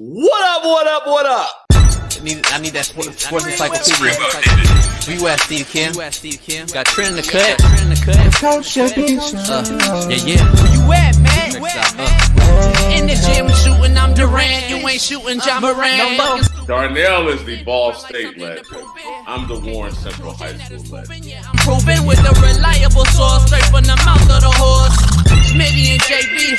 What up, what up, what up? I need that sports encyclopedia. Where you at, Steve Kim? Got Trent in the cut. Yeah. Where you at, man? In the gym shooting, I'm Durant. You ain't shooting John Moran. Darnell is the Ball State legend. I'm the Warren Central High School legend. I'm proving with a reliable source, straight from the mouth of the horse. Smitty and JB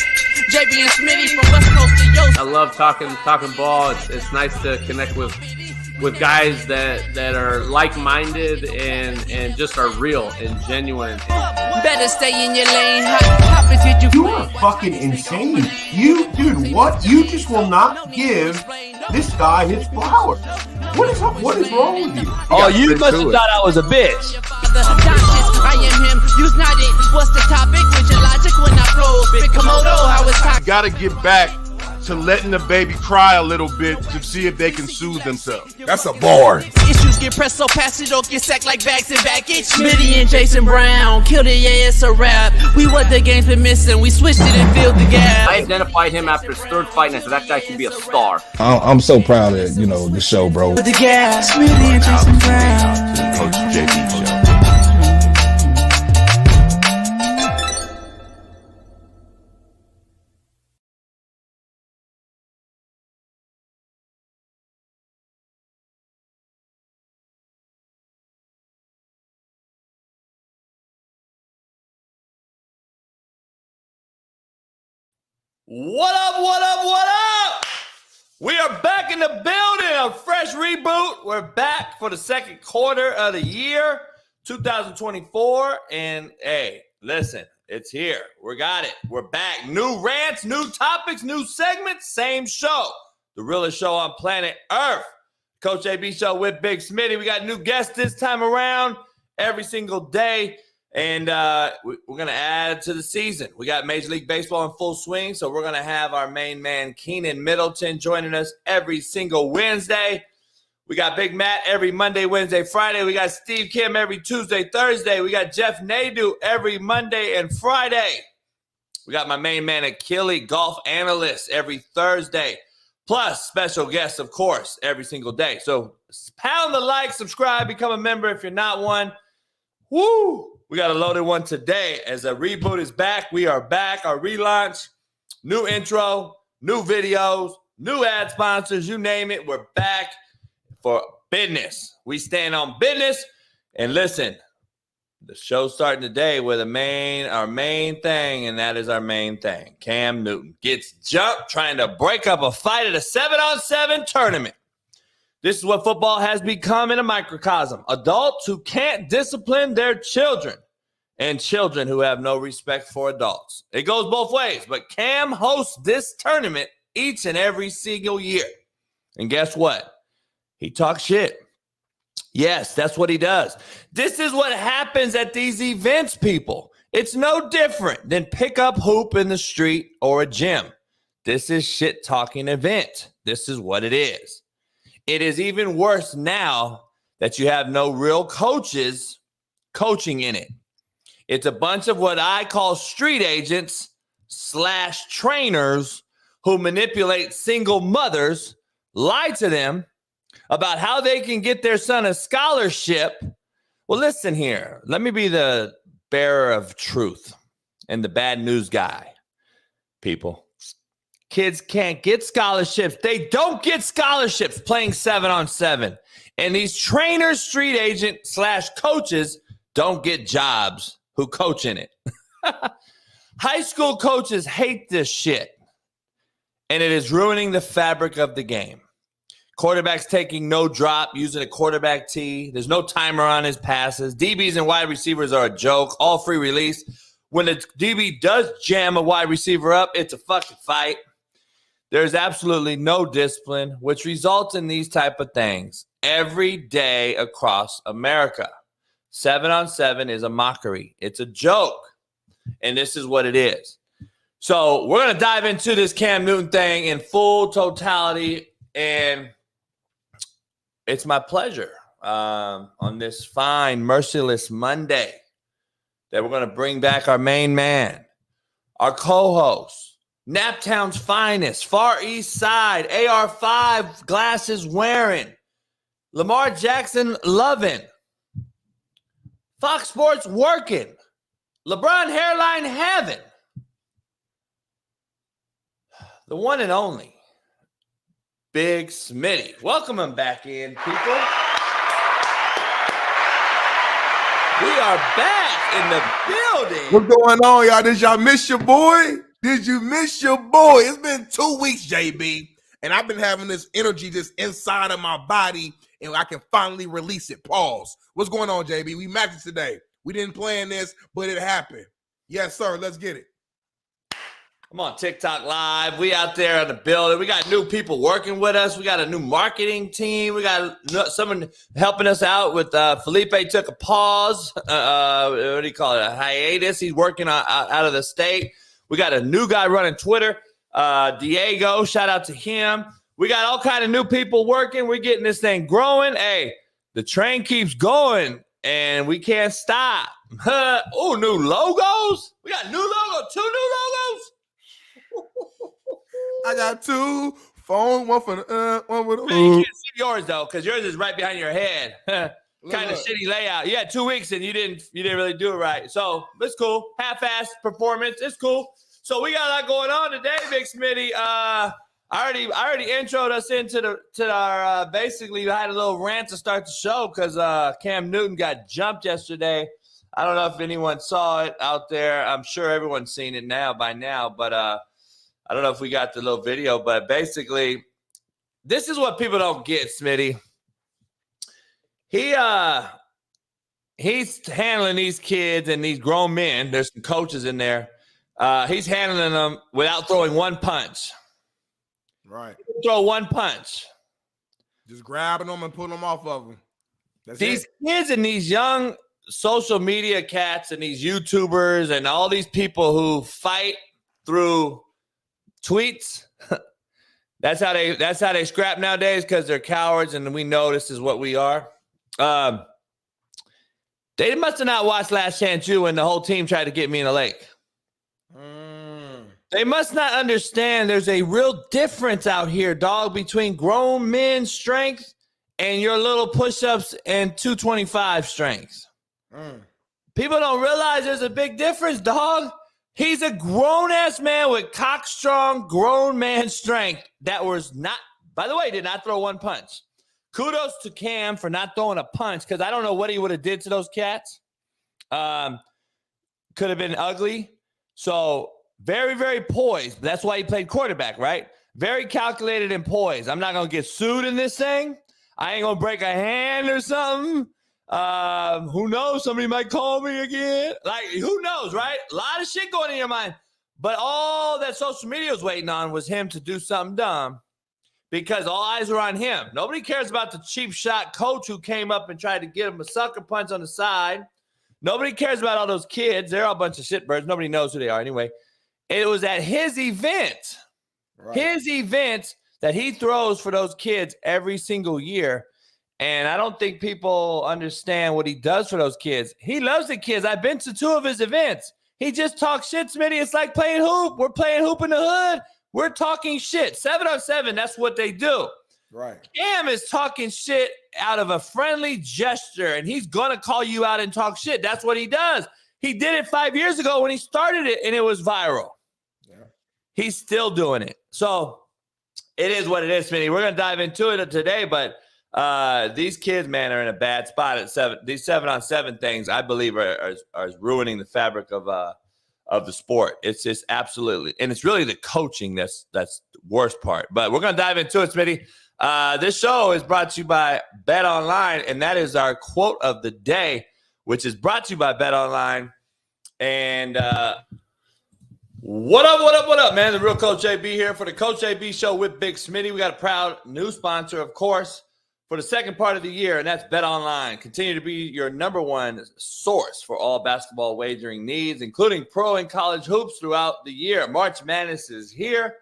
and Smitty from West Coast to Yost. I love talking ball. It's nice to connect with guys that are like-minded and just are real and genuine. Better stay in your lane. How did you? You are fucking insane. Dude, what? You just will not give this guy his flowers. What is wrong with you? Oh, you must have thought I was a bitch. I am him. Use not it. What's the topic? With your logic when I flow. Big Komodo, how it's talking. Got to get back to letting the baby cry a little bit to see if they can soothe themselves. That's a bar. Issues get pressed so past it, don't get sacked like bags and baggage. Smitty and Jason Brown killed it, yeah, it's a rap. We what the game's been missing, we switched it and filled the gap. I identified him after his third fight, and I said that guy can be a star. I'm so proud of the show, bro. The gap, Smitty and Jason Brown. To the Coach JB show. What up, what up, what up? We are back in the building, a fresh reboot. We're back for the second quarter of the year, 2024. And hey, listen, it's here. We got it. We're back. New rants, new topics, new segments, same show. The realest show on planet Earth. Coach AB show with Big Smitty. We got new guests this time around every single day. And we're going to add to the season. We got Major League Baseball in full swing, so we're going to have our main man, Keynan Middleton, joining us every single Wednesday. We got Big Matt every Monday, Wednesday, Friday. We got Steve Kim every Tuesday, Thursday. We got Jeff Nadu every Monday and Friday. We got my main man, Akili, golf analyst, every Thursday. Plus special guests, of course, every single day. So pound the like, subscribe, become a member if you're not one. Woo! We got a loaded one today as a reboot is back. We are back. Our relaunch, new intro, new videos, new ad sponsors, you name it. We're back for business. We stand on business. And listen, the show's starting today with our main thing, and that is our main thing. Cam Newton gets jumped trying to break up a fight at a 7-on-7 tournament. This is what football has become in a microcosm. Adults who can't discipline their children and children who have no respect for adults. It goes both ways, but Cam hosts this tournament each and every single year. And guess what? He talks shit. Yes, that's what he does. This is what happens at these events, people. It's no different than pick up hoop in the street or a gym. This is shit-talking event. This is what it is. It is even worse now that you have no real coaches coaching in it. It's a bunch of what I call street agents / trainers who manipulate single mothers, lie to them about how they can get their son a scholarship. Well, listen here. Let me be the bearer of truth and the bad news guy, people. Kids can't get scholarships. They don't get scholarships playing 7-on-7. And these trainers, street agent / coaches don't get jobs who coach in it. High school coaches hate this shit. And it is ruining the fabric of the game. Quarterbacks taking no drop, using a quarterback tee. There's no timer on his passes. DBs and wide receivers are a joke. All free release. When the DB does jam a wide receiver up, it's a fucking fight. There's absolutely no discipline, which results in these type of things every day across America. 7-on-7 is a mockery. It's a joke. And this is what it is. So we're going to dive into this Cam Newton thing in full totality. And it's my pleasure on this fine, merciless Monday that we're going to bring back our main man, our co-host, Naptown's finest, Far East Side, AR5 glasses wearing, Lamar Jackson loving, Fox Sports working, LeBron hairline having, the one and only Big Smitty. Welcome him back in, people. We are back in the building. What's going on, y'all? Did y'all miss your boy? Did you miss your boy? It's been 2 weeks, JB, and I've been having this energy just inside of my body, and I can finally release it. Pause. What's going on, JB? We matched today. We didn't plan this, but it happened. Yes, sir. Let's get it. I'm on TikTok Live. We out there in the building. We got new people working with us. We got a new marketing team. We got someone helping us out with Felipe took a pause. What do you call it? A hiatus. He's working out of the state. We got a new guy running Twitter. Diego, shout out to him. We got all kind of new people working. We're getting this thing growing. Hey, the train keeps going, and we can't stop. Oh, new logos. We got new logos. 2 new logos. I got 2 phones, one for the one with the. Man, you can't see yours though, because yours is right behind your head. Kind of shitty layout. You had 2 weeks and you didn't really do it right. So it's cool. Half-assed performance. It's cool. So we got a lot going on today, Big Smitty. I already introed us into our basically I had a little rant to start the show because Cam Newton got jumped yesterday. I don't know if anyone saw it out there. I'm sure everyone's seen it by now, but I don't know if we got the little video, but basically, this is what people don't get, Smitty. He's handling these kids and these grown men. There's some coaches in there. He's handling them without throwing one punch. Right. Throw one punch. Just grabbing them and pulling them off of them. These kids and these young social media cats and these YouTubers and all these people who fight through tweets. That's how they scrap nowadays because they're cowards, and we know this is what we are. They must have not watched Last Chance U when the whole team tried to get me in the lake. They must not understand there's a real difference out here, dog, between grown men's strength and your little push-ups and 225 strength. People don't realize there's a big difference, dog. He's a grown-ass man with cock-strong, grown man strength that was not, by the way, did not throw one punch. Kudos to Cam for not throwing a punch because I don't know what he would have did to those cats. Could have been ugly. So very, very poised. That's why he played quarterback, right? Very calculated and poised. I'm not going to get sued in this thing. I ain't going to break a hand or something. Who knows? Somebody might call me again. Like, who knows, right? A lot of shit going in your mind. But all that social media was waiting on was him to do something dumb because all eyes are on him. Nobody cares about the cheap shot coach who came up and tried to get him a sucker punch on the side. Nobody cares about all those kids. They're all a bunch of shitbirds. Nobody knows who they are anyway. It was at his event, his event that he throws for those kids every single year. And I don't think people understand what he does for those kids. He loves the kids. I've been to 2 of his events. He just talks shit, Smitty. It's like playing hoop. We're playing hoop in the hood. We're talking shit. 7-on-7, that's what they do. Right. Cam is talking shit out of a friendly gesture, and he's going to call you out and talk shit. That's what he does. He did it 5 years ago when he started it, and it was viral. Yeah. He's still doing it. So it is what it is, Smitty. We're going to dive into it today, but these kids, man, are in a bad spot at 7. These 7-on-7 things, I believe, are ruining the fabric of the sport. It's just absolutely, and it's really the coaching that's the worst part. But we're gonna dive into it, Smitty. This show is brought to you by Bet Online, and that is our quote of the day, which is brought to you by Bet Online. And what up, man? The real Coach JB here for the Coach JB Show with Big Smitty. We got a proud new sponsor, of course, for the second part of the year, and that's Bet Online. Continue to be your number one source for all basketball wagering needs, including pro and college hoops throughout the year. March Madness is here.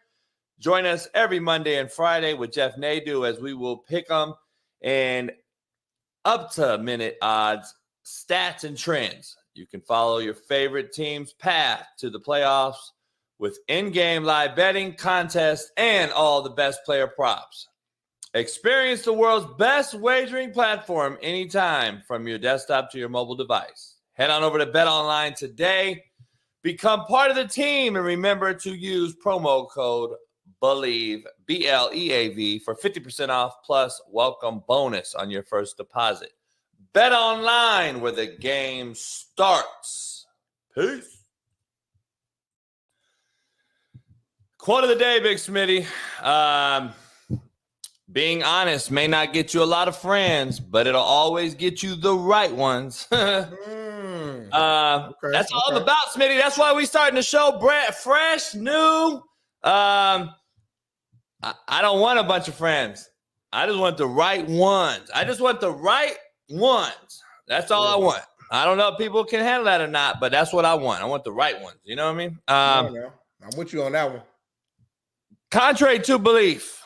Join us every Monday and Friday with Jeff Nadu as we will pick them and up-to-minute odds, stats, and trends. You can follow your favorite team's path to the playoffs with in-game live betting, contests, and all the best player props. Experience the world's best wagering platform anytime from your desktop to your mobile device. Head on over to BetOnline today. Become part of the team and remember to use promo code BELIEVE, BLEAV, for 50% off plus welcome bonus on your first deposit. BetOnline, where the game starts. Peace. Quote of the day, Big Smitty. Being honest may not get you a lot of friends, but it'll always get you the right ones. That's all I'm about, Smitty. That's why we starting the show fresh, new. I don't want a bunch of friends. I just want the right ones. That's all I want. I don't know if people can handle that or not, but that's what I want. I want the right ones. You know what I mean? I'm with you on that one. Contrary to belief,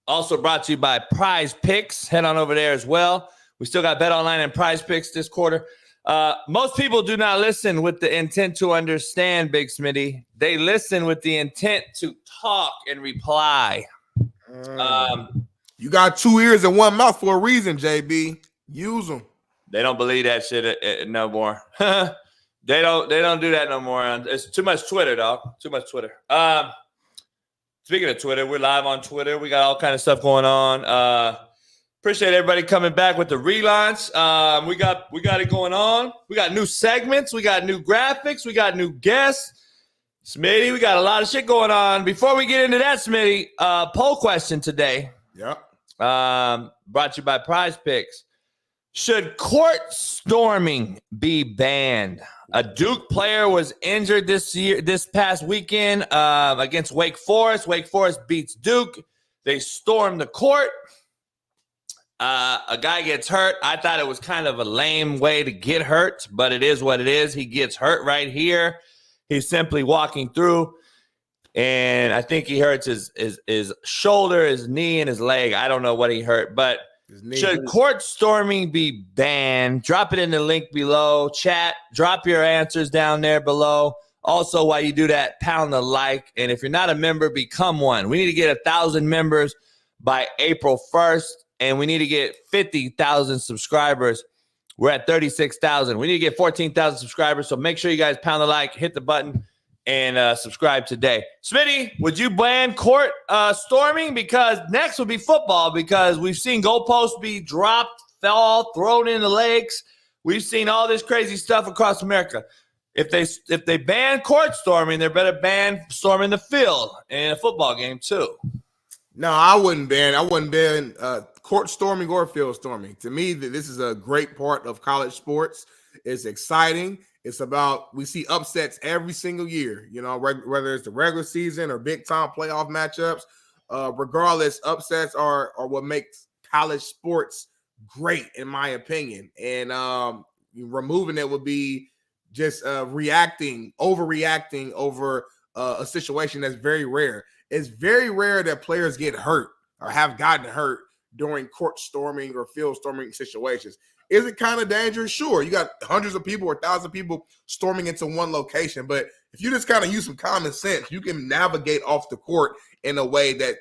also brought to you by Prize Picks. Head on over there as well. We still got BetOnline and Prize Picks this quarter. Most people do not listen with the intent to understand, Big Smitty. They listen with the intent to talk and reply. You got 2 ears and 1 mouth for a reason, JB. Use them. They don't believe that shit no more. They don't do that no more. It's too much Twitter, dog. Too much Twitter. Speaking of Twitter, we're live on Twitter. We got all kind of stuff going on. Appreciate everybody coming back with the relaunch. We got it going on. We got new segments. We got new graphics. We got new guests. Smitty, we got a lot of shit going on. Before we get into that, Smitty, poll question today. Yep. Brought to you by Prize Picks. Should court storming be banned? A Duke player was injured this past weekend against Wake Forest. Wake Forest beats Duke. They storm the court. A guy gets hurt. I thought it was kind of a lame way to get hurt, but it is what it is. He gets hurt right here. He's simply walking through, and I think he hurts his shoulder, his knee, and his leg. I don't know what he hurt, but should court storming be banned? Drop it in the link below. Chat, drop your answers down there below. Also, while you do that, pound the like. And if you're not a member, become one. We need to get 1,000 members by April 1st, and we need to get 50,000 subscribers. We're at 36,000. We need to get 14,000 subscribers. So make sure you guys pound the like, hit the button, and subscribe today. Smitty, would you ban court storming? Because next will be football, because we've seen goalposts be dropped, fell, thrown in the lakes. We've seen all this crazy stuff across America. If they ban court storming, they better ban storming the field in a football game too. No, I wouldn't ban court storming or field storming. To me, this is a great part of college sports. It's exciting. It's about, we see upsets every single year, you know, whether it's the regular season or big time playoff matchups. Regardless, upsets are what makes college sports great, in my opinion. And removing it would be just overreacting over a situation that's very rare. It's very rare that players get hurt or have gotten hurt during court storming or field storming situations. Is it kind of dangerous? Sure. You got hundreds of people or thousands of people storming into one location. But if you just kind of use some common sense, you can navigate off the court in a way that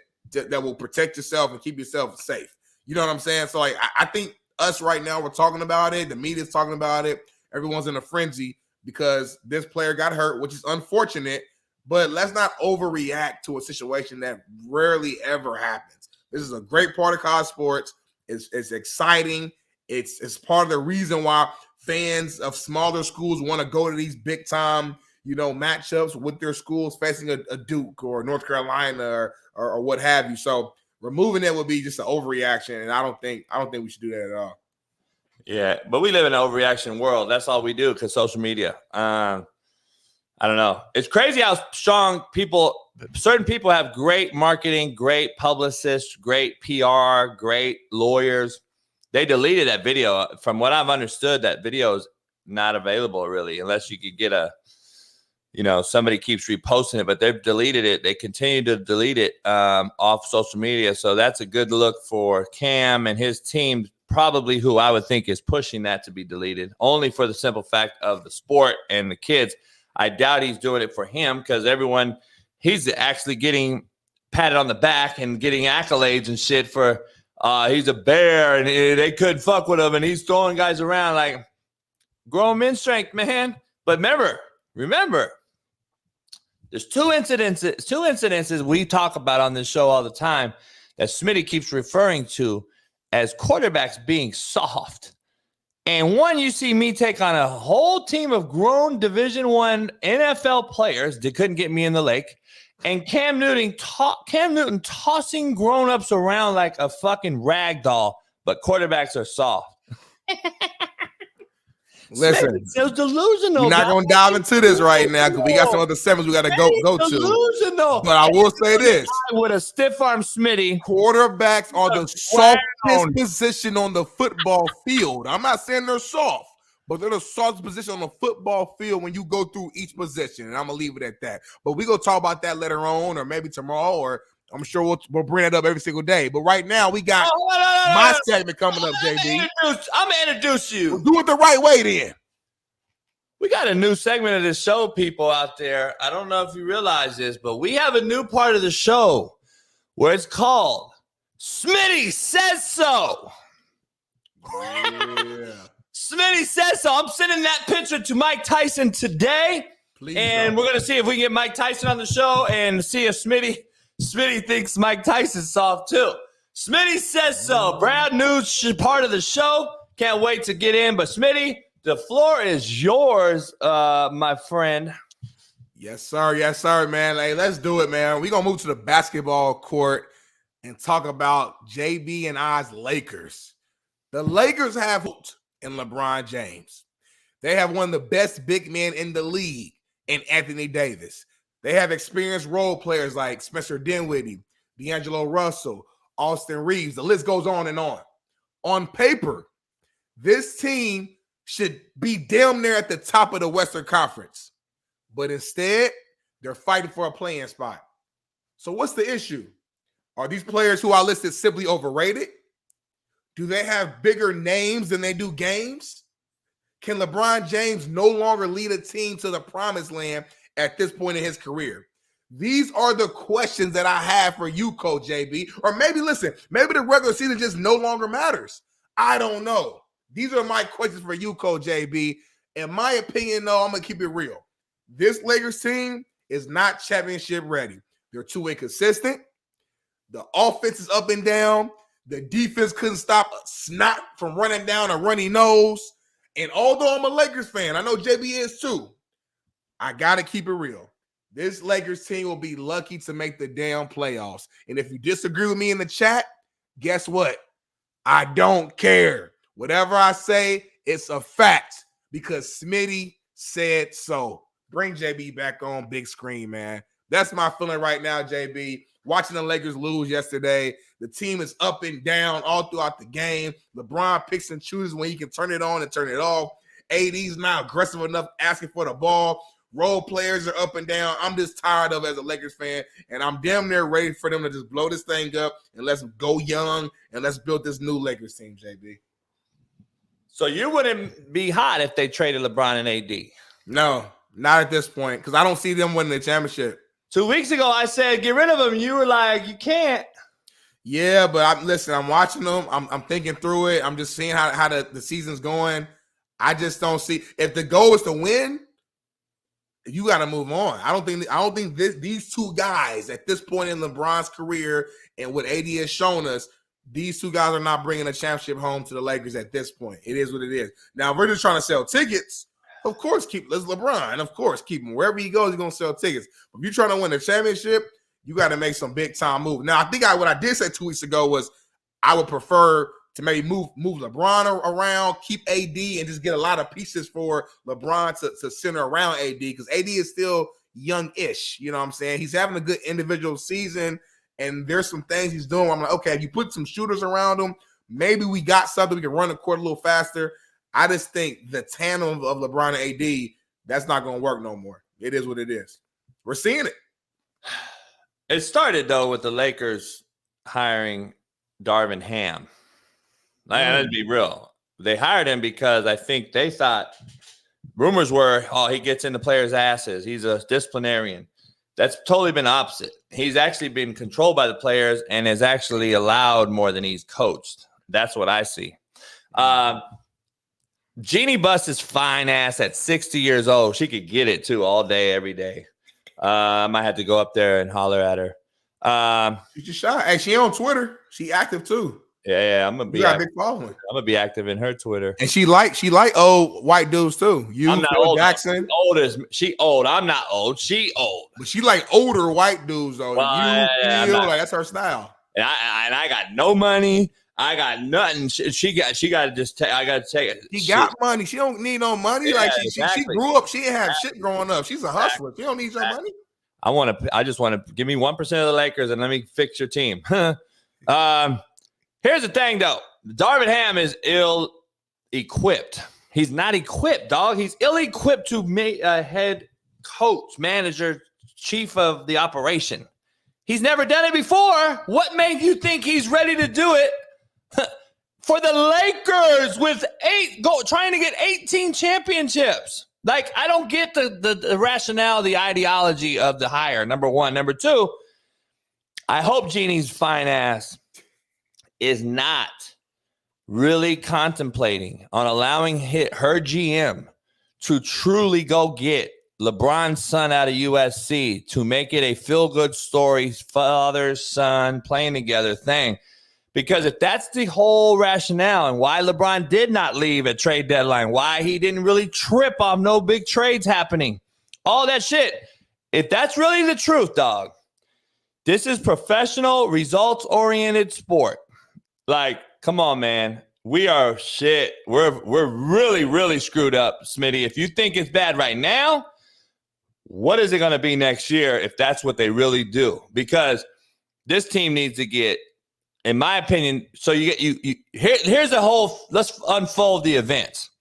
will protect yourself and keep yourself safe. You know what I'm saying? So like, I think us right now, we're talking about it. The media's talking about it. Everyone's in a frenzy because this player got hurt, which is unfortunate. But let's not overreact to a situation that rarely ever happens. This is a great part of college sports. It's exciting. It's part of the reason why fans of smaller schools want to go to these big time, you know, matchups with their schools facing a Duke or North Carolina or what have you. So removing it would be just an overreaction, and I don't think we should do that at all. Yeah, but we live in an overreaction world. That's all we do because social media. I don't know. It's crazy how strong certain people have great marketing, great publicists, great PR, great lawyers. They deleted that video. From what I've understood, that video is not available really, unless you could get somebody keeps reposting it, but they've deleted it. They continue to delete it off social media. So that's a good look for Cam and his team, probably who I would think is pushing that to be deleted, only for the simple fact of the sport and the kids. I doubt he's doing it for him because he's actually getting patted on the back and getting accolades and shit for he's a bear and they couldn't fuck with him and he's throwing guys around like grown men strength, man. But remember, there's two incidences we talk about on this show all the time that Smitty keeps referring to as quarterbacks being soft. And one, you see me take on a whole team of grown Division I NFL players that couldn't get me in the lake. And Cam Newton tossing grown-ups around like a fucking rag doll, but quarterbacks are soft. Listen, it's delusional. we're not going to dive into this right now because we got some other segments we got to go to. Delusional. But I will say this. With a stiff arm Smitty. Quarterbacks are the softest position on the football field. I'm not saying they're soft, but they're the softest position on the football field when you go through each position. And I'm going to leave it at that. But we're going to talk about that later on or maybe tomorrow, or I'm sure we'll bring it up every single day. But right now, we got my segment coming up, JB. I'm going to introduce you. We'll do it the right way then. We got a new segment of this show, people out there. I don't know if you realize this, but we have a new part of the show where it's called Smitty Says So. Yeah. Smitty Says So. I'm sending that picture to Mike Tyson today. Please and we're going to see if we can get Mike Tyson on the show and see if Smitty thinks Mike Tyson's soft too. Smitty Says So. Brad news part of the show. Can't wait to get in. But Smitty, the floor is yours, my friend. Yes, sir. Yes, sir, man. Hey, let's do it, man. We're going to move to the basketball court and talk about JB and I's Lakers. The Lakers have hooped in LeBron James. They have one of the best big men in the league in Anthony Davis. They have experienced role players like Spencer Dinwiddie, D'Angelo Russell, Austin Reeves. The list goes on and on. On paper, this team should be damn near at the top of the Western Conference. But instead, they're fighting for a playing spot. So what's the issue? Are these players who I listed simply overrated? Do they have bigger names than they do games? Can LeBron James no longer lead a team to the promised land at this point in his career? These are the questions that I have for you, Coach JB. Or maybe, listen, maybe the regular season just no longer matters. I don't know. These are my questions for you, Coach JB. In my opinion, though, I'm going to keep it real. This Lakers team is not championship ready. They're too inconsistent. The offense is up and down. The defense couldn't stop a snot from running down a runny nose. And although I'm a Lakers fan, I know JB is too, I got to keep it real. This Lakers team will be lucky to make the damn playoffs. And if you disagree with me in the chat, guess what? I don't care. Whatever I say, it's a fact because Smitty said so. Bring JB back on big screen, man. That's my feeling right now, JB. Watching the Lakers lose yesterday, the team is up and down all throughout the game. LeBron picks and chooses when he can turn it on and turn it off. AD's not aggressive enough asking for the ball. Role players are up and down. I'm just tired of it as a Lakers fan, and I'm damn near ready for them to just blow this thing up and let's go young and let's build this new Lakers team, JB. So you wouldn't be hot if they traded LeBron and AD? No, not at this point because I don't see them winning the championship. 2 weeks ago, I said, get rid of him. You were like, you can't. Yeah, but I'm watching them. I'm thinking through it. I'm just seeing how the season's going. I just don't see. If the goal is to win, you got to move on. I don't think these two guys at this point in LeBron's career and what AD has shown us, these two guys are not bringing a championship home to the Lakers at this point. It is what it is. Now, if we're just trying to sell tickets, of course, let's LeBron. Of course, keep him. Wherever he goes, he's going to sell tickets. But if you're trying to win the championship, you got to make some big-time moves. Now, I think what I did say 2 weeks ago was I would prefer to maybe move LeBron around, keep AD, and just get a lot of pieces for LeBron to center around AD because AD is still young-ish. You know what I'm saying? He's having a good individual season, and there's some things he's doing where I'm like, okay, if you put some shooters around him, maybe we got something. We can run the court a little faster. I just think the tandem of LeBron and AD, that's not going to work no more. It is what it is. We're seeing it. It started, though, with the Lakers hiring Darvin Ham. Let's be real. They hired him because I think they thought rumors were, oh, he gets in the players' asses. He's a disciplinarian. That's totally been opposite. He's actually been controlled by the players and is actually allowed more than he's coached. That's what I see. Jeannie busts his fine ass at 60 years old. She could get it, too, all day, every day. I might have to go up there and holler at her. She's just shy. Hey, she on Twitter. She active, too. Yeah, I'm gonna be. You got a big following. I'm gonna be active in her Twitter, and she like old white dudes too. I'm not Phil old. Jackson, She old. I'm not old. She old. But she like older white dudes though. Well, like that's her style. And I got no money. I got nothing. She got to just take. I got to take it. She got money. She don't need no money. Yeah, like she exactly. grew up. She didn't have shit growing up. She's a hustler. She don't need your money. I just want to give me 1% of the Lakers and let me fix your team. Here's the thing though. Darvin Ham is ill-equipped. He's not equipped, dog. He's ill-equipped to be a head coach, manager, chief of the operation. He's never done it before. What made you think he's ready to do it for the Lakers with trying to get 18 championships? Like, I don't get the rationale, the ideology of the hire, number one. Number two, I hope Jeannie's fine ass is not really contemplating on allowing her GM to truly go get LeBron's son out of USC to make it a feel-good story, father, son, playing together thing. Because if that's the whole rationale and why LeBron did not leave at trade deadline, why he didn't really trip off no big trades happening, all that shit, if that's really the truth, dog, this is professional, results-oriented sport. Like, come on, man. We are shit. We're really, really screwed up, Smitty. If you think it's bad right now, what is it going to be next year if that's what they really do? Because this team needs to get, in my opinion, so here's the whole, let's unfold the events.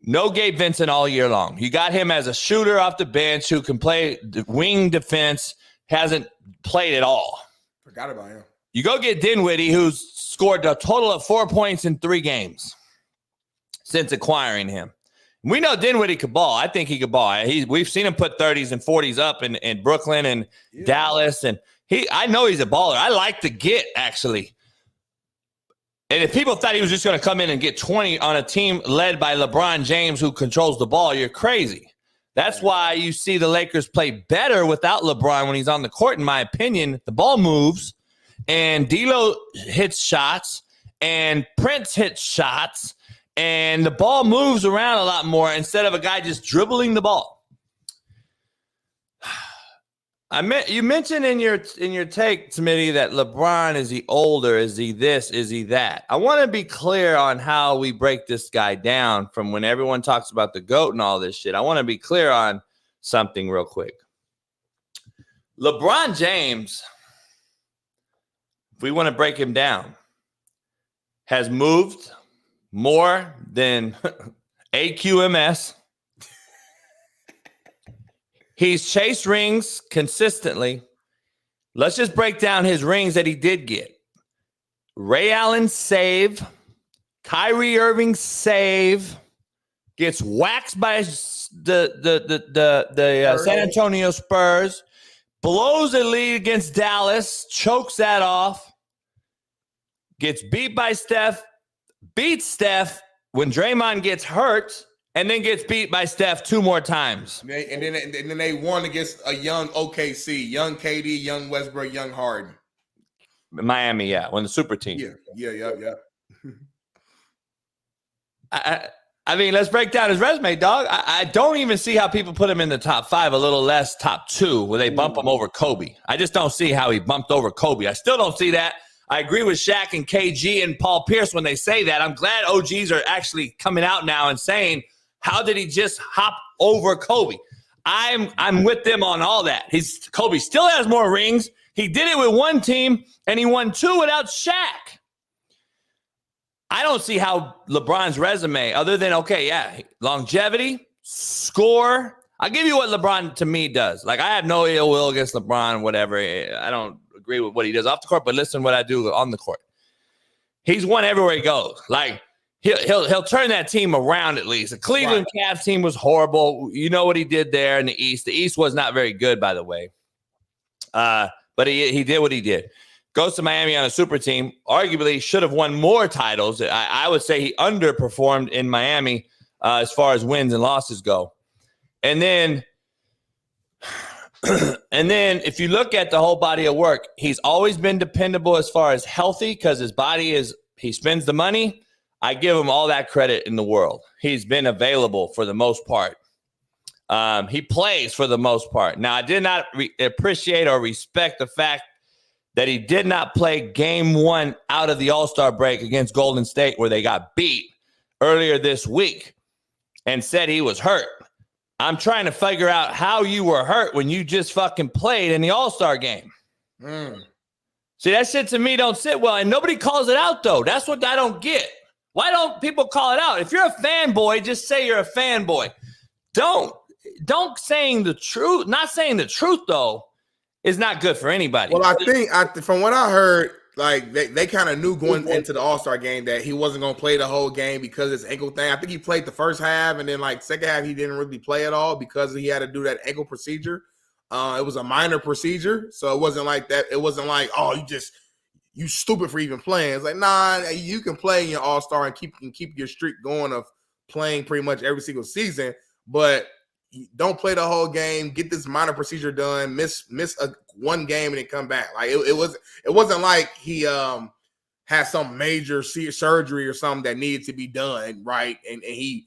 No Gabe Vincent all year long. You got him as a shooter off the bench who can play wing defense, hasn't played at all. Forgot about him. You go get Dinwiddie, who's scored a total of 4 points in 3 games since acquiring him. We know Dinwiddie could ball. I think he could ball. We've seen him put 30s and 40s up in Brooklyn and Dallas. And I know he's a baller. I like the get, actually. And if people thought he was just going to come in and get 20 on a team led by LeBron James who controls the ball, you're crazy. That's why you see the Lakers play better without LeBron when he's on the court, in my opinion. The ball moves. And D'Lo hits shots, and Prince hits shots, and the ball moves around a lot more instead of a guy just dribbling the ball. You mentioned in your take, Smitty, that LeBron, is he older? Is he this? Is he that? I want to be clear on how we break this guy down from when everyone talks about the GOAT and all this shit. I want to be clear on something real quick. LeBron James, we want to break him down, has moved more than AQMS. He's chased rings consistently. Let's just break down his rings that he did get. Ray Allen save. Kyrie Irving save. Gets waxed by the San Antonio Spurs. Blows a lead against Dallas. Chokes that off. Gets beat by Steph, beats Steph when Draymond gets hurt, and then gets beat by Steph 2 more times. And then they won against a young OKC, young KD, young Westbrook, young Harden. Miami, yeah, when the super team. Yeah. I mean, let's break down his resume, dog. I don't even see how people put him in the top 5, a little less top 2, where they bump him over Kobe. I just don't see how he bumped over Kobe. I still don't see that. I agree with Shaq and KG and Paul Pierce when they say that. I'm glad OGs are actually coming out now and saying, how did he just hop over Kobe? I'm with them on all that. Kobe still has more rings. He did it with one team, and he won 2 without Shaq. I don't see how LeBron's resume, other than, longevity, score. I'll give you what LeBron, to me, does. Like, I have no ill will against LeBron, whatever. I don't agree with what he does off the court, but listen what I do on the court. He's won everywhere he goes. Like, he'll turn that team around at least. The Cleveland Cavs team was horrible. You know what he did there in the East. The East was not very good, by the way. But he did what he did. Goes to Miami on a super team. Arguably should have won more titles. I would say he underperformed in Miami as far as wins and losses go. And then if you look at the whole body of work, he's always been dependable as far as healthy because his body he spends the money. I give him all that credit in the world. He's been available for the most part. He plays for the most part. Now, I did not appreciate or respect the fact that he did not play game 1 out of the All-Star break against Golden State where they got beat earlier this week and said he was hurt. I'm trying to figure out how you were hurt when you just fucking played in the All-Star game. See, that shit to me don't sit well, and nobody calls it out, though. That's what I don't get. Why don't people call it out? If you're a fanboy, just say you're a fanboy. Don't saying the truth. Not saying the truth, though, is not good for anybody. Well, I think from what I heard, like they kind of knew going into the All-Star game that he wasn't going to play the whole game because of his ankle thing. I think he played the first half, and then like second half he didn't really play at all because he had to do that ankle procedure. It was a minor procedure, so it wasn't like that. It wasn't like, oh, you stupid for even playing. It's like, nah, you can play in your All-Star and keep your streak going of playing pretty much every single season, but don't play the whole game. Get this minor procedure done. Miss one game and then come back. Like it wasn't like he had some major surgery or something that needed to be done, right? And he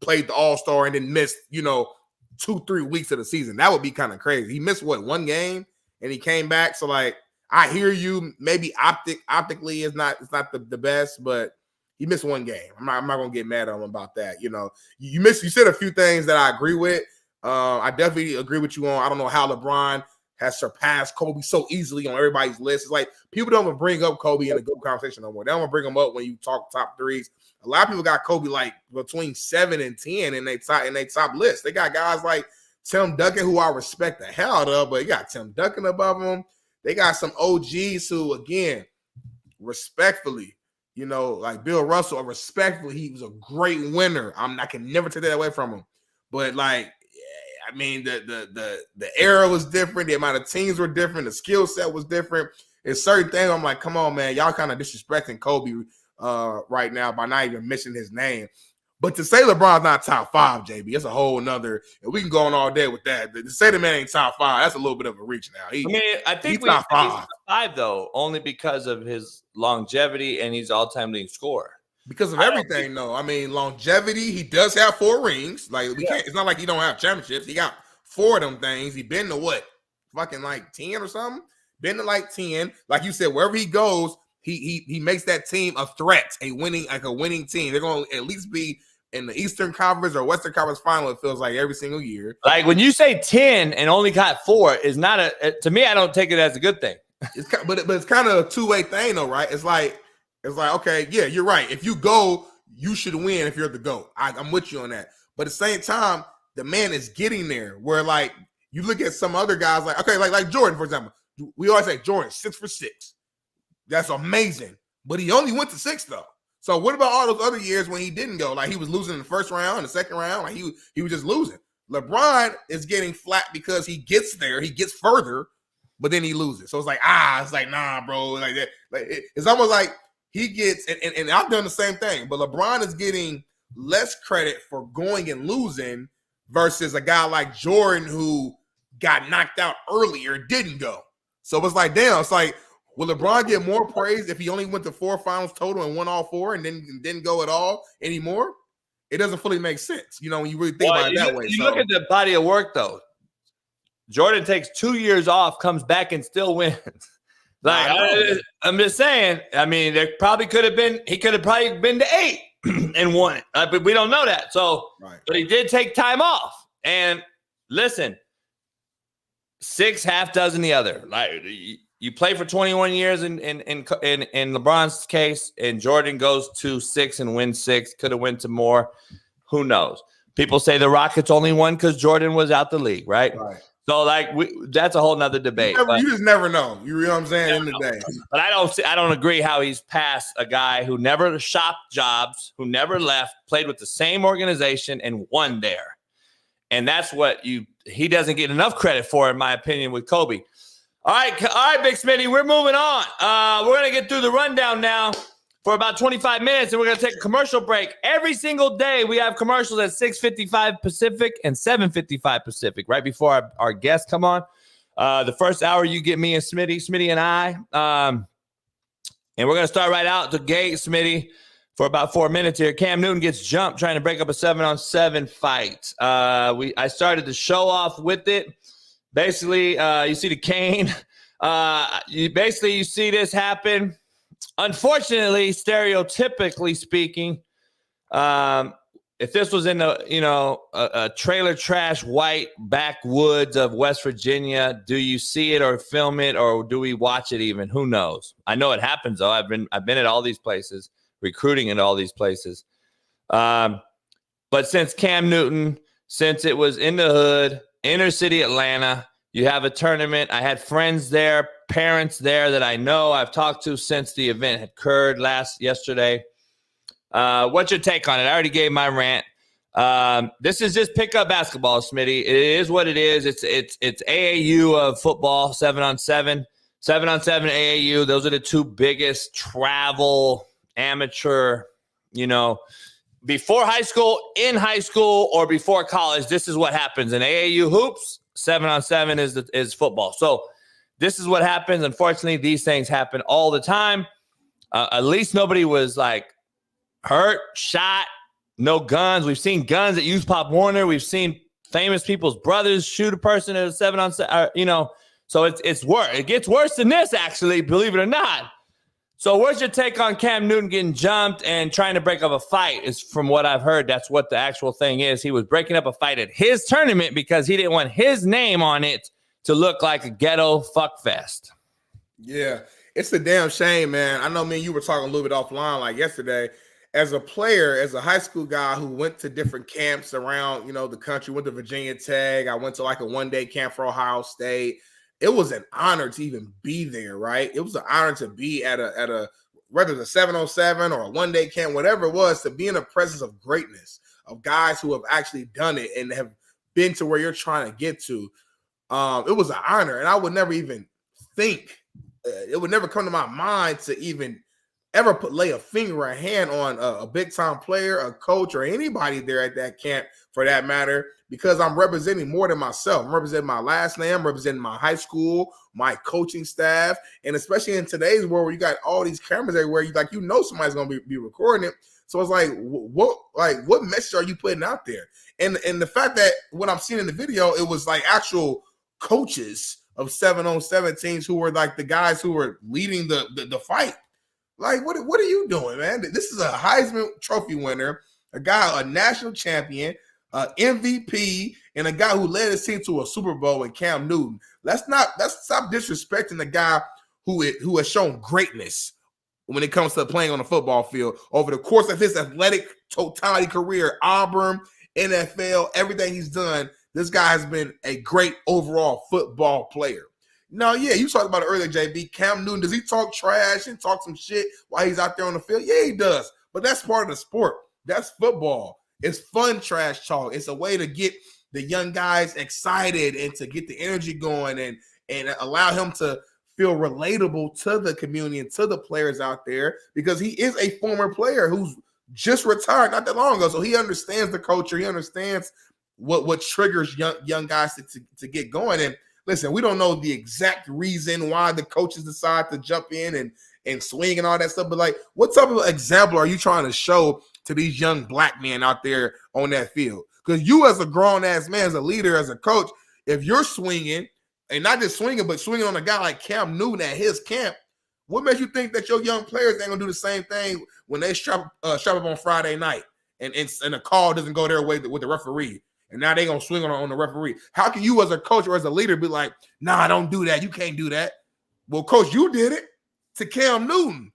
played the All-Star and then missed 2-3 weeks of the season. That would be kind of crazy. He missed one game and he came back. So like, I hear you. Maybe optically it's not the best, but he missed one game. I'm not gonna get mad at him about that. You said a few things that I agree with. I definitely agree with you on. I don't know how LeBron has surpassed Kobe so easily on everybody's list. It's like people don't even bring up Kobe in a good conversation no more. They don't bring him up when you talk top threes. A lot of people got Kobe like between 7 and 10 in their top list. They got guys like Tim Duncan, who I respect the hell out of, but you got Tim Duncan above him. They got some OGs who, again, respectfully, like Bill Russell, respectfully, he was a great winner. I can never take that away from him. But like, I mean, the era was different. The amount of teams were different. The skill set was different. It's certain things I'm like, come on, man, y'all kind of disrespecting Kobe right now by not even mentioning his name. But to say LeBron's not top 5, JB, that's a whole nother. And we can go on all day with that. To say the man ain't top 5, that's a little bit of a reach now. I think he's top 5 though, only because of his longevity and he's all-time leading scorer. Because of everything, though. I mean, longevity. He does have 4 rings. Like we can't. It's not like he don't have championships. He got 4 of them things. He been to what? Fucking like 10 or something. Been to like 10. Like you said, wherever he goes, he makes that team a threat, a winning team. They're going to at least be in the Eastern Conference or Western Conference final. It feels like every single year. Like when you say 10 and only got 4 is not to me. I don't take it as a good thing. But it's kind of a two-way thing, though, right? It's like, okay, yeah, you're right. If you go, you should win if you're the GOAT. I'm with you on that. But at the same time, the man is getting there where, like, you look at some other guys, like, okay, like Jordan, for example. We always say Jordan, 6 for 6. That's amazing. But he only went to 6, though. So what about all those other years when he didn't go? Like, he was losing in the first round, the second round. Like, he was just losing. LeBron is getting flat because he gets there. He gets further, but then he loses. So it's like, it's like, nah, bro. Like that. Like, it's almost like, he gets, and I've done the same thing, but LeBron is getting less credit for going and losing versus a guy like Jordan who got knocked out earlier, didn't go. So it's like, damn, it's like, will LeBron get more praise if he only went to 4 finals total and won all 4 and then didn't go at all anymore? It doesn't fully make sense, when you really think about it that way. You look at the body of work, though. Jordan takes 2 years off, comes back, and still wins. Like, I'm just saying, I mean, there probably could have been, he could have probably been to 8 and won it, but we don't know that. So, But he did take time off. And listen, 6 half dozen the other. Like, you play for 21 years in LeBron's case, and Jordan goes to 6 and wins 6. Could have went to more. Who knows? People say the Rockets only won because Jordan was out the league, right? So like that's a whole nother debate. You just never know. You know what I'm saying? In the day. But I don't agree how he's past a guy who never shopped jobs, who never left, played with the same organization, and won there. And that's what he doesn't get enough credit for, in my opinion, with Kobe. All right, Big Smitty, we're moving on. We're going to get through the rundown now for about 25 minutes, and we're going to take a commercial break. Every single day, we have commercials at 6:55 Pacific and 7:55 Pacific, right before our guests come on. The first hour, you get me and Smitty and I. And we're going to start right out the gate, Smitty, for about 4 minutes here. Cam Newton gets jumped trying to break up a 7-on-7 fight. I started the show off with it. Basically, you see the cane. You see this happen. Unfortunately, stereotypically speaking, if this was in a trailer trash white backwoods of West Virginia, do you see it or film it, or do we watch it even? Who knows? I know it happens though. I've been at all these places, recruiting in all these places. But since Cam Newton, since it was in the hood, inner city Atlanta, you have a tournament. I had friends there, parents there that I know I've talked to since the event had occurred yesterday. What's your take on it? I already gave my rant. This is just pickup basketball, Smitty. It is what it is. It's AAU of football, 7-on-7, 7-on-7 AAU. Those are the two biggest travel amateur, before high school, in high school, or before college. This is what happens in AAU hoops. 7-on-7 is football. So this is what happens. Unfortunately, these things happen all the time. At least nobody was like hurt, shot, no guns. We've seen guns at Youth Pop Warner. We've seen famous people's brothers shoot a person at a 7-on-7. So it's worse. It gets worse than this, actually, believe it or not. So what's your take on Cam Newton getting jumped and trying to break up a fight? Is from what I've heard, that's what the actual thing is. He was breaking up a fight at his tournament because he didn't want his name on it to look like a ghetto fuck fest. Yeah, it's a damn shame, man. I know me and you were talking a little bit offline like yesterday. As a player, as a high school guy who went to different camps around, the country, went to Virginia Tech. I went to like a one-day camp for Ohio State. It was an honor to even be there, right? It was an honor to be at a whether it's a 7-on-7 or a one-day camp, whatever it was, to be in the presence of greatness, of guys who have actually done it and have been to where you're trying to get to. It was an honor, and I would never even think, it would never come to my mind to even ever lay a finger or a hand on a big-time player, a coach, or anybody there at that camp for that matter, because I'm representing more than myself. I'm representing my last name, I'm representing my high school, my coaching staff, and especially in today's world where you got all these cameras everywhere, somebody's going to be recording it. So it's like, what message are you putting out there? And the fact that what I'm seeing in the video, it was like actual coaches of 7-on-7 teams who were like the guys who were leading the fight. Like, what are you doing, man? This is a Heisman Trophy winner, a guy, a national champion, MVP, and a guy who led his team to a Super Bowl in Cam Newton. Let's stop disrespecting the guy who has shown greatness when it comes to playing on the football field over the course of his athletic totality career, Auburn, NFL, everything he's done. This guy has been a great overall football player. No, yeah, you talked about it earlier, JB. Cam Newton, does he talk trash and talk some shit while he's out there on the field? Yeah, he does. But that's part of the sport. That's football. It's fun trash talk. It's a way to get the young guys excited and to get the energy going and allow him to feel relatable to the community and to the players out there, because he is a former player who's just retired not that long ago. So he understands the culture. He understands what triggers young guys to get going. And listen, we don't know the exact reason why the coaches decide to jump in and swing and all that stuff. But like, what type of example are you trying to show to these young black men out there on that field? Because you as a grown-ass man, as a leader, as a coach, if you're swinging, and not just swinging, but swinging on a guy like Cam Newton at his camp, what makes you think that your young players ain't going to do the same thing when they strap up on Friday night and the call doesn't go their way with the referee? And now they're going to swing on the referee. How can you as a coach or as a leader be like, nah, don't do that. You can't do that. Well, coach, you did it to Cam Newton,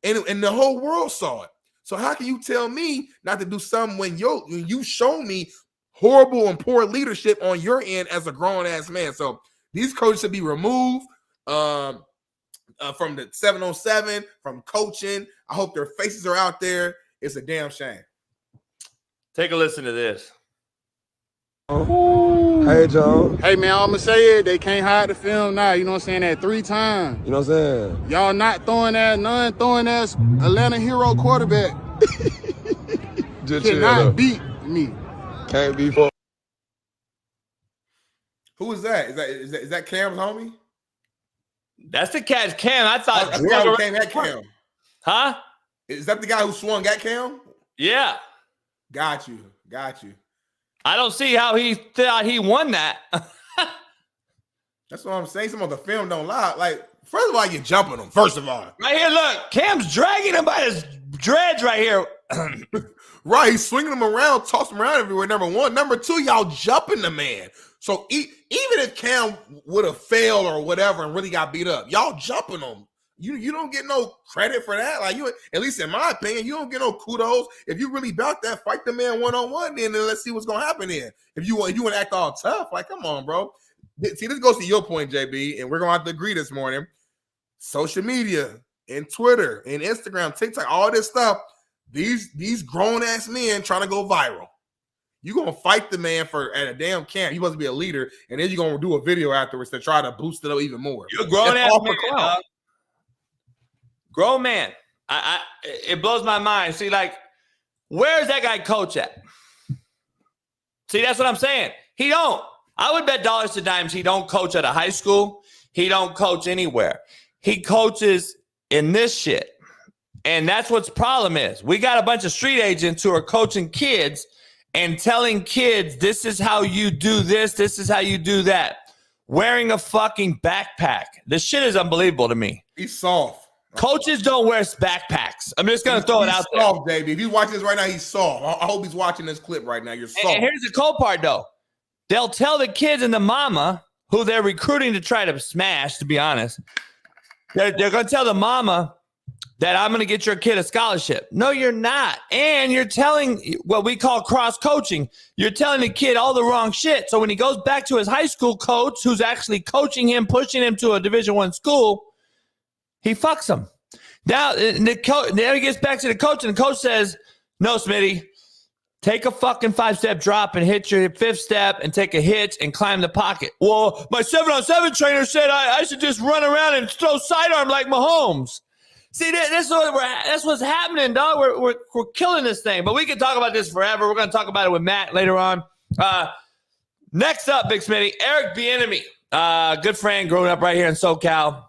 and the whole world saw it. So how can you tell me not to do something when you show me horrible and poor leadership on your end as a grown-ass man. So these coaches should be removed from the 7-on-7, from coaching. I hope their faces are out there. It's a damn shame. Take a listen to this. Hey, Joe. Hey, man, I'm going to say it. They can't hide the film now. You know what I'm saying? That 3 times. You know what I'm saying? Y'all not throwing that, none throwing that Atlanta hero quarterback. Just cannot beat me. Can't be for. Who is that? Is that Cam's homie? That's the catch, Cam. I thought. That's the guy who came at Cam. Huh? Is that the guy who swung at Cam? Yeah. Got you. I don't see how he thought he won that. That's what I'm saying. Some of the film don't lie. Like, first of all, you're jumping him. First of all. Right here, look. Cam's dragging him by his dreads right here. Right, he's swinging him around, tossing him around everywhere, number one. Number two, y'all jumping the man. So even if Cam would have failed or whatever and really got beat up, y'all jumping him. You don't get no credit for that. Like, you, at least in my opinion, you don't get no kudos. If you really about that, fight the man one-on-one, then let's see what's going to happen then. If you want to act all tough, like, come on, bro. See, this goes to your point, JB, and we're going to have to agree this morning. Social media and Twitter and Instagram, TikTok, all this stuff, these grown-ass men trying to go viral. You're going to fight the man at a damn camp. He supposed to be a leader, and then you're going to do a video afterwards to try to boost it up even more. You're a grown-ass man, grown man. It blows my mind. See, like, where's that guy coach at? See, that's what I'm saying. He don't. I would bet dollars to dimes he don't coach at a high school. He don't coach anywhere. He coaches in this shit. And that's what's problem is. We got a bunch of street agents who are coaching kids and telling kids, this is how you do this. This is how you do that. Wearing a fucking backpack. This shit is unbelievable to me. He's soft. Coaches don't wear backpacks. I'm just going to throw it out there. He's soft, baby. If he's watching this right now, he's soft. I hope he's watching this clip right now. You're soft. And here's the cool part, though. They'll tell the kids and the mama, who they're recruiting to try to smash, to be honest, they're going to tell the mama that I'm going to get your kid a scholarship. No, you're not. And you're telling what we call cross-coaching. You're telling the kid all the wrong shit. So when he goes back to his high school coach, who's actually coaching him, pushing him to a Division I school, he fucks him. Now, then he gets back to the coach, and the coach says, no, Smitty, take a fucking 5-step drop and hit your 5th step and take a hitch and climb the pocket. Well, my 7-on-7 trainer said I should just run around and throw sidearm like Mahomes. See, that's what's happening, dog. We're killing this thing. But we can talk about this forever. We're going to talk about it with Matt later on. Next up, Big Smitty, Eric Bieniemy, good friend growing up right here in SoCal,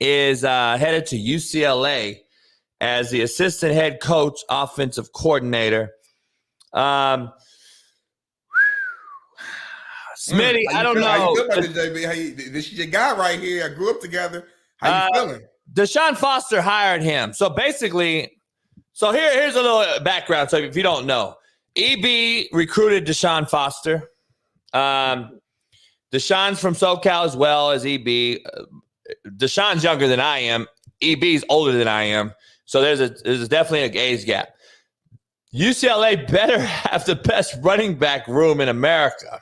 is headed to UCLA as the assistant head coach, offensive coordinator. Smitty, I don't know. How you feel about this, JB? This is your guy right here. I grew up together. How you feeling? Deshaun Foster hired him. So basically, here's a little background. So if you don't know, EB recruited Deshaun Foster. Deshaun's from SoCal as well as EB. Deshaun's younger than I am. EB's older than I am. So there's definitely an age gap. UCLA better have the best running back room in America.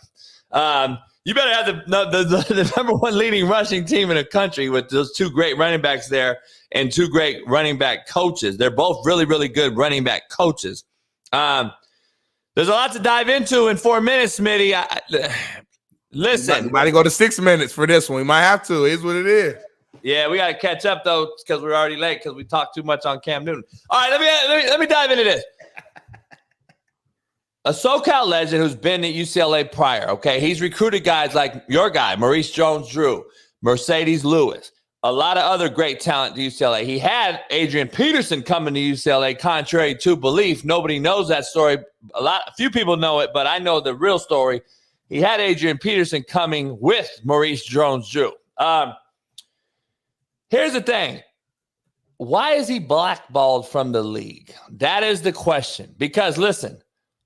You better have the number one leading rushing team in the country with those 2 great running backs there and 2 great running back coaches. They're both really, really good running back coaches. There's a lot to dive into in 4 minutes, Smitty. Listen. We might go to 6 minutes for this one. We might have to. It is what it is. Yeah, we got to catch up, though, because we're already late because we talked too much on Cam Newton. All right, let me dive into this. A SoCal legend who's been at UCLA prior, okay? He's recruited guys like your guy, Maurice Jones-Drew, Mercedes Lewis, a lot of other great talent to UCLA. He had Adrian Peterson coming to UCLA, contrary to belief. Nobody knows that story. A few people know it, but I know the real story. He had Adrian Peterson coming with Maurice Jones-Drew. Here's the thing. Why is he blackballed from the league? That is the question. Because, listen,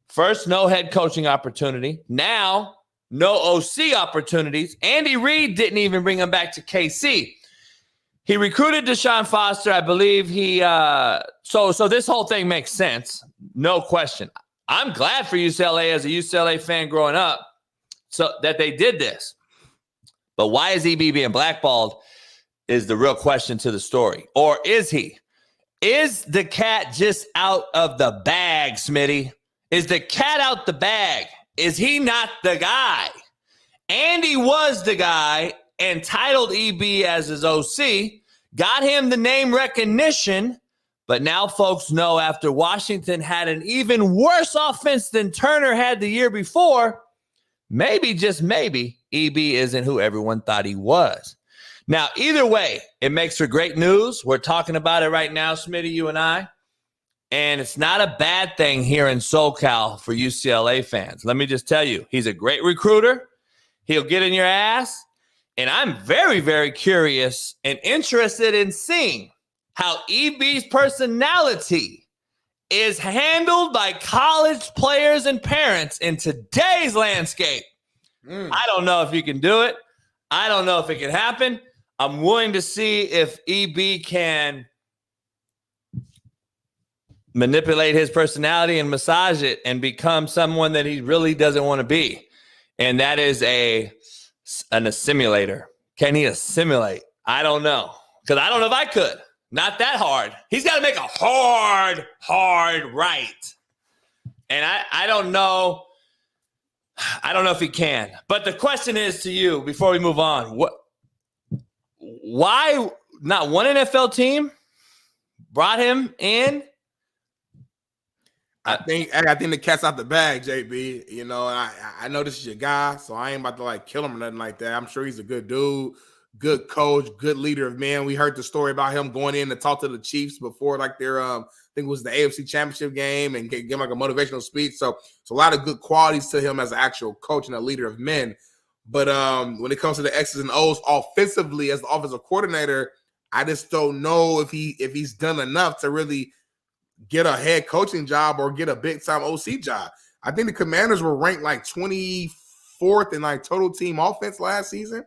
first, no head coaching opportunity. Now, no OC opportunities. Andy Reid didn't even bring him back to KC. He recruited Deshaun Foster. I believe he so this whole thing makes sense. No question. I'm glad for UCLA as a UCLA fan growing up so that they did this. But why is EB being blackballed is the real question to the story. Or is he? Is the cat just out of the bag, Smitty? Is the cat out the bag? Is he not the guy? Andy was the guy and titled EB as his OC, got him the name recognition, but now folks know after Washington had an even worse offense than Turner had the year before, maybe, just maybe, EB isn't who everyone thought he was. Now, either way, it makes for great news. We're talking about it right now, Smitty, you and I. And it's not a bad thing here in SoCal for UCLA fans. Let me just tell you, he's a great recruiter. He'll get in your ass. And I'm very, very curious and interested in seeing how EB's personality is handled by college players and parents in today's landscape. I don't know if you can do it. I don't know if it can happen. I'm willing to see if EB can manipulate his personality and massage it and become someone that he really doesn't want to be. And that is an assimilator. Can he assimilate? I don't know. Because I don't know if I could. Not that hard. He's got to make a hard right. And I don't know. I don't know if he can. But the question is to you, before we move on, why not one NFL team brought him in? I think the cat's out the bag, JB. You know, and I know this is your guy, so I ain't about to like kill him or nothing like that. I'm sure he's a good dude, good coach, good leader of men. We heard the story about him going in to talk to the Chiefs before like their I think it was the AFC Championship game and give like a motivational speech. So a lot of good qualities to him as an actual coach and a leader of men. But when it comes to the X's and O's offensively as the offensive coordinator, I just don't know if he's done enough to really get a head coaching job or get a big time OC job. I think the Commanders were ranked like 24th in like total team offense last season.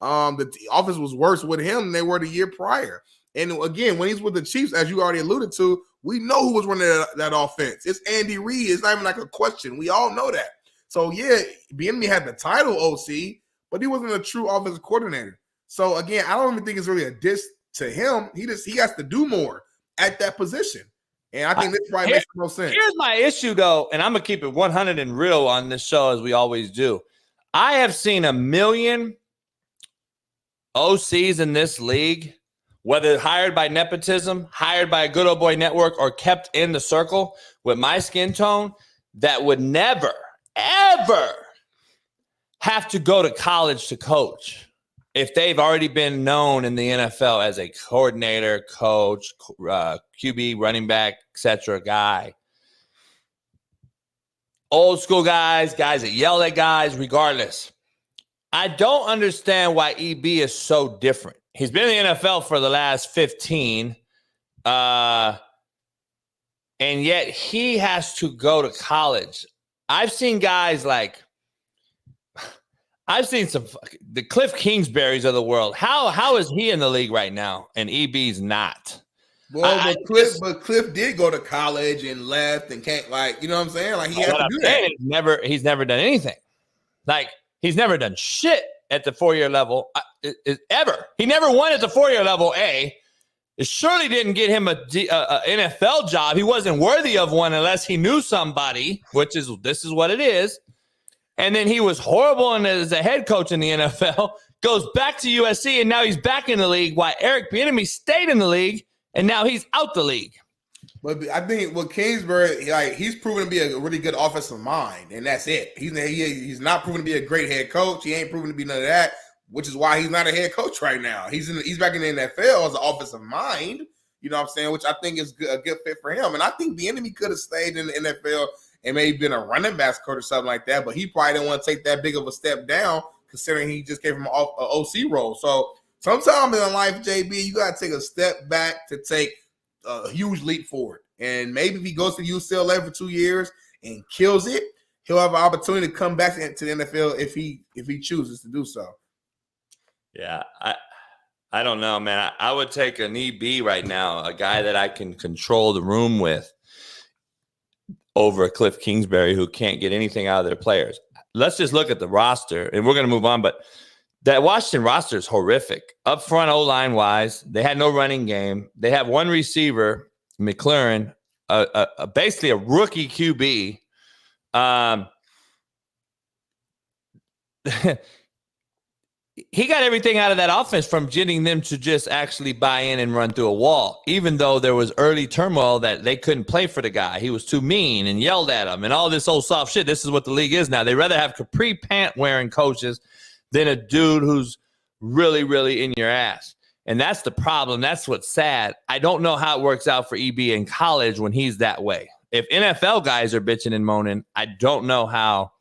The offense was worse with him than they were the year prior. And again, when he's with the Chiefs, as you already alluded to, we know who was running that offense. It's Andy Reid. It's not even like a question. We all know that. So yeah, Bieniemy had the title OC, but he wasn't a true offensive coordinator. So again, I don't even think it's really a diss to him. He has to do more at that position. And I think this probably makes no sense. Here's my issue, though, and I'm going to keep it 100 and real on this show, as we always do. I have seen a million OCs in this league, whether hired by nepotism, hired by a good old boy network, or kept in the circle with my skin tone, that would never, ever have to go to college to coach if they've already been known in the NFL as a coordinator, coach, QB, running back, etc. guy. Old school guys that yell at guys, regardless. I don't understand why EB is so different. He's been in the NFL for the last 15, and yet he has to go to college. I've seen guys like, I've seen the Cliff Kingsburys of the world. How is he in the league right now and EB's not? Well, but Cliff did go to college and left and can't, like, you know what I'm saying? Like, he had to do that. He's never done anything. Like, he's never done shit at the 4-year level ever. He never won at the 4-year level, A. It surely didn't get him a NFL job. He wasn't worthy of one unless he knew somebody, this is what it is. And then he was horrible as a head coach in the NFL, goes back to USC, and now he's back in the league while Eric Bieniemy stayed in the league, and now he's out the league. But I think with Kingsbury, like, he's proven to be a really good offensive mind, and that's it. He's not proven to be a great head coach. He ain't proven to be none of that, which is why he's not a head coach right now. He's back in the NFL as an offensive mind, you know what I'm saying, which I think is a good fit for him. And I think Bieniemy could have stayed in the NFL and maybe been a running backs coach or something like that, but he probably didn't want to take that big of a step down considering he just came from an OC role. So sometimes in life, JB, you got to take a step back to take a huge leap forward. And maybe if he goes to UCLA for 2 years and kills it, he'll have an opportunity to come back into the NFL if he chooses to do so. Yeah, I don't know, man. I would take an EB right now, a guy that I can control the room with, over Cliff Kingsbury, who can't get anything out of their players. Let's just look at the roster, and we're going to move on. But that Washington roster is horrific. Up front, O-line wise, they had no running game. They have one receiver, McLaurin, basically a rookie QB. He got everything out of that offense from getting them to just actually buy in and run through a wall, even though there was early turmoil that they couldn't play for the guy. He was too mean and yelled at him and all this old soft shit. This is what the league is now. They rather have capri pant wearing coaches than a dude who's really, really in your ass. And that's the problem. That's what's sad. I don't know how it works out for EB in college when he's that way. If NFL guys are bitching and moaning, I don't know how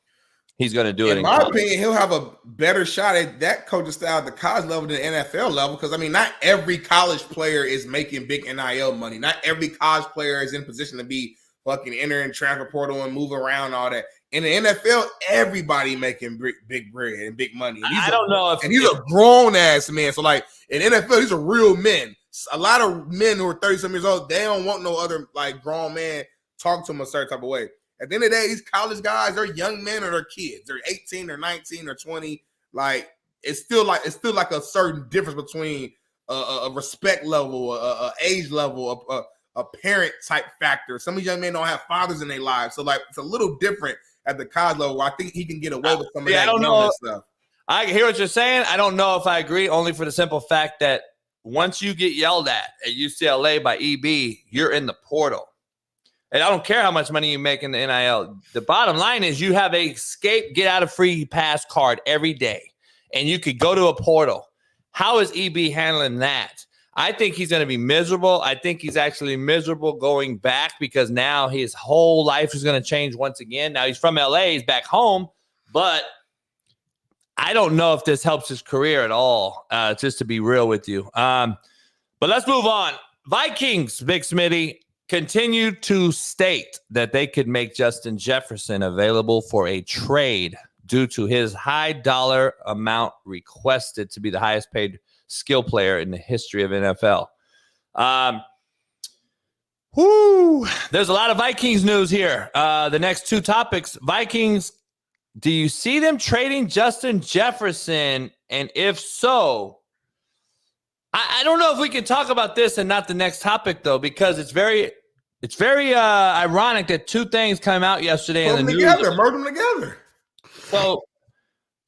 he's going to do it. In my opinion, he'll have a better shot at that coaching style at the college level than the NFL level. Because, I mean, not every college player is making big NIL money. Not every college player is in position to be fucking entering transfer portal and move around, all that. In the NFL, everybody making big bread and big money. And I don't know if he's a grown-ass man. So, like, in NFL, these are real men. A lot of men who are 30-some years old, they don't want no other, like, grown man talk to them a certain type of way. At the end of the day, these college guys, they're young men or they're kids. They're 18 or 19 or 20. Like it's still like a certain difference between a respect level, a age level, a parent type factor. Some of these young men don't have fathers in their lives, so like it's a little different at the college level. Where I think he can get away with some of that. I don't know. Stuff. I hear what you're saying. I don't know if I agree. Only for the simple fact that once you get yelled at UCLA by EB, you're in the portal. And I don't care how much money you make in the NIL. The bottom line is you have a escape, get out of free pass card every day, and you could go to a portal. How is EB handling that? I think he's going to be miserable. I think he's actually miserable going back because now his whole life is going to change once again. Now he's from LA, he's back home, but I don't know if this helps his career at all, just to be real with you. But let's move on. Vikings, Big Smitty, continue to state that they could make Justin Jefferson available for a trade due to his high dollar amount requested to be the highest paid skill player in the history of NFL. There's a lot of Vikings news here. The next two topics, Vikings, do you see them trading Justin Jefferson? And if so, I don't know if we can talk about this and not the next topic, though, because it's very ironic that two things came out yesterday in the news. Merge them together.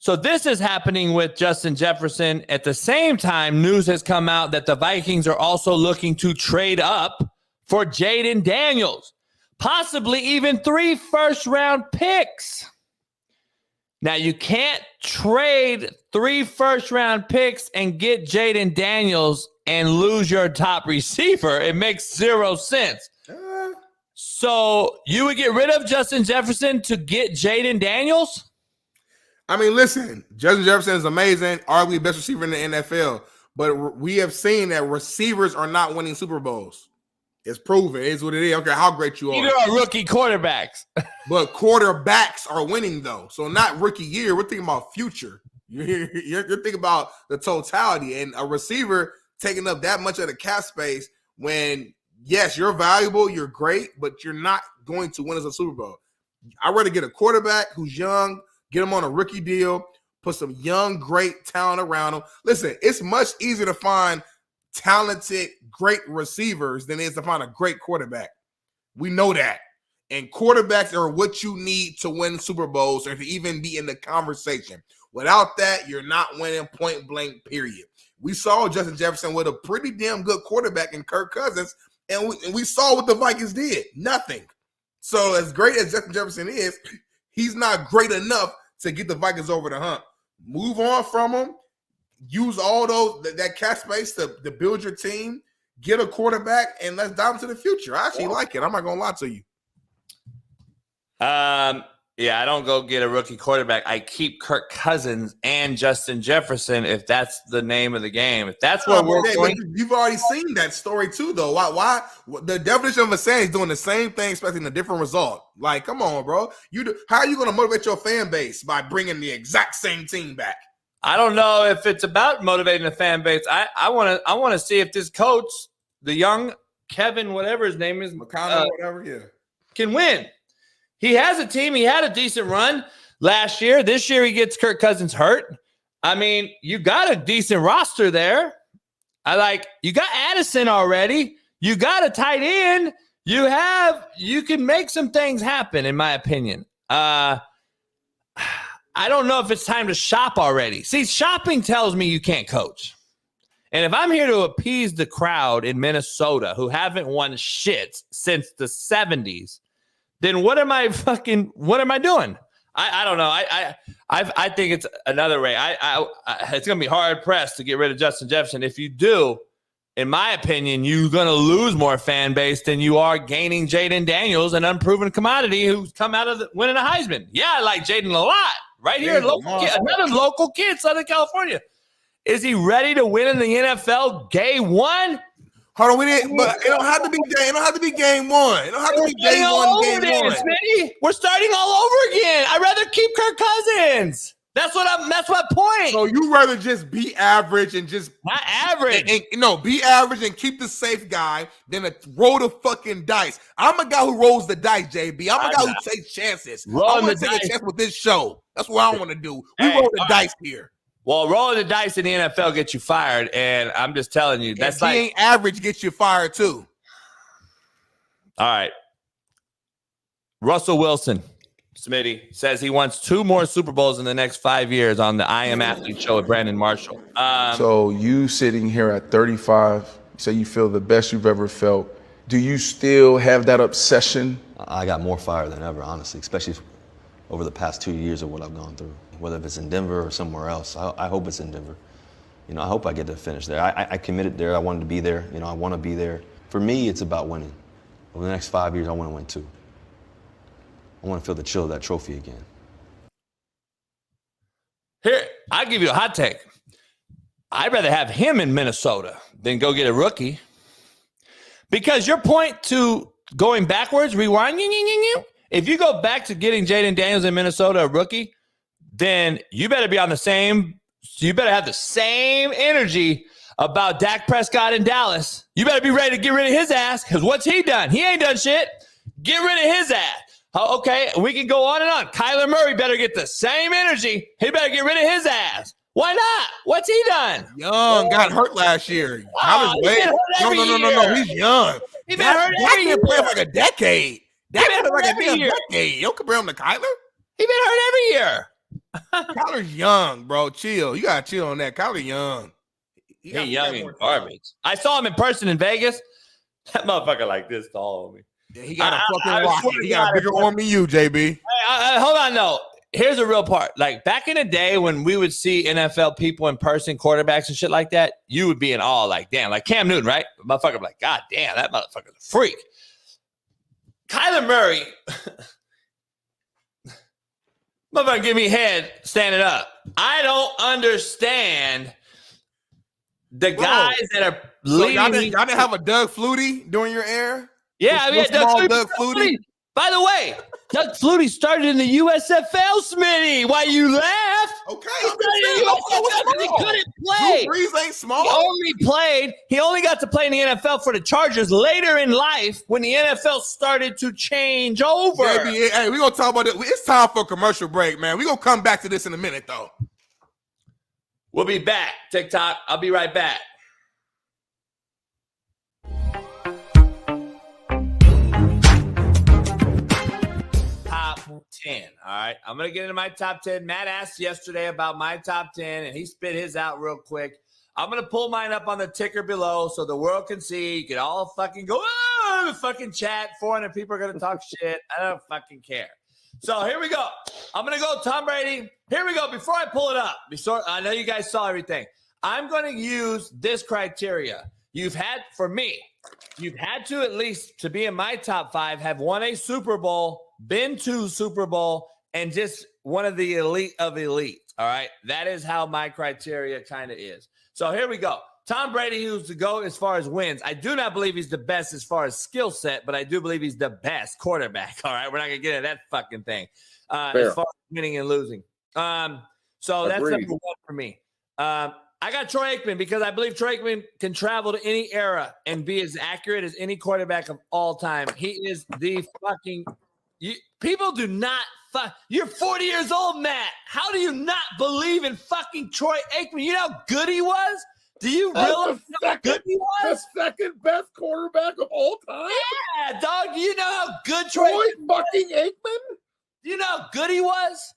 So this is happening with Justin Jefferson. At the same time, news has come out that the Vikings are also looking to trade up for Jaden Daniels, possibly even 3 first-round picks. Now, you can't trade 3 first-round picks and get Jaden Daniels and lose your top receiver. It makes 0 sense. So you would get rid of Justin Jefferson to get Jaden Daniels? I mean, listen, Justin Jefferson is amazing, arguably the best receiver in the NFL. But we have seen that receivers are not winning Super Bowls. It's proven. It is what it is. Okay, how great you are. Either are rookie quarterbacks. But quarterbacks are winning, though. So not rookie year. We're thinking about future. You're thinking about the totality. And a receiver taking up that much of the cap space when, yes, you're valuable, you're great, but you're not going to win as a Super Bowl. I'd rather get a quarterback who's young, get him on a rookie deal, put some young, great talent around him. Listen, it's much easier to find talented, great receivers than it is to find a great quarterback. We know that. And quarterbacks are what you need to win Super Bowls or to even be in the conversation. Without that, you're not winning point blank, period. We saw Justin Jefferson with a pretty damn good quarterback in Kirk Cousins, and we saw what the Vikings did. Nothing. So as great as Justin Jefferson is, he's not great enough to get the Vikings over the hump. Move on from him. Use all that cap space to build your team. Get a quarterback, and let's dive into the future. I actually like it. I'm not gonna lie to you. Yeah, I don't go get a rookie quarterback. I keep Kirk Cousins and Justin Jefferson if that's the name of the game. If that's what we're going. You've already seen that story too, though. Why? The definition of a saying is doing the same thing, expecting a different result. Like, come on, bro. How are you going to motivate your fan base by bringing the exact same team back? I don't know if it's about motivating the fan base. I want to see if this coach, the young Kevin, whatever his name is, McConnell, whatever, yeah, can win. He has a team. He had a decent run last year. This year he gets Kirk Cousins hurt. I mean, you got a decent roster there. You got Addison already. You got a tight end. You can make some things happen, in my opinion. I don't know if it's time to shop already. See, shopping tells me you can't coach. And if I'm here to appease the crowd in Minnesota who haven't won shit since the 70s, then what am I doing? I don't know. I think it's another way. It's going to be hard pressed to get rid of Justin Jefferson. If you do, in my opinion, you're going to lose more fan base than you are gaining Jaden Daniels, an unproven commodity who's come out of winning a Heisman. Yeah, I like Jaden a lot. Right here, another local kid, Southern California. Is he ready to win in the NFL day one? Hold on, but it don't have to be. It don't have to be game one. It don't have to be day one. Game one. Smitty. We're starting all over again. I'd rather keep Kirk Cousins. That's my point. So you rather just be average and just not average. Be average and keep the safe guy than to roll the fucking dice. I'm a guy who rolls the dice, JB. I'm a guy who takes chances. I want to take a chance with this show. That's what I want to do. We roll the dice here. Well, rolling the dice in the NFL gets you fired, and I'm just telling you, that's being average gets you fired too. All right. Russell Wilson, Smitty, says he wants 2 more Super Bowls in the next 5 years on the I Am Athlete show with Brandon Marshall. So you sitting here at 35, you say you feel the best you've ever felt. Do you still have that obsession? I got more fire than ever, honestly, especially over the past 2 years of what I've gone through. Whether if it's in Denver or somewhere else, I hope it's in Denver. I hope I get to finish there. I committed there. I wanted to be there. I want to be there. For me, it's about winning. Over the next 5 years, I want to win 2. I want to feel the chill of that trophy again. Here, I'll give you a hot take. I'd rather have him in Minnesota than go get a rookie. Because your point to going backwards, rewind, if you go back to getting Jaden Daniels in Minnesota, a rookie, then you better be on you better have the same energy about Dak Prescott in Dallas. You better be ready to get rid of his ass, because what's he done? He ain't done shit. Get rid of his ass. Okay, we can go on and on. Kyler Murray better get the same energy. He better get rid of his ass. Why not? What's he done? Young got hurt last year. No. He's young. He been hurt every year. Playing for like a decade. That been like a decade. You don't compare him to Kyler. He been hurt every year. Kyler's young, bro. Chill. You gotta chill on that. Kyler young. He young and garbage. I saw him in person in Vegas. That motherfucker like this tall on me. Yeah, he got a fucking rocket. He got a bigger arm than you, JB. Hey, hold on, no. Here's the real part. Like back in the day when we would see NFL people in person, quarterbacks and shit like that, you would be in awe, like, damn, like Cam Newton, right? Motherfucker like, God damn, that motherfucker's a freak. Kyler Murray, motherfucker, give me head standing up. I don't understand the guys that are leading. Y'all didn't have a Doug Flutie during your era? Yeah, I mean, Doug Flutie. By the way, Doug Flutie started in the USFL, Smitty. Why you laugh? Okay. He couldn't play. Drew Brees ain't small. He only got to play in the NFL for the Chargers later in life when the NFL started to change over. Baby, hey, we're going to talk about it. It's time for a commercial break, man. We're going to come back to this in a minute, though. We'll be back, TikTok. I'll be right back. Top 10. All right. I'm going to get into my top 10. Matt asked yesterday about my top 10, and he spit his out real quick. I'm going to pull mine up on the ticker below so the world can see. You can all fucking go, the fucking chat. 400 people are going to talk shit. I don't fucking care. So here we go. I'm going to go Tom Brady. Here we go. Before I pull it up, I know you guys saw everything. I'm going to use this criteria. You've had to at least, to be in my top 5, have won a Super Bowl, been to Super Bowl, and just one of the elite of elite. All right. That is how my criteria kind of is. So here we go. Tom Brady, who's to go as far as wins. I do not believe he's the best as far as skill set, but I do believe he's the best quarterback. All right. We're not going to get into that fucking thing as far as winning and losing. So that's number 1 for me. I got Troy Aikman because I believe Troy Aikman can travel to any era and be as accurate as any quarterback of all time. He is the fucking People do not. You're 40 years old, Matt. How do you not believe in fucking Troy Aikman? You know how good he was? Do you realize how good he was? The second best quarterback of all time? Yeah, dog. Do you know how good Troy fucking Aikman? Do you know how good he was?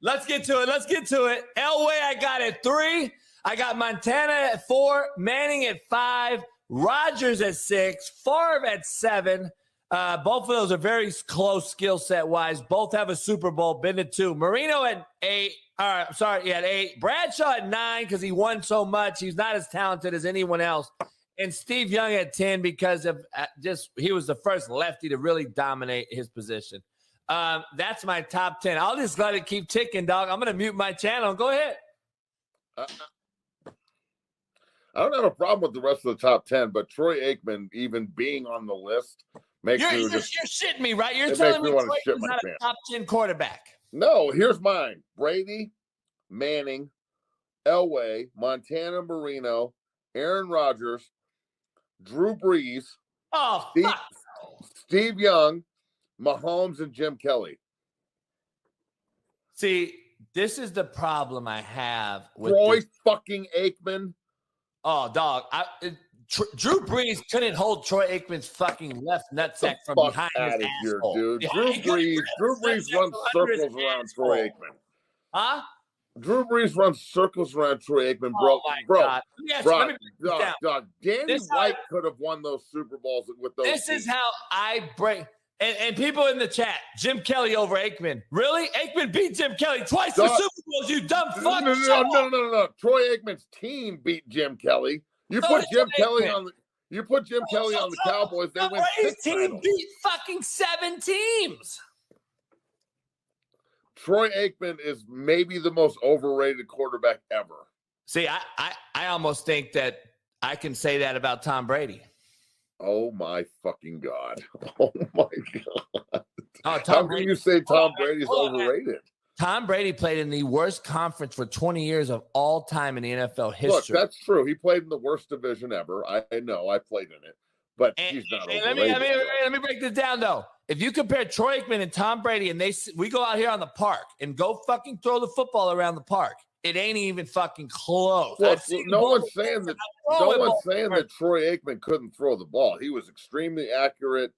Let's get to it. Elway, I got at 3. I got Montana at 4. Manning at 5. Rodgers at 6. Favre at 7. Both of those are very close skill set wise. Both have a Super Bowl, been to 2. Marino at 8. At 8. Bradshaw at 9 because he won so much. He's not as talented as anyone else. And Steve Young at 10 because of he was the first lefty to really dominate his position. That's my top 10. I'll just let it keep ticking, dog. I'm going to mute my channel. Go ahead. I don't have a problem with the rest of the top 10, but Troy Aikman even being on the list makes you're shitting me, right? You're telling me Troy is not a top 10 quarterback. No, here's mine. Brady, Manning, Elway, Montana Marino, Aaron Rodgers, Drew Brees, Steve Young, Mahomes, and Jim Kelly. See, this is the problem I have with Troy fucking Aikman. Oh, dog. Drew Brees couldn't hold Troy Aikman's fucking left nutsack from behind his asshole. Dude. Drew Brees runs circles around Troy Aikman. Huh? Drew Brees runs circles around Troy Aikman, bro. Dog. Danny White could have won those Super Bowls with those. This is how I break. And people in the chat, Jim Kelly over Aikman. Really? Aikman beat Jim Kelly twice for Super Bowls, you dumb fuck. No. Troy Aikman's team beat Jim Kelly. You put Jim Kelly on the Cowboys, they win 6 team titles. Beat fucking 7 teams. Troy Aikman is maybe the most overrated quarterback ever. See, I almost think that I can say that about Tom Brady. Oh my fucking God. Oh my God. How can you say Tom Brady's overrated? Tom Brady played in the worst conference for 20 years of all time in the NFL history. Look, that's true. He played in the worst division ever. I know. I played in it. But he's not overrated. Let me break this down, though. If you compare Troy Aikman and Tom Brady and we go out here on the park and go fucking throw the football around the park, it ain't even fucking close. Look, no one's saying that Troy Aikman couldn't throw the ball. He was extremely accurate,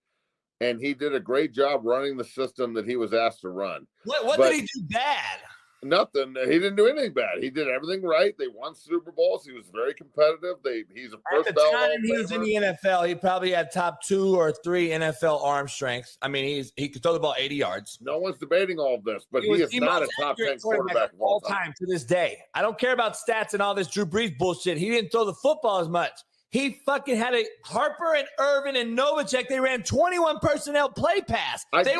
and he did a great job running the system that he was asked to run. What did he do bad? Nothing. He didn't do anything bad. He did everything right. They won Super Bowls. He was very competitive. He's a first At the time he was in the NFL, he probably had top 2 or 3 NFL arm strength. I mean, he could throw the ball 80 yards. No one's debating all of this, but he is not a top 10 quarterback of all time to this day. I don't care about stats and all this Drew Brees bullshit. He didn't throw the football as much. He fucking had a Harper and Irvin and Novacek. They ran 21 personnel play pass. I'm just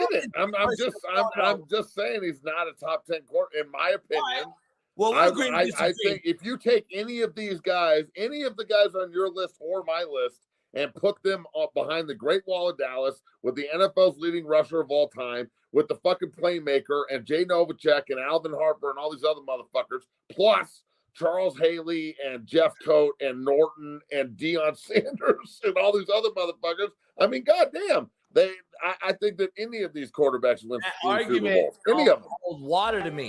saying he's not a top 10 quarterback, in my opinion. Well, I think if you take any of the guys on your list or my list, and put them up behind the Great Wall of Dallas with the NFL's leading rusher of all time, with the fucking playmaker and Jay Novacek and Alvin Harper and all these other motherfuckers, plus Charles Haley and Jeff Coat and Norton and Deion Sanders and all these other motherfuckers. I mean, goddamn, I think that any of these quarterbacks win Super Bowls. Any of them. Hold water to me.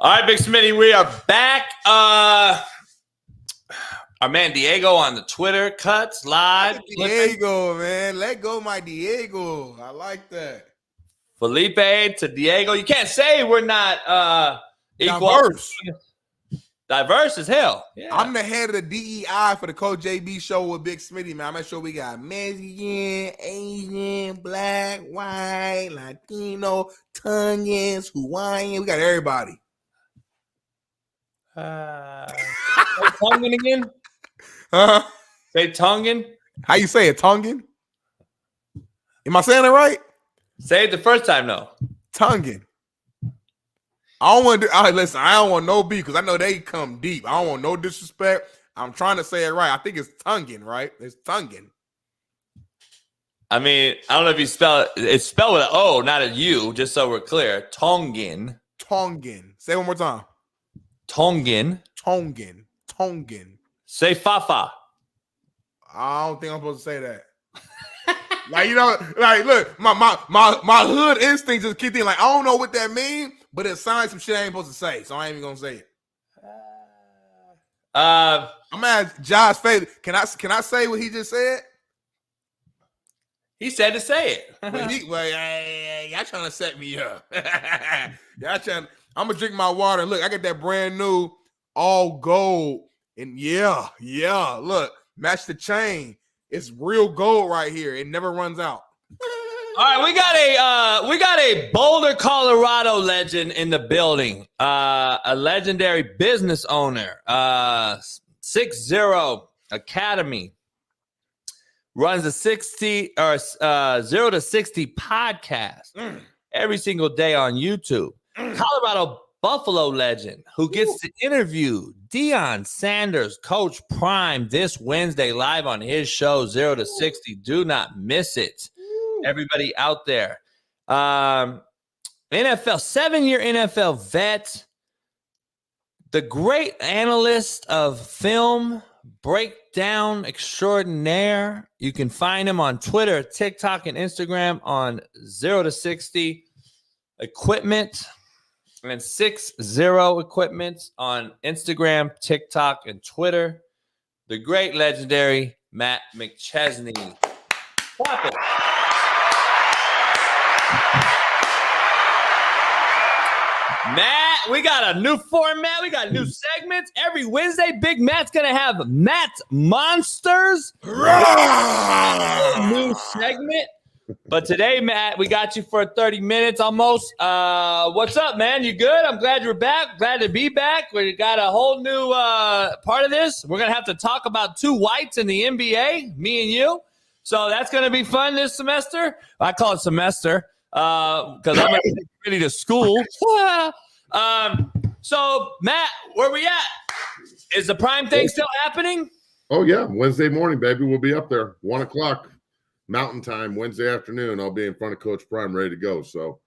All right, Big Smitty, we are back. Our man Diego on the Twitter cuts live. Diego, man. Let go my Diego. I like that. Felipe to Diego. You can't say we're not equal. Diverse as hell. Yeah. I'm the head of the DEI for the Coach JB show with Big Smitty, man. I make sure we got Mexican, Asian, black, white, Latino, Tongans, Hawaiian. We got everybody. Tongan again? Huh? Say Tongan? How you say it? Tongan? Am I saying it right? Say it the first time, though. Tongan. I don't want to listen, I don't want no beef because I know they come deep. I don't want no disrespect. I'm trying to say it right. I think it's Tongan, right? It's Tongan. I mean, I don't know if you spell it. It's spelled with an O, not a U, just so we're clear. Tongan. Tongan. Say it one more time. Tongan. Tongan. Tongan. Say Fafa. I don't think I'm supposed to say that. Like, you know, like, look, my hood instinct just keep thinking, like, I don't know what that means, but it sounds like some shit I ain't supposed to say, so I ain't even gonna say it. I'm gonna ask Josh Fader. Can I say what he just said? He said to say it. Y'all trying to set me up. I'm gonna drink my water. Look, I got that brand new all gold, and yeah, look, match the chain. It's real gold right here. It never runs out. All right, we got a Boulder, Colorado legend in the building. A legendary business owner. 60 Academy runs a 0 to 60 podcast every single day on YouTube. Colorado Buffalo legend who gets to interview Deion Sanders, Coach Prime, this Wednesday live on his show 0 to 60. Do not miss it. Everybody out there. NFL, 7-year NFL vet, the great analyst of film, breakdown extraordinaire. You can find him on Twitter, TikTok, and Instagram on 0 to 60 Equipment and 60 Equipment on Instagram, TikTok, and Twitter. The great, legendary Matt McChesney. Clap it. Matt, we got a new format. We got new segments. Every Wednesday, Big Matt's going to have Matt's Monsters. New segment. But today, Matt, we got you for 30 minutes almost. What's up, man? You good? I'm glad you're back. Glad to be back. We got a whole new part of this. We're going to have to talk about two whites in the NBA, me and you. So that's going to be fun this semester. I call it semester. Because I'm ready to school. So, Matt, where we at? Is the Prime thing still happening? Oh, yeah. Wednesday morning, baby. We'll be up there. 1 o'clock Mountain Time, Wednesday afternoon. I'll be in front of Coach Prime ready to go. So,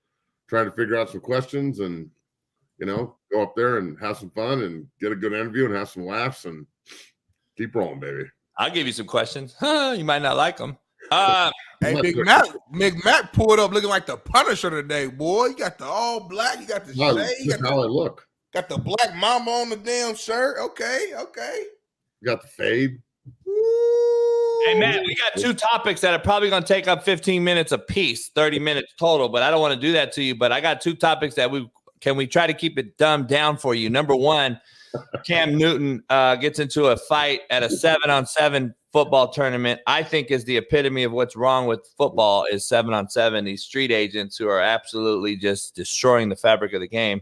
trying to figure out some questions and, go up there and have some fun and get a good interview and have some laughs and keep rolling, baby. I'll give you some questions. You might not like them. Hey, Big Mac pulled up looking like the Punisher today, boy. You got the all black. You got the shade. That's how I look. Got the black mama on the damn shirt. Okay. You got the fade. Hey, Matt, we got two topics that are probably going to take up 15 minutes a piece, 30 minutes total, but I don't want to do that to you. But I got two topics that we try to keep it dumbed down for you. Number one, Cam Newton gets into a fight at a 7-on-7 football tournament. I think is the epitome of what's wrong with football is 7-on-7. These street agents who are absolutely just destroying the fabric of the game.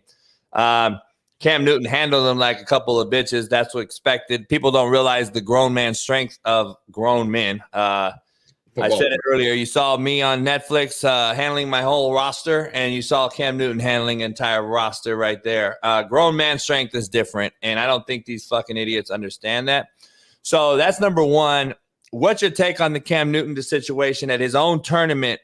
Cam Newton handled them like a couple of bitches. That's what expected. People don't realize the grown man strength of grown men. I said it earlier. You saw me on Netflix handling my whole roster, and you saw Cam Newton handling an entire roster right there. Grown man strength is different, and I don't think these fucking idiots understand that. So that's number one. What's your take on the Cam Newton situation at his own tournament?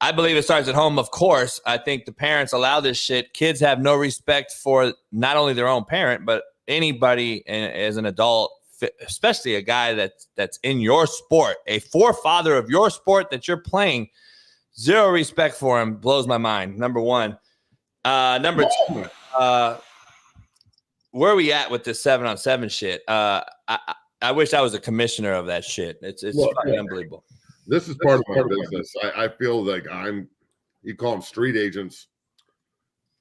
I believe it starts at home, of course. I think the parents allow this shit. Kids have no respect for not only their own parent, but anybody as an adult, especially a guy that's in your sport, a forefather of your sport that you're playing. Zero respect for him. Blows my mind, number one. Number two, where are we at with this 7-on-7 shit? I wish I was a commissioner of that shit. It's fucking unbelievable. This is part of my business. I feel like you call them street agents.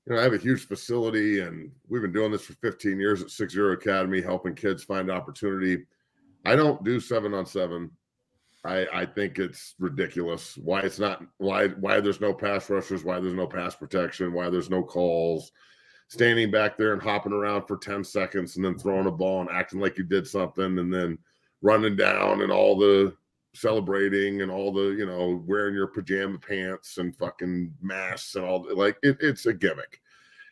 I have a huge facility, and we've been doing this for 15 years at 60 Academy, helping kids find opportunity. I don't do 7-on-7. I think it's ridiculous. Why it's not? Why there's no pass rushers? Why there's no pass protection? Why there's no calls? Standing back there and hopping around for 10 seconds and then throwing a ball and acting like you did something and then running down and all the celebrating and all the, wearing your pajama pants and fucking masks and all it's a gimmick.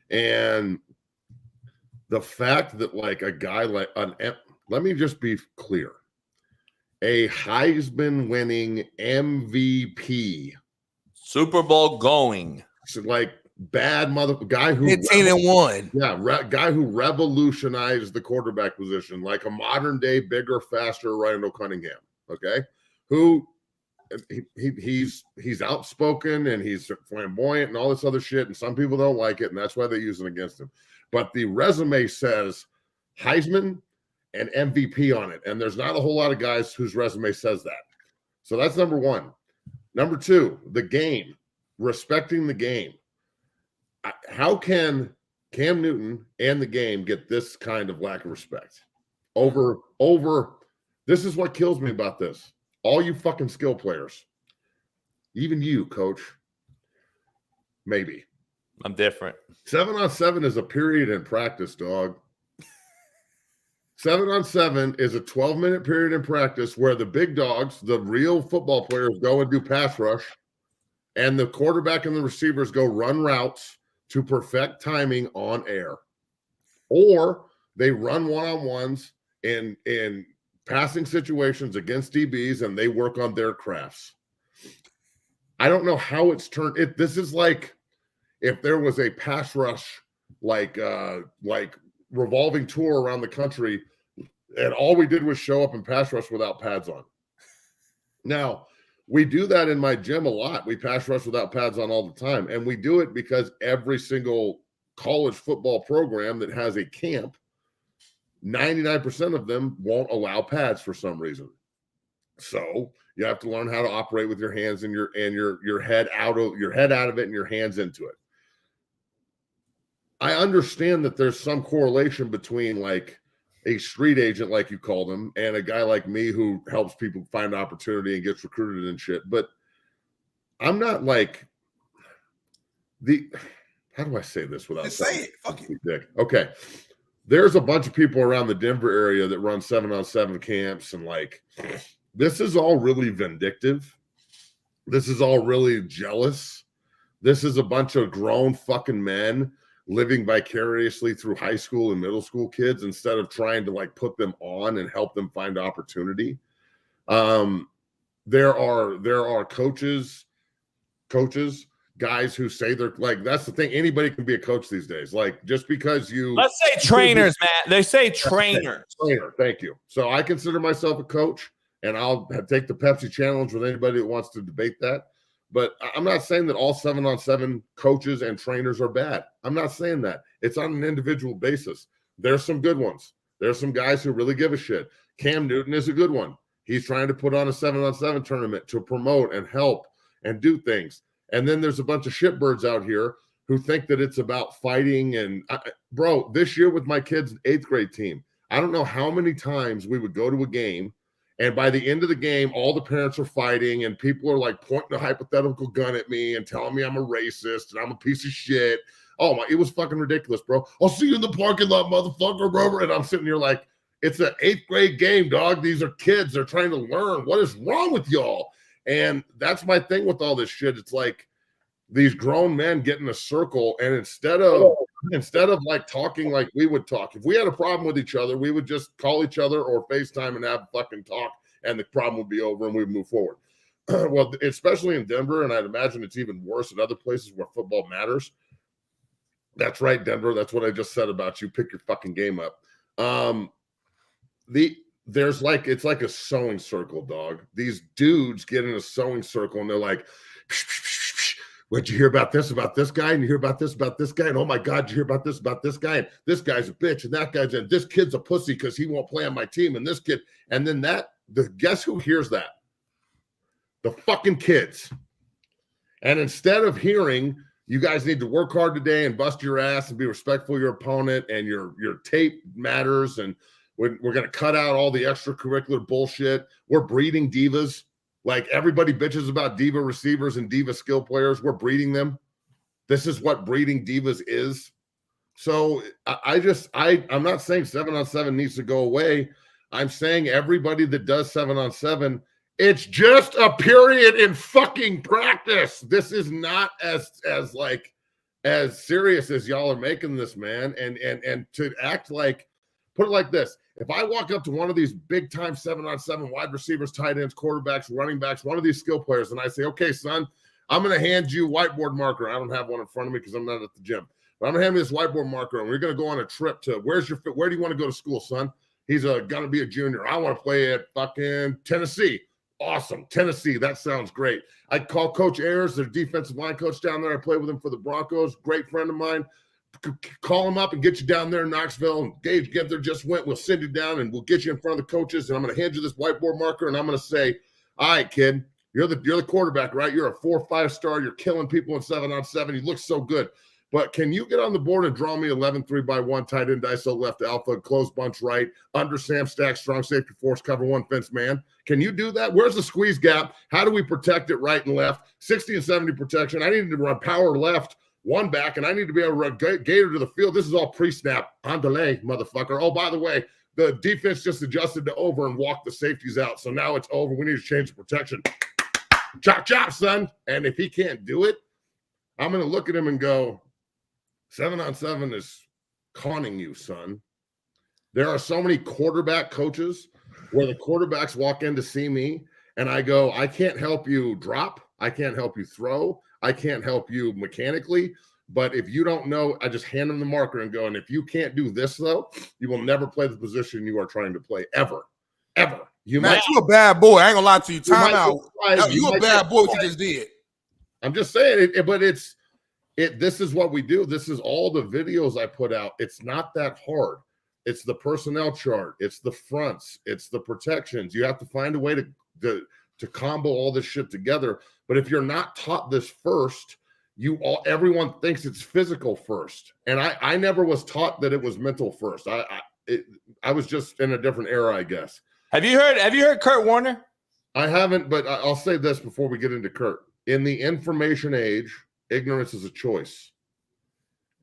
And the fact that a guy let me just be clear, a Heisman winning MVP, Super Bowl going. So bad guy who 15-1. Yeah, guy who revolutionized the quarterback position, like a modern day, bigger, faster Randall Cunningham. Okay, who he's outspoken and he's flamboyant and all this other shit, and some people don't like it, and that's why they use it against him. But the resume says Heisman and MVP on it, and there's not a whole lot of guys whose resume says that. So that's number one. Number two, the game, respecting the game. How can Cam Newton and the game get this kind of lack of respect over? This is what kills me about this. All you fucking skill players, even you, coach, maybe. I'm different. 7-on-7 is a period in practice, dog. 7-on-7 is a 12-minute period in practice where the big dogs, the real football players, go and do pass rush, and the quarterback and the receivers go run routes to perfect timing on air. Or they run one-on-ones in passing situations against DBs, and they work on their crafts. I don't know how it's turned. This is like if there was a pass rush, like revolving tour around the country, and all we did was show up and pass rush without pads on. Now, we do that in my gym a lot. We pass rush without pads on all the time, and we do it because every single college football program that has a camp, 99% of them won't allow pads for some reason. So you have to learn how to operate with your hands and your head out of it and your hands into it. I understand that there's some correlation between like a street agent, like you call them, and a guy like me who helps people find opportunity and gets recruited and shit. But I'm not like how do I say this without say it? Fuck it. Dick. Okay. There's a bunch of people around the Denver area that run 7-on-7 camps, and like this is all really vindictive. This is all really jealous. This is a bunch of grown fucking men living vicariously through high school and middle school kids instead of trying to like put them on and help them find opportunity. There are coaches, guys who say they're like, that's the thing. Anybody can be a coach these days. Like just because let's say trainers, Matt. They say trainers. Trainer. Thank you. So I consider myself a coach, and I'll take the Pepsi challenge with anybody that wants to debate that. But I'm not saying that all 7-on-7 coaches and trainers are bad. I'm not saying that. It's on an individual basis. There's some good ones. There's some guys who really give a shit. Cam Newton is a good one. He's trying to put on a 7-on-7 tournament to promote and help and do things. And then there's a bunch of shitbirds out here who think that it's about fighting. And bro, this year with my kids' 8th grade team, I don't know how many times we would go to a game, and by the end of the game, all the parents are fighting, and people are like pointing a hypothetical gun at me and telling me I'm a racist and I'm a piece of shit. Oh my, it was fucking ridiculous, bro. I'll see you in the parking lot, motherfucker, bro. And I'm sitting here like, it's an 8th grade game, dog. These are kids. They're trying to learn. What is wrong with y'all? And that's my thing with all this shit. It's like these grown men get in a circle, and instead of like talking like we would talk, if we had a problem with each other, we would just call each other or FaceTime and have a fucking talk, and the problem would be over and we'd move forward. Well, especially in Denver, and I'd imagine it's even worse in other places where football matters. That's right, Denver. That's what I just said about you. Pick your fucking game up. There's like, it's like a sewing circle, dog. These dudes get in a sewing circle and they're like, psh, psh, psh, psh. What'd you hear about this guy? And you hear about this guy? And oh my God, you hear about this guy? And this guy's a bitch. And that guy's, and this kid's a pussy because he won't play on my team. And this kid, and then guess who hears that? The fucking kids. And instead of hearing, you guys need to work hard today and bust your ass and be respectful of your opponent, and your tape matters, and we're going to cut out all the extracurricular bullshit. We're breeding divas. Like everybody bitches about diva receivers and diva skill players. We're breeding them. This is what breeding divas is. So I'm not saying 7-on-7 needs to go away. I'm saying everybody that does 7-on-7, it's just a period in fucking practice. This is not as serious as y'all are making this, man. And to act like, put it like this. If I walk up to one of these big time 7-on-7 wide receivers, tight ends, quarterbacks, running backs, one of these skill players, and I say, okay, son, I'm going to hand you whiteboard marker. I don't have one in front of me because I'm not at the gym. But I'm going to hand me this whiteboard marker, and we're going to go on a trip to where do you want to go to school, son? He's going to be a junior. I want to play at fucking Tennessee. Awesome. Tennessee. That sounds great. I call Coach Ayers, their defensive line coach down there. I play with him for the Broncos. Great friend of mine. Call him up and get you down there in Knoxville. And Gage Ginther just went. We'll send you down, and we'll get you in front of the coaches. And I'm going to hand you this whiteboard marker, and I'm going to say, all right, kid, you're the quarterback, right? You're a 4 or 5 star. You're killing people in 7-on-7. You look so good. But can you get on the board and draw me 11 3x1 tight end ISO left alpha, close bunch right, under Sam Stack, strong safety force, cover 1 fence man? Can you do that? Where's the squeeze gap? How do we protect it right and left? 60 and 70 protection. I need to run power left, 1 back, and I need to be able to run gator to the field. This is all pre-snap on delay, motherfucker. Oh, by the way, the defense just adjusted to over and walked the safeties out. So now it's over. We need to change the protection. Chop, chop, son. And if he can't do it, I'm going to look at him and go, 7-on-7 is conning you, son. There are so many quarterback coaches where the quarterbacks walk in to see me and I go, I can't help you drop. I can't help you throw. I can't help you mechanically. But if you don't know, I just hand them the marker and go, and if you can't do this, though, you will never play the position you are trying to play ever. Ever. You a bad boy. I ain't gonna lie to you. Time out. You a bad boy what you just did. I'm just saying it, but this is what we do. This is all the videos I put out. It's not that hard. It's the personnel chart. It's the fronts. It's the protections. You have to find a way to combo all this shit together. But if you're not taught this first, everyone thinks it's physical first. And I never was taught that it was mental first. I was just in a different era, I guess. Have you heard Kurt Warner? I haven't, but I'll say this before we get into Kurt. In the information age, ignorance is a choice.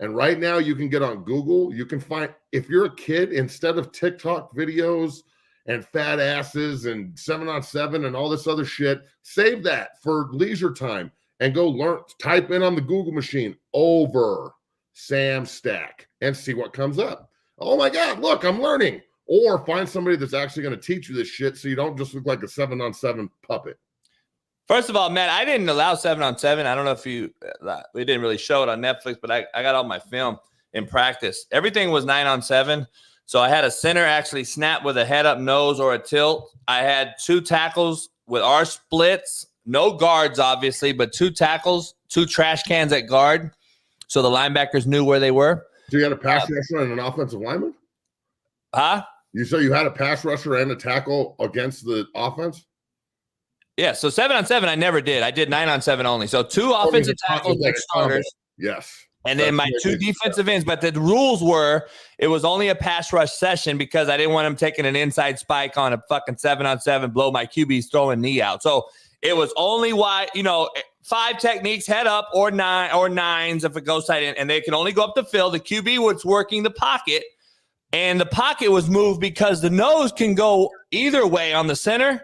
And right now you can get on Google. You can find, if you're a kid, instead of TikTok videos and fat asses and 7-on-7 and all this other shit, save that for leisure time and go learn. Type in on the Google machine over Sam Stack and see what comes up. Oh my God, look, I'm learning. Or find somebody that's actually going to teach you this shit so you don't just look like a 7-on-7 puppet. First of all, Matt, I didn't allow 7-on-7. I don't know if we didn't really show it on Netflix, but I got all my film in practice. Everything was 9-on-7. So I had a center actually snap with a head up nose or a tilt. I had 2 tackles with our splits, no guards, obviously, but 2 tackles, 2 trash cans at guard. So the linebackers knew where they were. So you had a pass rusher and an offensive lineman? Huh? So you had a pass rusher and a tackle against the offense? Yeah, so 7-on-7 I never did. I did 9-on-7 only. So 2 offensive tackles like starters. Yes. And then my 2 defensive ends. But the rules were it was only a pass rush session because I didn't want him taking an inside spike on a fucking 7-on-7, blow my QB's throwing knee out. So it was only 5 techniques, head up or 9s if it goes tight end. And they can only go up the field. The QB was working the pocket. And the pocket was moved because the nose can go either way on the center.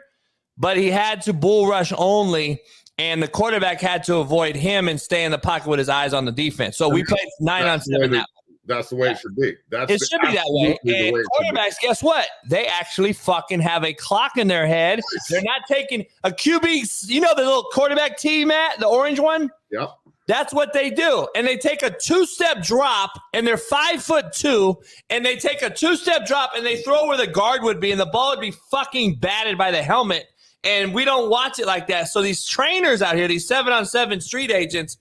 But he had to bull rush only, and the quarterback had to avoid him and stay in the pocket with his eyes on the defense. So we played 9-on-7 That's the way it should be. It should be that way. And quarterbacks, guess what? They actually fucking have a clock in their head. They're not taking a QB, the little quarterback tee, Matt, the orange one? Yep. That's what they do. And they take a 2-step drop, and they're 5'2", and they take a 2-step drop, and they throw where the guard would be, and the ball would be fucking batted by the helmet. And we don't watch it like that. So these trainers out here, these 7-on-7 street agents,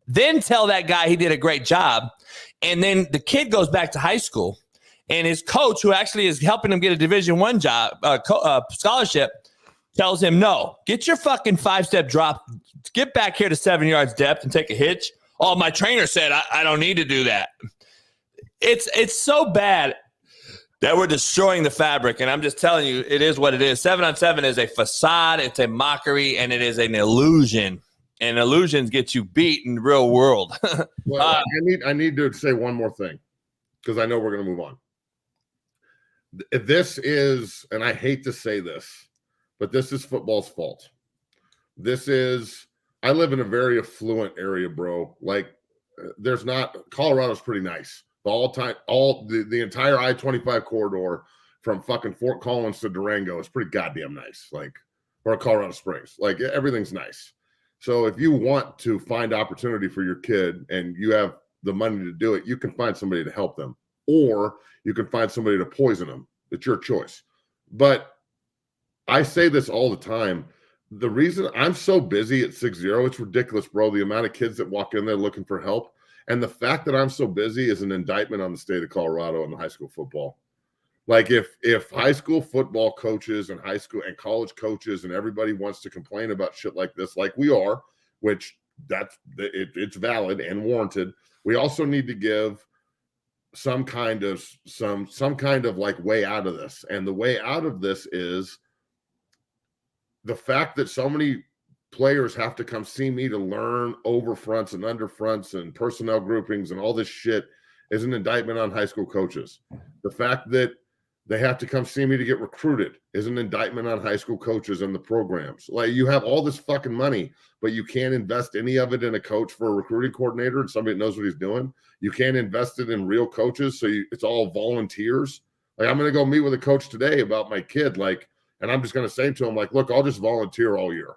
then tell that guy he did a great job. And then the kid goes back to high school, and his coach, who actually is helping him get a Division I job, scholarship, tells him, no, get your fucking 5-step drop, get back here to 7 yards depth and take a hitch. Oh, my trainer said I don't need to do that. It's so bad that we're destroying the fabric, and I'm just telling you, it is what it is. 7-on-7 is a facade, it's a mockery, and it is an illusion. And illusions get you beat in the real world. Well, I need to say one more thing, because I know we're going to move on. This is, and I hate to say this, but this is football's fault. I live in a very affluent area, bro. Like, Colorado's pretty nice. The entire I-25 corridor from fucking Fort Collins to Durango is pretty goddamn nice. Or Colorado Springs. Everything's nice. So if you want to find opportunity for your kid and you have the money to do it, you can find somebody to help them, or you can find somebody to poison them. It's your choice. But I say this all the time. The reason I'm so busy at 6-0, it's ridiculous, bro. The amount of kids that walk in there looking for help. And the fact that I'm so busy is an indictment on the state of Colorado and the high school football. Like if high school football coaches and high school and college coaches and everybody wants to complain about shit like this, like we are, which it's valid and warranted, we also need to give some kind of like way out of this. And the way out of this is the fact that so many players have to come see me to learn over fronts and under fronts and personnel groupings and all this shit is an indictment on high school coaches. The fact that they have to come see me to get recruited is an indictment on high school coaches and the programs. Like, you have all this fucking money, but you can't invest any of it in a coach for a recruiting coordinator and somebody that knows what he's doing. You can't invest it in real coaches, so it's all volunteers. Like, I'm going to go meet with a coach today about my kid, like, and I'm just going to say to him, like, look, I'll just volunteer all year.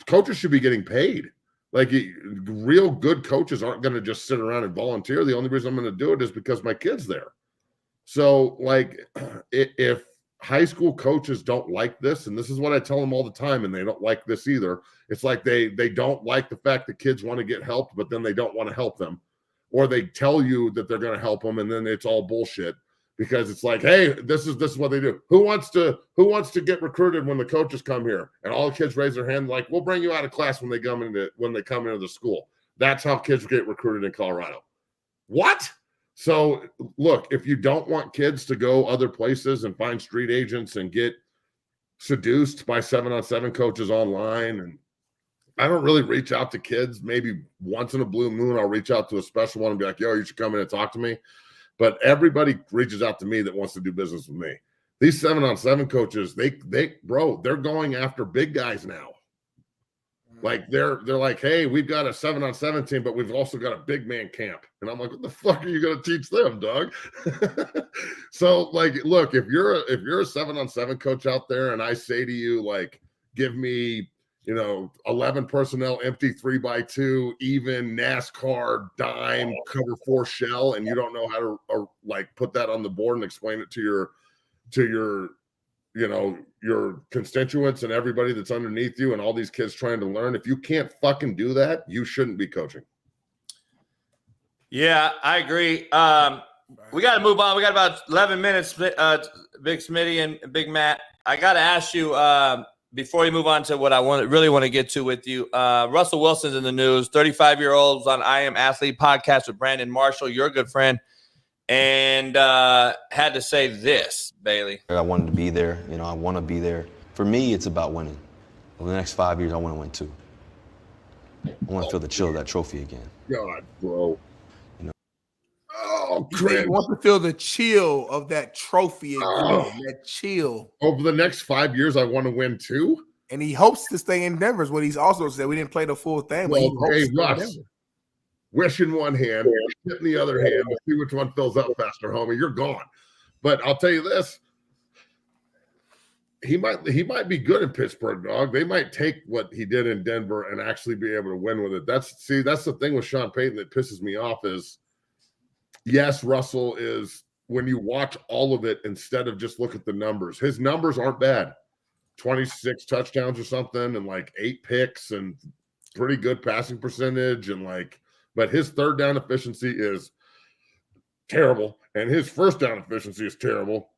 Coaches should be getting paid. Like, real good coaches aren't going to just sit around and volunteer. The only reason I'm going to do it is because my kid's there. So, like, if high school coaches don't like this, and this is what I tell them all the time, and they don't like this either, it's like they don't like the fact that kids want to get helped, but then they don't want to help them. Or they tell you that they're going to help them, and then it's all bullshit. Because it's like, hey, this is what they do. Who wants to get recruited when the coaches come here? And all the kids raise their hand, like, we'll bring you out of class when they come into the school. That's how kids get recruited in Colorado. What? So look, if you don't want kids to go other places and find street agents and get seduced by 7-on-7 coaches online, and I don't really reach out to kids. Maybe once in a blue moon, I'll reach out to a special one and be like, yo, you should come in and talk to me. But everybody reaches out to me that wants to do business with me. These 7-on-7 coaches, they're going after big guys now. Like they're like, hey, we've got a 7-on-7 team, but we've also got a big man camp. And I'm like, what the fuck are you going to teach them, dog? So, like, look, if you're a 7-on-7 coach out there, and I say to you, like, give me, 11 personnel, empty 3x2, even NASCAR dime cover 4 shell, and you don't know how to like put that on the board and explain it to your your constituents and everybody that's underneath you and all these kids trying to learn. If you can't fucking do that, you shouldn't be coaching. Yeah, I agree. We got to move on. We got about 11 minutes, Big Smitty and Big Matt. I got to ask you, before you move on to what I really want to get to with you, Russell Wilson's in the news. 35-year-olds on I Am Athlete podcast with Brandon Marshall, your good friend, and had to say this, Bailey. I wanted to be there. I want to be there. For me, it's about winning. Over the next 5 years, I want to win too. I want to feel the chill of that trophy again. God, bro. Oh, He wants to feel the chill of that trophy again, that chill. Over the next 5 years, I want to win too. And he hopes to stay in Denver is what he's also said. We didn't play the full thing. Well, hey, Russ, wish in one hand, hit in the other hand. Let's see which one fills up faster, homie. You're gone. But I'll tell you this. He might be good in Pittsburgh, dog. They might take what he did in Denver and actually be able to win with it. That's the thing with Sean Payton that pisses me off is, yes, Russell is, when you watch all of it instead of just look at the numbers, his numbers aren't bad. 26 touchdowns or something and like 8 picks and pretty good passing percentage but his third down efficiency is terrible and his first down efficiency is terrible.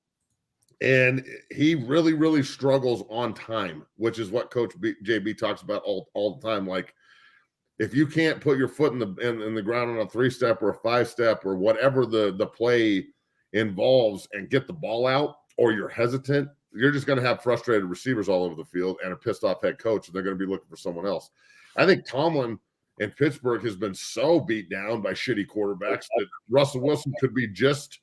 And he really, really struggles on time, which is what Coach JB talks about all the time. Like, if you can't put your foot in the ground on a 3-step or a 5-step or whatever the play involves and get the ball out, or you're hesitant, you're just going to have frustrated receivers all over the field and a pissed off head coach, and they're going to be looking for someone else. I think Tomlin in Pittsburgh has been so beat down by shitty quarterbacks that Russell Wilson could be just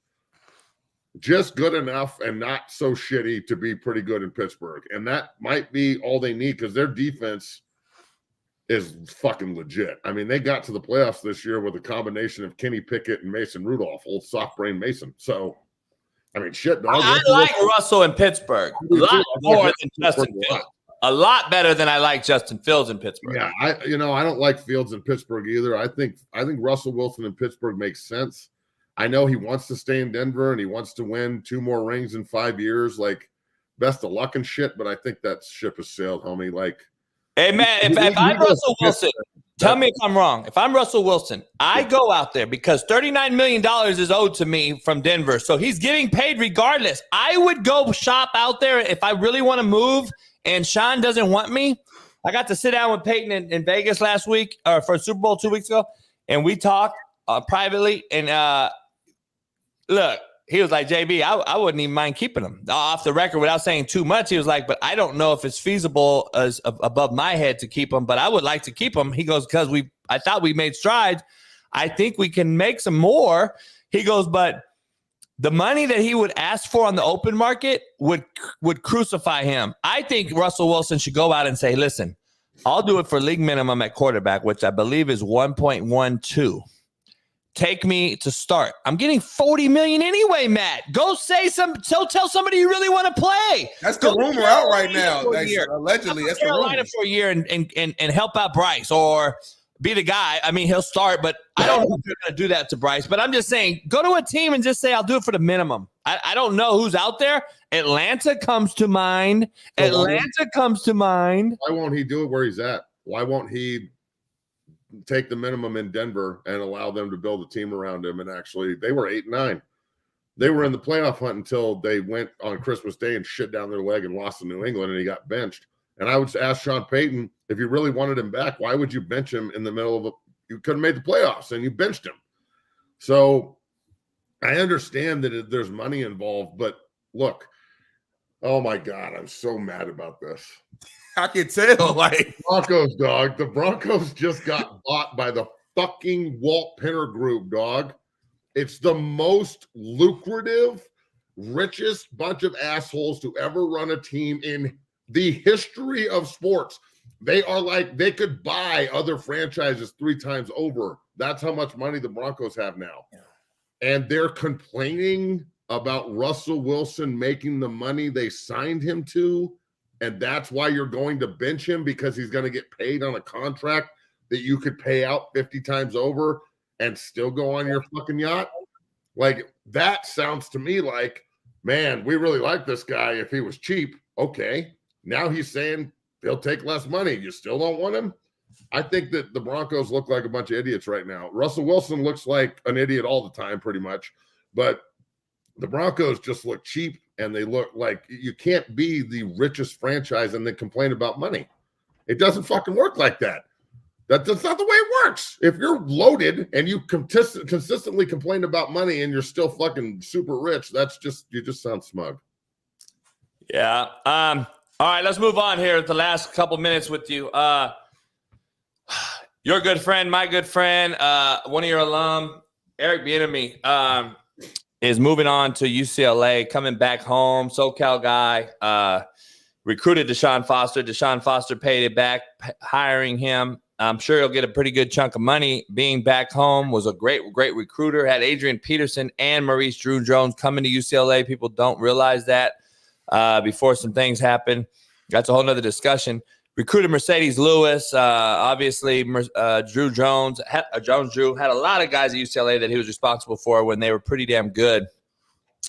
good enough and not so shitty to be pretty good in Pittsburgh. And that might be all they need because their defense is fucking legit. I mean, they got to the playoffs this year with a combination of Kenny Pickett and Mason Rudolph, old soft brain Mason. So, I mean, shit, dog. I like Russell in Pittsburgh a lot more than Justin Fields. a lot better than I like Justin Fields in Pittsburgh. Yeah, I don't like Fields in Pittsburgh either. I think Russell Wilson in Pittsburgh makes sense. I know he wants to stay in Denver and he wants to win 2 more rings in 5 years. Like, best of luck and shit, but I think that ship has sailed, homie. Like, hey man, if I'm Russell Wilson, tell me if I'm wrong. If I'm Russell Wilson, I go out there because $39 million is owed to me from Denver. So he's getting paid regardless. I would go shop out there if I really want to move and Sean doesn't want me. I got to sit down with Peyton in Vegas last week or for Super Bowl 2 weeks ago, and we talked privately. And look, he was like, JB, I wouldn't even mind keeping him. Off the record, without saying too much, he was like, but I don't know if it's feasible as above my head to keep him, but I would like to keep him. He goes, because I thought we made strides. I think we can make some more. He goes, but the money that he would ask for on the open market would crucify him. I think Russell Wilson should go out and say, listen, I'll do it for league minimum at quarterback, which I believe is 1.12. Take me to start. I'm getting $40 million anyway, Matt. Go tell somebody you really want to play. That's the rumor out right now. Allegedly, that's the rumor. For a year and help out Bryce or be the guy. I mean, he'll start, but I don't know if you're going to do that to Bryce. But I'm just saying, go to a team and just say, I'll do it for the minimum. I don't know who's out there. Atlanta comes to mind. Why won't he do it where he's at? Why won't he take the minimum in Denver and allow them to build a team around him? And actually, they were 8-9. They were in the playoff hunt until they went on Christmas Day and shit down their leg and lost to New England, and he got benched. And I would ask Sean Payton, if you really wanted him back, why would you bench him in the middle of you could have made the playoffs and you benched him? So I understand that there's money involved, but look, oh my God, I'm so mad about this. I can tell. Like, Broncos, dog. The Broncos just got bought by the fucking Walt Penner Group, dog. It's the most lucrative, richest bunch of assholes to ever run a team in the history of sports. They are like, they could buy other franchises 3 times over. That's how much money the Broncos have now. And they're complaining about Russell Wilson making the money they signed him to. And that's why you're going to bench him, because he's going to get paid on a contract that you could pay out 50 times over and still go on your fucking yacht. Like, that sounds to me like, man, we really like this guy. If he was cheap, okay. Now he's saying he'll take less money. You still don't want him? I think that the Broncos look like a bunch of idiots right now. Russell Wilson looks like an idiot all the time, pretty much. But the Broncos just look cheap, and they look like you can't be the richest franchise and then complain about money. It doesn't fucking work like that. That's not the way it works. If you're loaded and you consistently complain about money and you're still fucking super rich, you just sound smug. Yeah. All right, let's move on here the last couple minutes with you. Your good friend, my good friend, one of your alum, Eric Bieniemy, is moving on to UCLA, coming back home, SoCal guy, recruited Deshaun Foster. Deshaun Foster paid it back, hiring him. I'm sure he'll get a pretty good chunk of money. Being back home, was a great recruiter, had Adrian Peterson and Maurice Drew-Jones coming to UCLA. People don't realize that before some things happen. That's a whole nother discussion. Recruited Mercedes Lewis, obviously Drew Jones. Drew had a lot of guys at UCLA that he was responsible for when they were pretty damn good.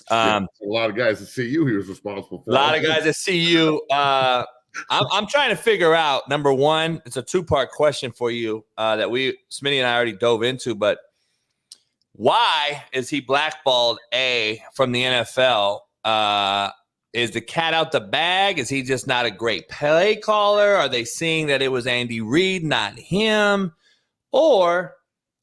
A lot of guys at CU he was responsible for. A lot of guys at CU. I'm trying to figure out, number one, it's a 2-part question for you that Smitty and I already dove into, but why is he blackballed, from the NFL? Is the cat out the bag? Is he just not a great play caller? Are they seeing that it was Andy Reid, not him? Or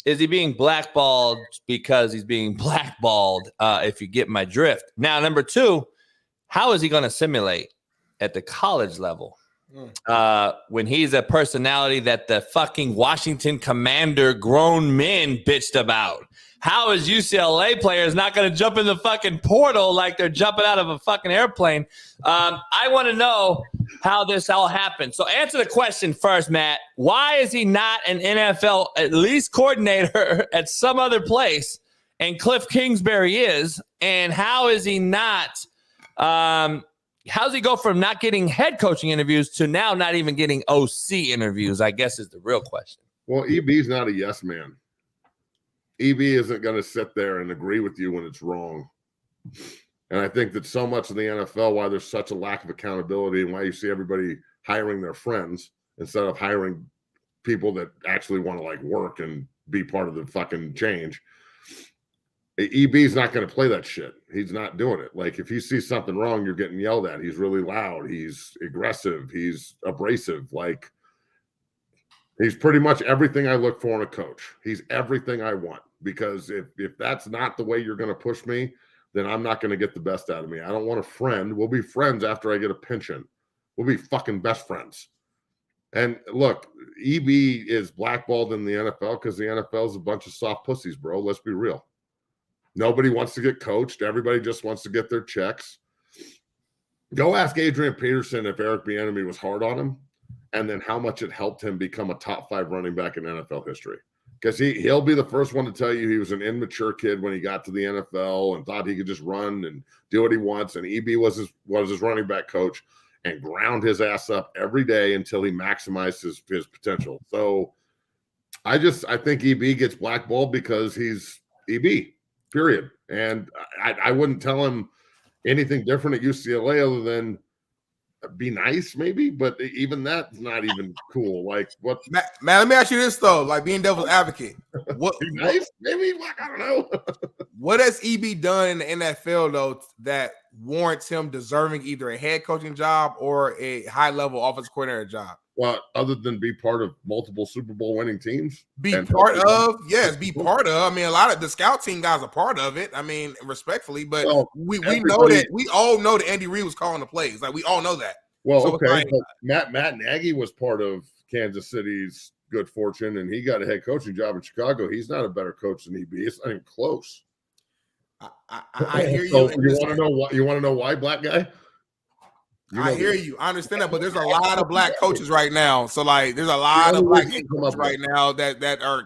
is he being blackballed because he's being blackballed, if you get my drift? Now, number 2, how is he going to simulate at the college level when he's a personality that the fucking Washington Commander grown men bitched about? How is UCLA players not going to jump in the fucking portal like they're jumping out of a fucking airplane? I want to know how this all happened. So answer the question first, Matt. Why is he not an NFL at least coordinator at some other place, and Cliff Kingsbury is? And how is he not how's he go from not getting head coaching interviews to now not even getting OC interviews, I guess is the real question. Well, EB's not a yes man. EB isn't going to sit there and agree with you when it's wrong. And I think that so much of the NFL, why there's such a lack of accountability and why you see everybody hiring their friends instead of hiring people that actually want to like work and be part of the fucking change. EB's not going to play that shit. He's not doing it. Like if he sees something wrong, you're getting yelled at. He's really loud. He's aggressive. He's abrasive. Like he's pretty much everything I look for in a coach. He's everything I want, because if that's not the way you're going to push me, then I'm not going to get the best out of me. I don't want a friend. We'll be friends after I get a pension. We'll be fucking best friends. And look, EB is blackballed in the NFL because the NFL is a bunch of soft pussies, bro. Let's be real. Nobody wants to get coached. Everybody just wants to get their checks. Go ask Adrian Peterson if Eric Bieniemy was hard on him, and then how much it helped him become a top 5 running back in NFL history. Because he'll be the first one to tell you he was an immature kid when he got to the NFL and thought he could just run and do what he wants. And EB was his running back coach and ground his ass up every day until he maximized his potential. So I think EB gets blackballed because he's EB. Period. And I wouldn't tell him anything different at UCLA other than be nice, maybe, but even that's not even cool. Like what? Matt, let me ask you this though, like being devil's advocate. What? Be nice, maybe. Like I don't know. What has EB done in the NFL though that warrants him deserving either a head coaching job or a high level offensive coordinator job? Well, other than be part of multiple Super Bowl winning teams, be part of. I mean, a lot of the scout team guys are part of it. I mean, respectfully, but we know that we all know that Andy Reid was calling the plays. Like we all know that. Well, so okay, but Matt Nagy was part of Kansas City's good fortune, and he got a head coaching job in Chicago. He's not a better coach than EB. It's not even close. I hear you. So you want to know why? You want to know why, black guy? I hear you. I understand that, but there's a lot of black coaches right now. So like, there's a lot of black coaches right now that are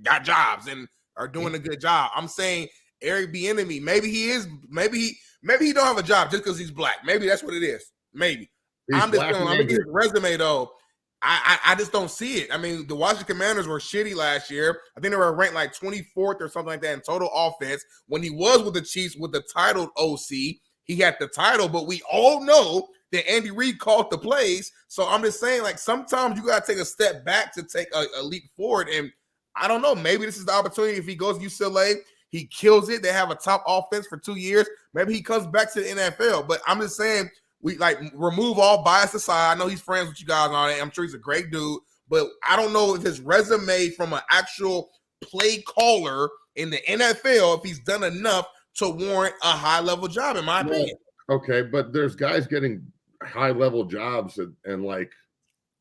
got jobs and are doing a good job. I'm saying Eric Bieniemy, maybe he don't have a job just because he's black. Maybe that's what it is. Maybe I'm looking at his resume though. I just don't see it. I mean, the Washington Commanders were shitty last year. I think they were ranked like 24th or something like that in total offense. When he was with the Chiefs with the titled OC. He had the title, but we all know that Andy Reid called the plays. So I'm just saying, like, sometimes you got to take a step back to take a leap forward. And I don't know, maybe this is the opportunity. If he goes to UCLA, he kills it. They have a top offense for 2 years. Maybe he comes back to the NFL. But I'm just saying, we like remove all bias aside. I know he's friends with you guys on it. I'm sure he's a great dude. But I don't know if his resume from an actual play caller in the NFL, if he's done enough to warrant a high-level job, in my opinion. Okay, but there's guys getting high-level jobs and like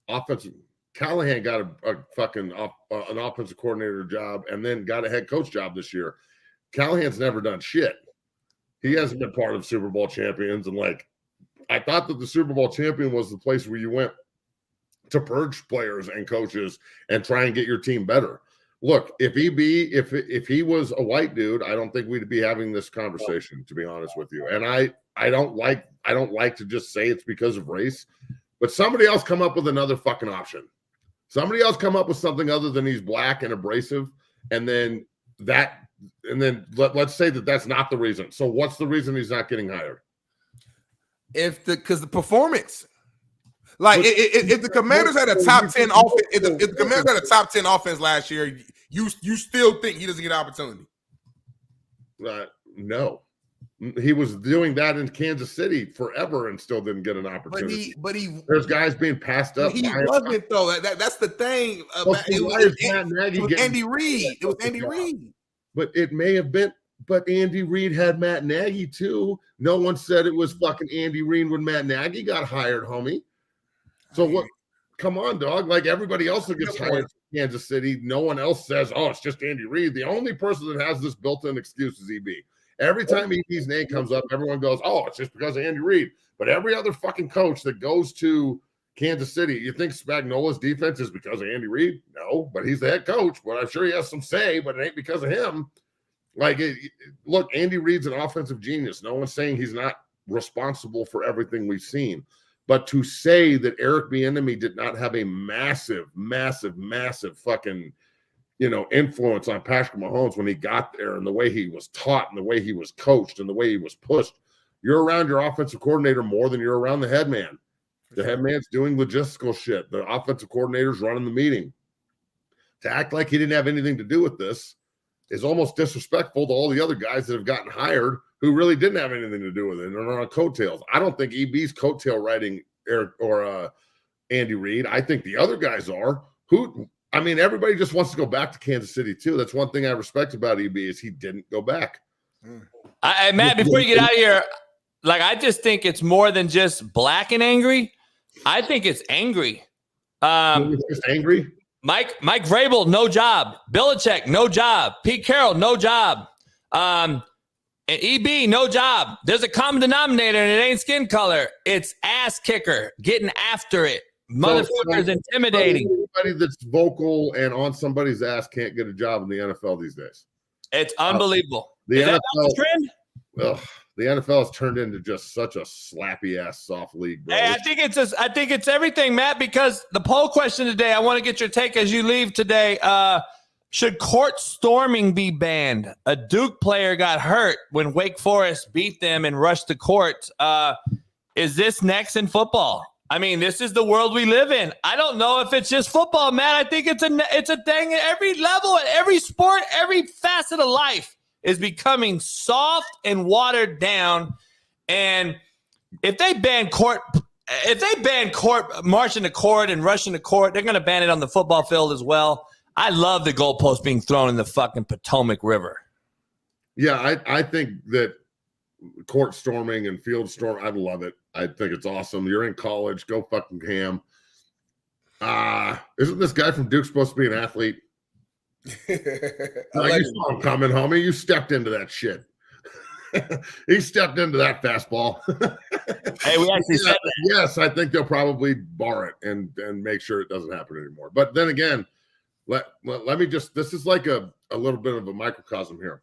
offensive. Callahan got a fucking an offensive coordinator job and then got a head coach job this year. Callahan's never done shit. He hasn't been part of Super Bowl champions. And like, I thought that the Super Bowl champion was the place where you went to purge players and coaches and try and get your team better. Look, if he was a white dude, I don't think we'd be having this conversation, to be honest with you. And I don't like to just say it's because of race, but somebody else come up with another fucking option. Somebody else come up with something other than he's black and abrasive, and then let's say that that's not the reason. So what's the reason he's not getting hired? Because the performance. Like if the Commanders had a top 10 offense, if the Commanders had a top 10 offense last year, you still think he doesn't get an opportunity? No, he was doing that in Kansas City forever and still didn't get an opportunity. But there's guys being passed up. He wasn't though. That's the thing. It was Andy Reid. It was Andy Reid. But it may have been. But Andy Reid had Matt Nagy too. No one said it was fucking Andy Reid when Matt Nagy got hired, homie. So what? Come on, dog. Like everybody else that gets hired in Kansas City, no one else says, "Oh, it's just Andy Reid." The only person that has this built-in excuse is EB. Every time EB's name comes up, everyone goes, "Oh, it's just because of Andy Reid." But every other fucking coach that goes to Kansas City, you think Spagnola's defense is because of Andy Reid? No, but he's the head coach. But I'm sure he has some say, but it ain't because of him. Like, look, Andy Reid's an offensive genius. No one's saying he's not responsible for everything we've seen. But to say that Eric Bieniemy did not have a massive fucking, influence on Patrick Mahomes when he got there, and the way he was taught and the way he was coached and the way he was pushed. You're around your offensive coordinator more than you're around the head man. The head man's doing logistical shit. The offensive coordinator's running the meeting. To act like he didn't have anything to do with this is almost disrespectful to all the other guys that have gotten hired who really didn't have anything to do with it and are on coattails. I don't think EB's coattail riding Eric or Andy Reid. I think the other guys are. Everybody just wants to go back to Kansas City too. That's one thing I respect about EB is he didn't go back. Matt, before you get out of here, I just think it's more than just black and angry. I think it's angry. It's just angry. Mike Vrabel, no job. Belichick, no job. Pete Carroll, no job. And EB, no job. There's a common denominator, and it ain't skin color. It's ass kicker, getting after it. Motherfuckers intimidating. Anybody that's vocal and on somebody's ass can't get a job in the NFL these days. It's unbelievable. The Is NFL, that not the trend? The NFL has turned into just such a slappy ass soft league, bro. Hey, I think it's everything, Matt, because the poll question today, I want to get your take as you leave today. Should court storming be banned? A Duke player got hurt when Wake Forest beat them and rushed to court. Is this next in football? I mean, this is the world we live in. I don't know if it's just football, Matt. I think it's a thing at every level, at every sport, every facet of life is becoming soft and watered down. And if they ban court marching to court and rushing to court, they're going to ban it on the football field as well. I love the goalpost being thrown in the fucking Potomac River. Yeah, I think that court storming and field storm, I love it. I think it's awesome. You're in college, go fucking ham. Isn't this guy from Duke supposed to be an athlete? You saw him coming, homie. You stepped into that shit. He stepped into that fastball. Hey, we actually said that. Yes, I think they'll probably bar it and make sure it doesn't happen anymore. But then again, let me just, this is like a little bit of a microcosm here.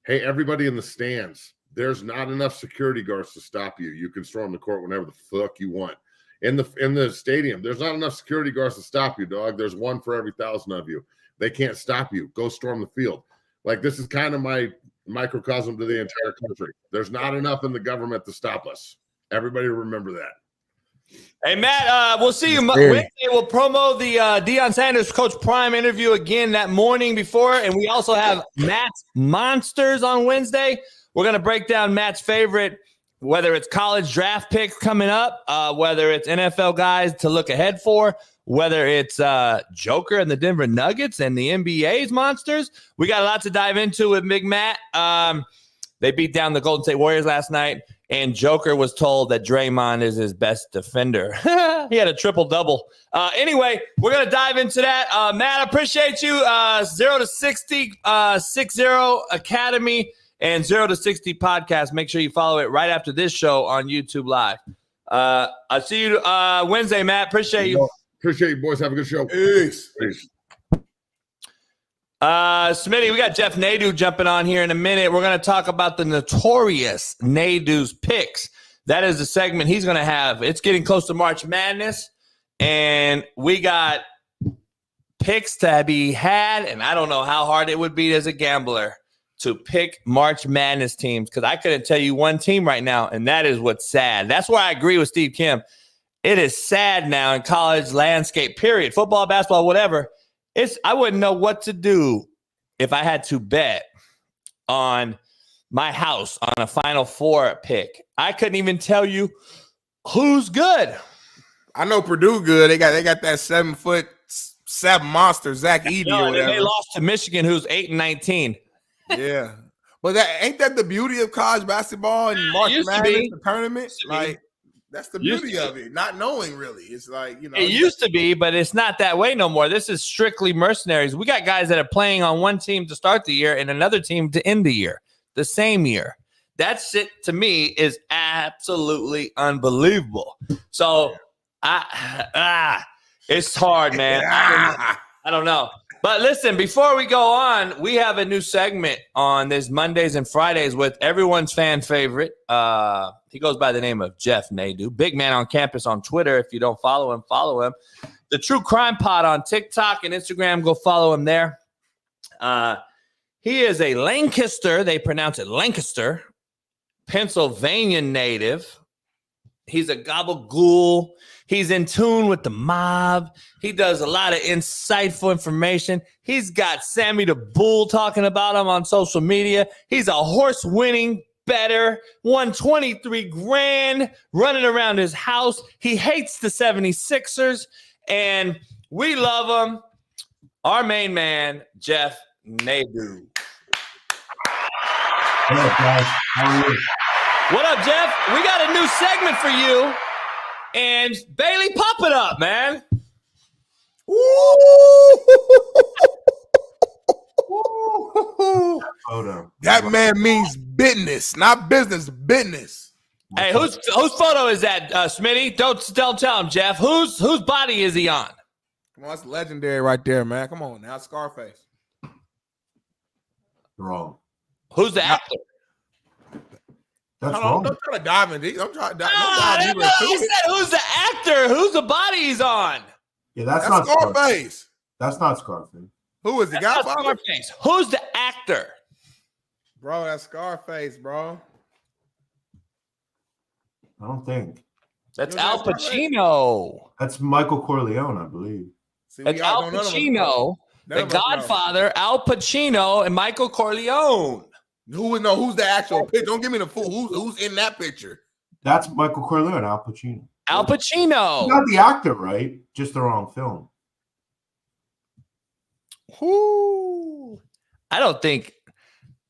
Hey, everybody in the stands, there's not enough security guards to stop you. You can storm the court whenever the fuck you want. In the stadium, there's not enough security guards to stop you, dog. There's one for every 1,000 of you. They can't stop you. Go storm the field. Like, this is kind of my microcosm to the entire country. There's not enough in the government to stop us. Everybody remember that. Hey, Matt, we'll see you Wednesday. We'll promo the Deion Sanders Coach Prime interview again that morning before, and we also have Matt's Monsters on Wednesday. We're going to break down Matt's favorite, whether it's college draft picks coming up, whether it's NFL guys to look ahead for, whether it's Joker and the Denver Nuggets and the NBA's Monsters. We got a lot to dive into with Big Matt. They beat down the Golden State Warriors last night, and Joker was told that Draymond is his best defender. He had a triple-double. Anyway, we're going to dive into that. Matt, I appreciate you. 0 to 60, 60 Academy, and 0 to 60 podcast. Make sure you follow it right after this show on YouTube Live. I'll see you Wednesday, Matt. Appreciate you. Appreciate you, boys. Have a good show. Peace. Smitty, we got Jeff Nadu jumping on here in a minute. We're going to talk about the Notorious Nadu's picks. That is the segment he's going to have. It's getting close to March Madness, and we got picks to be had, and I don't know how hard it would be as a gambler to pick March Madness teams, because I couldn't tell you one team right now, and that is what's sad. That's why I agree with Steve Kim. It is sad now in college landscape, period. Football, basketball, whatever. I wouldn't know what to do if I had to bet on my house on a Final Four pick. I couldn't even tell you who's good. I know Purdue good. They got that 7'7" monster, Zach Edey or whatever. They lost to Michigan, who's 8-19. Yeah, but ain't that the beauty of college basketball and March Madness, the tournament? Like, that's the beauty of it, not knowing really. It's like, you know. It used to be, but it's not that way no more. This is strictly mercenaries. We got guys that are playing on one team to start the year and another team to end the year, the same year. That shit, to me, is absolutely unbelievable. So, it's hard, man. I don't know. But listen, before we go on, we have a new segment on this Mondays and Fridays with everyone's fan favorite. He goes by the name of Jeff Nadu, big man on campus on Twitter. If you don't follow him, follow him. The True Crime Pod on TikTok and Instagram, go follow him there. He is a Lancaster, they pronounce it Lancaster, Pennsylvania native. He's a gabagool. He's in tune with the mob. He does a lot of insightful information. He's got Sammy the Bull talking about him on social media. He's a horse-winning bettor, won 23 grand running around his house. He hates the 76ers, and we love him. Our main man, Jeff Nadu. What up, guys? How are you? What up, Jeff? We got a new segment for you. And Bailey, pop it up, man. That man means business, not business, business. Hey, whose photo is that, Smitty? Don't tell him, Jeff. Whose body is he on? Come on, that's legendary right there, man. Come on now, Scarface. Wrong. Who's the actor? That's wrong. Don't try to dive in deep. Don't try to dive deeper into He it. said, who's the actor? Whose the body he's on? Yeah, that's That's not Scarface. That's not Scarface. Who is the That's not Godfather? Scarface. Who's the actor? Bro, that's Scarface, bro. I don't think. That's You know Al that's Pacino. That's Michael Corleone, I believe. See, That's Al Pacino, the Godfather, Al Pacino, and Michael Corleone. Who's the actual picture? Don't give me the fool. Who's in that picture? That's Michael Corleone, Al Pacino. Al Pacino. Not the actor, right? Just the wrong film. Whoo. I don't think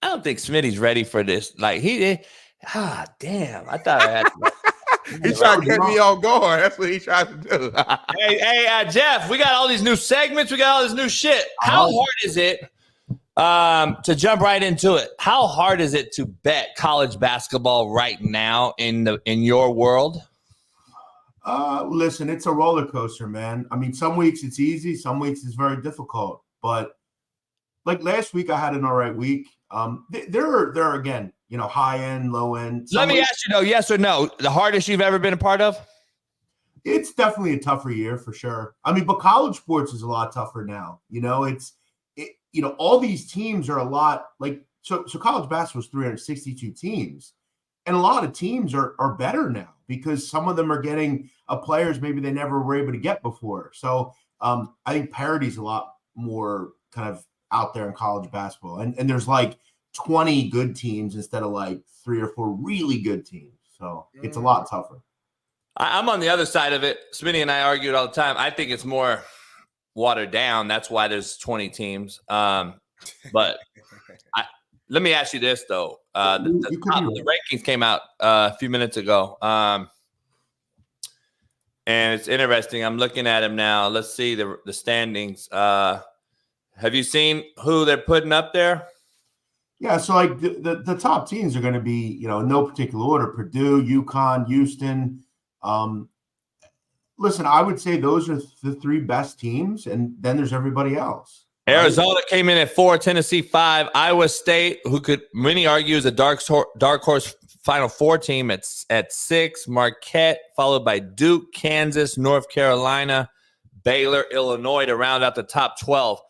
Smitty's ready for this. Like damn. I thought I had He tried to get me off guard. That's what he tried to do. Hey, Jeff, we got all these new segments. We got all this new shit. How hard is it to jump right into it? How hard is it to bet college basketball right now in your world? Listen, it's a roller coaster, man. I mean, some weeks it's easy, some weeks it's very difficult. But like last week, I had an all right week. There are again, high end, low end. Let me ask you though, yes or no? The hardest you've ever been a part of? It's definitely a tougher year for sure. I mean, but college sports is a lot tougher now. All these teams are a lot like so college basketball is 362 teams, and a lot of teams are better now because some of them are getting players maybe they never were able to get before. So I think parity's a lot more kind of out there in college basketball, and there's like 20 good teams instead of like 3 or 4 really good teams. So it's a lot tougher. I'm on the other side of it. Smitty and I argue it all the time. I think it's more watered down. That's why there's 20 teams. But let me ask you this, though. The rankings came out a few minutes ago. And it's interesting. I'm looking at them now. Let's see the standings. Have you seen who they're putting up there? Yeah, so like the top teams are going to be, in no particular order: Purdue, UConn, Houston. Listen, I would say those are the 3 best teams, and then there's everybody else. Arizona came in at 4, Tennessee 5, Iowa State, who could many argue is a dark horse Final Four team at 6, Marquette, followed by Duke, Kansas, North Carolina, Baylor, Illinois to round out the top 12.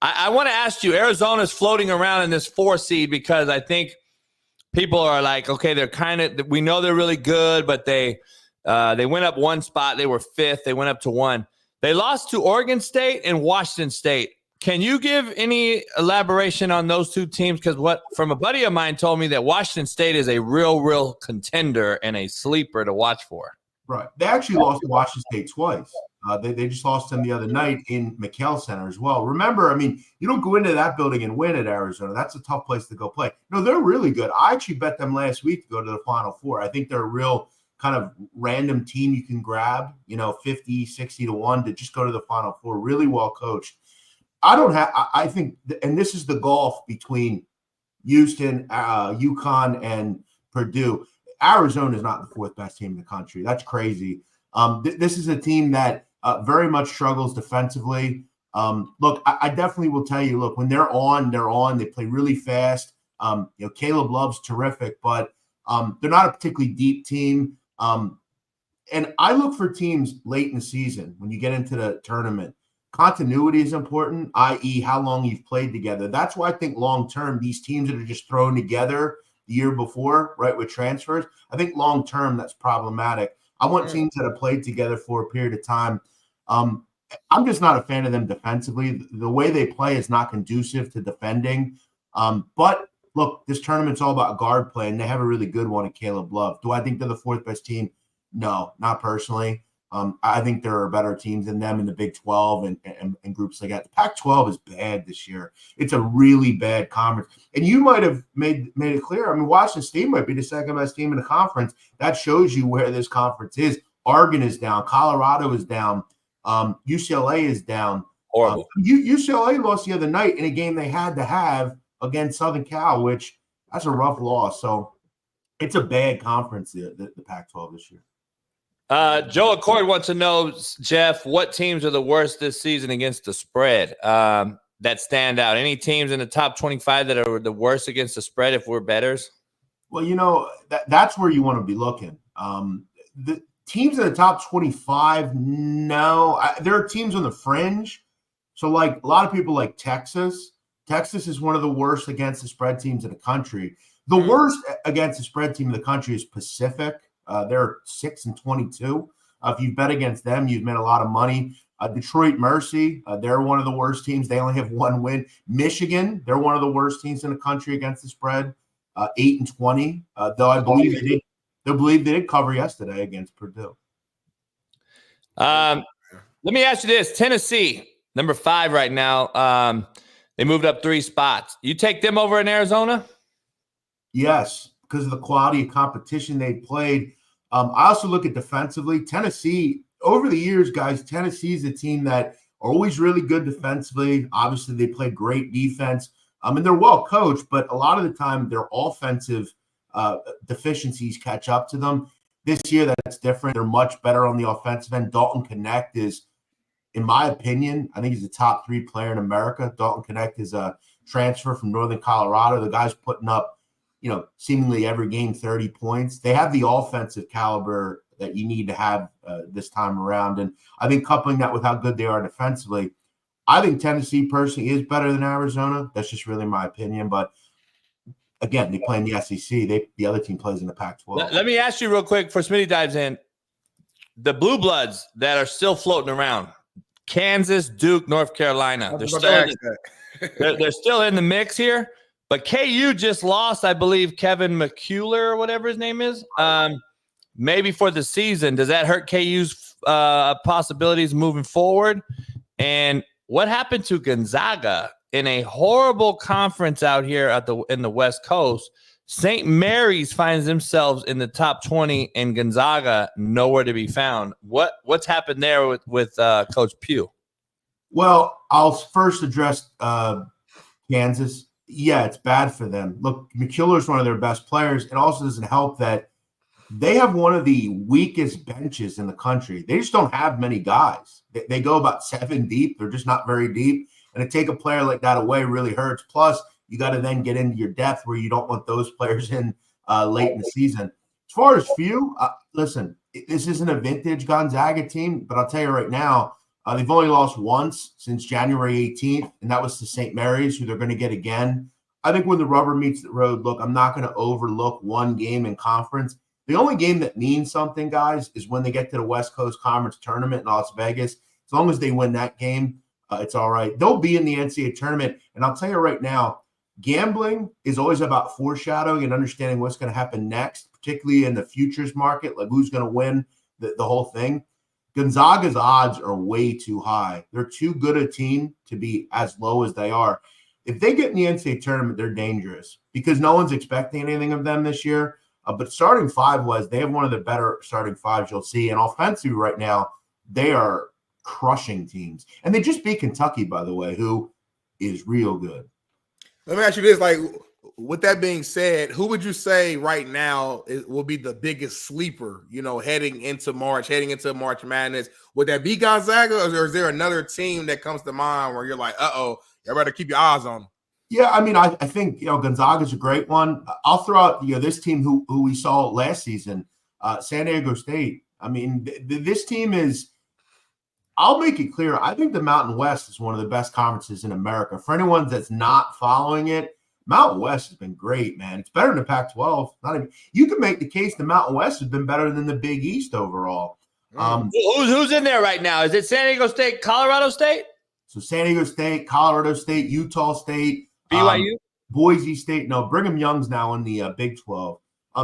I want to ask you, Arizona's floating around in this 4 seed because I think people are like, okay, we know they're really good, but they went up 1 spot. They were 5th. They went up to 1. They lost to Oregon State and Washington State. Can you give any elaboration on those 2 teams? Because from a buddy of mine told me that Washington State is a real contender and a sleeper to watch for. Right. They actually lost to Washington State twice. They just lost them the other night in McKale Center as well. Remember, I mean, you don't go into that building and win at Arizona. That's a tough place to go play. No, they're really good. I actually bet them last week to go to the Final Four. I think they're a real kind of random team you can grab, 50, 60 to 1 to just go to the Final Four. Really well coached. I think, and this is the gulf between Houston, UConn, and Purdue. Arizona is not the 4th best team in the country. That's crazy. This is a team that very much struggles defensively. Look, I definitely will tell you, look, when they're on, they play really fast. Caleb Love's terrific, but they're not a particularly deep team. And I look for teams late in the season when you get into the tournament. Continuity is important, i.e. how long you've played together. That's why I think long-term, these teams that are just thrown together the year before, right, with transfers, I think long-term that's problematic. I want teams that have played together for a period of time. I'm just not a fan of them defensively. The way they play is not conducive to defending. But, look, this tournament's all about guard play, and they have a really good one in Caleb Love. Do I think they're the fourth best team? No, not personally. I think there are better teams than them in the Big 12 and groups like that. The Pac-12 is bad this year. It's a really bad conference. And you might have made it clear. I mean, Washington State might be the second best team in the conference. That shows you where this conference is. Oregon is down. Colorado is down. UCLA is down. Horrible. UCLA lost the other night in a game they had to have against Southern Cal, which that's a rough loss. So it's a bad conference, the Pac-12 this year. Joe Accord wants to know, Jeff, what teams are the worst this season against the spread that stand out? Any teams in the top 25 that are the worst against the spread if we're bettors? Well, that's where you want to be looking. The teams in the top 25, no. There are teams on the fringe. So, like, a lot of people like Texas. Texas is one of the worst against the spread teams in the country. The worst against the spread team in the country is Pacific. They're 6-22. If you bet against them, you've made a lot of money. Detroit Mercy, they're one of the worst teams. They only have one win. Michigan, they're one of the worst teams in the country against the spread, 8-20. Though I believe they did cover yesterday against Purdue. Let me ask you this: Tennessee, number 5 right now. They moved up 3 spots. You take them over in Arizona? Yes, because of the quality of competition they played. I also look at defensively. Tennessee, over the years, guys, Tennessee is a team that are always really good defensively. Obviously, they play great defense. And they're well coached, but a lot of the time their offensive deficiencies catch up to them. This year, that's different. They're much better on the offensive end. Dalton Knecht is, in my opinion, I think he's the top 3 player in America. Dalton Knecht is a transfer from Northern Colorado. The guy's putting up, seemingly every game 30 points. They have the offensive caliber that you need to have this time around. And I think coupling that with how good they are defensively, I think Tennessee personally is better than Arizona. That's just really my opinion. But again, they play in the SEC. The other team plays in the Pac-12. Let me ask you real quick before Smitty dives in. The Blue Bloods that are still floating around, Kansas, Duke, North Carolina, they're still in the mix here. But KU just lost, I believe, Kevin McCullough or whatever his name is, maybe for the season. Does that hurt KU's possibilities moving forward? And what happened to Gonzaga in a horrible conference out here in the West Coast? St. Mary's finds themselves in the top 20 and Gonzaga nowhere to be found. What's happened there with Coach Pugh? Well, I'll first address Kansas. Yeah, it's bad for them. Look, McCullough is one of their best players. It also doesn't help that they have one of the weakest benches in the country. They just don't have many guys. They go about 7 deep. They're just not very deep. And to take a player like that away really hurts. Plus, you got to then get into your depth where you don't want those players in late in the season. As far as few, listen, this isn't a vintage Gonzaga team, but I'll tell you right now, they've only lost once since January 18th, and that was to St. Mary's, who they're going to get again. I think when the rubber meets the road, look, I'm not going to overlook one game in conference. The only game that means something, guys, is when they get to the West Coast Conference Tournament in Las Vegas. As long as they win that game, it's all right. They'll be in the NCAA tournament, and I'll tell you right now, gambling is always about foreshadowing and understanding what's going to happen next, particularly in the futures market, like who's going to win the whole thing. Gonzaga's odds are way too high. They're too good a team to be as low as they are. If they get in the NCAA tournament, they're dangerous because no one's expecting anything of them this year. But starting 5 they have one of the better starting 5s you'll see. And offensively right now, they are crushing teams. And they just beat Kentucky, by the way, who is real good. Let me ask you this: like, with that being said, who would you say right now will be the biggest sleeper, heading into March Madness? Would that be Gonzaga, or is there another team that comes to mind where you're like, you better keep your eyes on them? Yeah, I mean, I think, Gonzaga's a great one. I'll throw out, this team who we saw last season, San Diego State. I mean, this team is, I'll make it clear, I think the Mountain West is one of the best conferences in America. For anyone that's not following it, Mountain West has been great, man. It's better than the Pac-12. You can make the case the Mountain West has been better than the Big East overall. Who's in there right now? Is it San Diego State, Colorado State? So San Diego State, Colorado State, Utah State, BYU, Boise State. No, Brigham Young's now in the Big 12.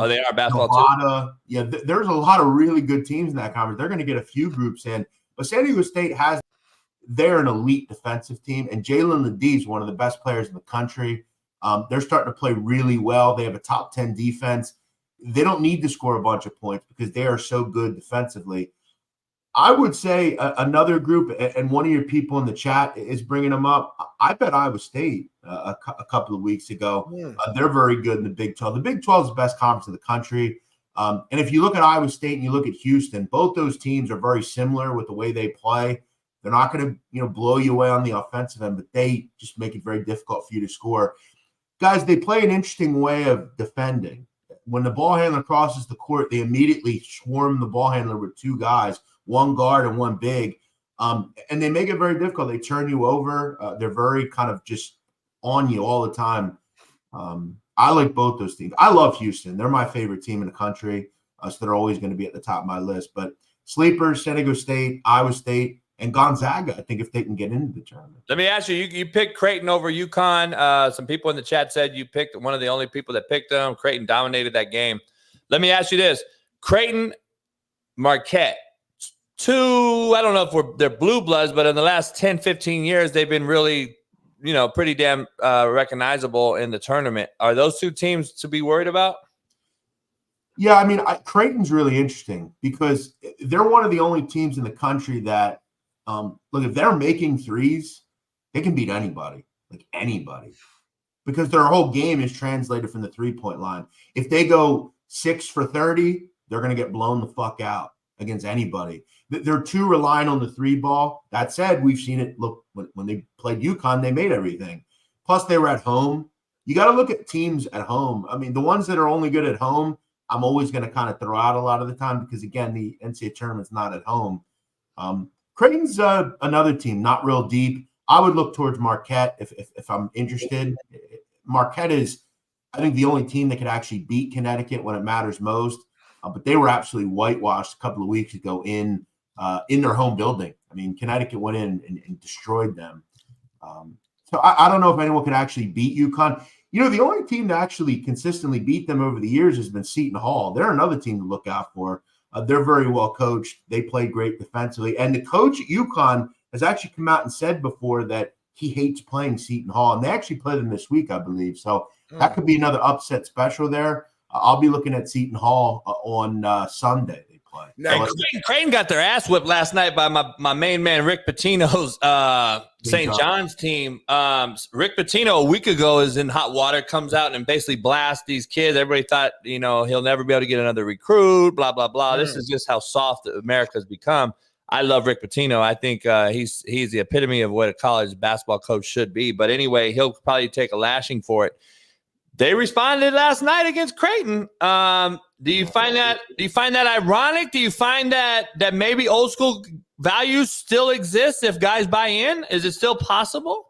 They are basketball Nevada, too. Yeah, there's a lot of really good teams in that conference. They're going to get a few groups in, but San Diego State they're an elite defensive team, and Jalen Ledee is one of the best players in the country. They're starting to play really well. They have a top 10 defense. They don't need to score a bunch of points because they are so good defensively. I would say another group, and one of your people in the chat is bringing them up. I bet Iowa State a couple of weeks ago. They're very good in the Big 12. The Big 12 is the best conference in the country. And if you look at Iowa State and you look at Houston, both those teams are very similar with the way they play. They're not going to, blow you away on the offensive end, but they just make it very difficult for you to score. Guys, they play an interesting way of defending. When the ball handler crosses the court, they immediately swarm the ball handler with two guys, one guard and one big, and they make it very difficult. They turn you over. They're very kind of just on you all the time. I like both those teams. I love Houston. They're my favorite team in the country, so they're always going to be at the top of my list. But sleepers, San Diego State, Iowa State, and Gonzaga, I think if they can get into the tournament. Let me ask you, you picked Creighton over UConn. Some people in the chat said you picked one of the only people that picked them. Creighton dominated that game. Let me ask you this. Creighton, Marquette, I don't know if they're blue bloods, but in the last 10, 15 years, they've been really, pretty damn recognizable in the tournament. Are those two teams to be worried about? Yeah, I mean, Creighton's really interesting because they're one of the only teams in the country that, look, if they're making threes, they can beat anybody, like anybody, because their whole game is translated from the three-point line. If they go 6 for 30, they're going to get blown the fuck out against anybody. They're too reliant on the three ball. That said, we've seen it. Look, when they played UConn, they made everything. Plus, they were at home. You got to look at teams at home. I mean, the ones that are only good at home, I'm always going to kind of throw out a lot of the time because, again, the NCAA tournament's not at home. Creighton's another team, not real deep. I would look towards Marquette if I'm interested. Marquette is, I think, the only team that could actually beat Connecticut when it matters most. But they were absolutely whitewashed a couple of weeks ago in their home building. I mean, Connecticut went in and destroyed them. So I don't know if anyone could actually beat UConn. The only team to actually consistently beat them over the years has been Seton Hall. They're another team to look out for. They're very well coached. They play great defensively. And the coach at UConn has actually come out and said before that he hates playing Seton Hall. And they actually play them this week, I believe. So that could be another upset special there. I'll be looking at Seton Hall on Sunday. They play. Now, Creighton got their ass whipped last night by my main man, Rick Pitino's St. John's team. Rick Pitino a week ago is in hot water, comes out and basically blasts these kids. Everybody thought, he'll never be able to get another recruit, blah, blah, blah. This is just how soft America's become. I love Rick Pitino. I think he's the epitome of what a college basketball coach should be. But anyway, he'll probably take a lashing for it. They responded last night against Creighton. Do you find that ironic? Do you find that maybe old school values still exist if guys buy in? Is it still possible?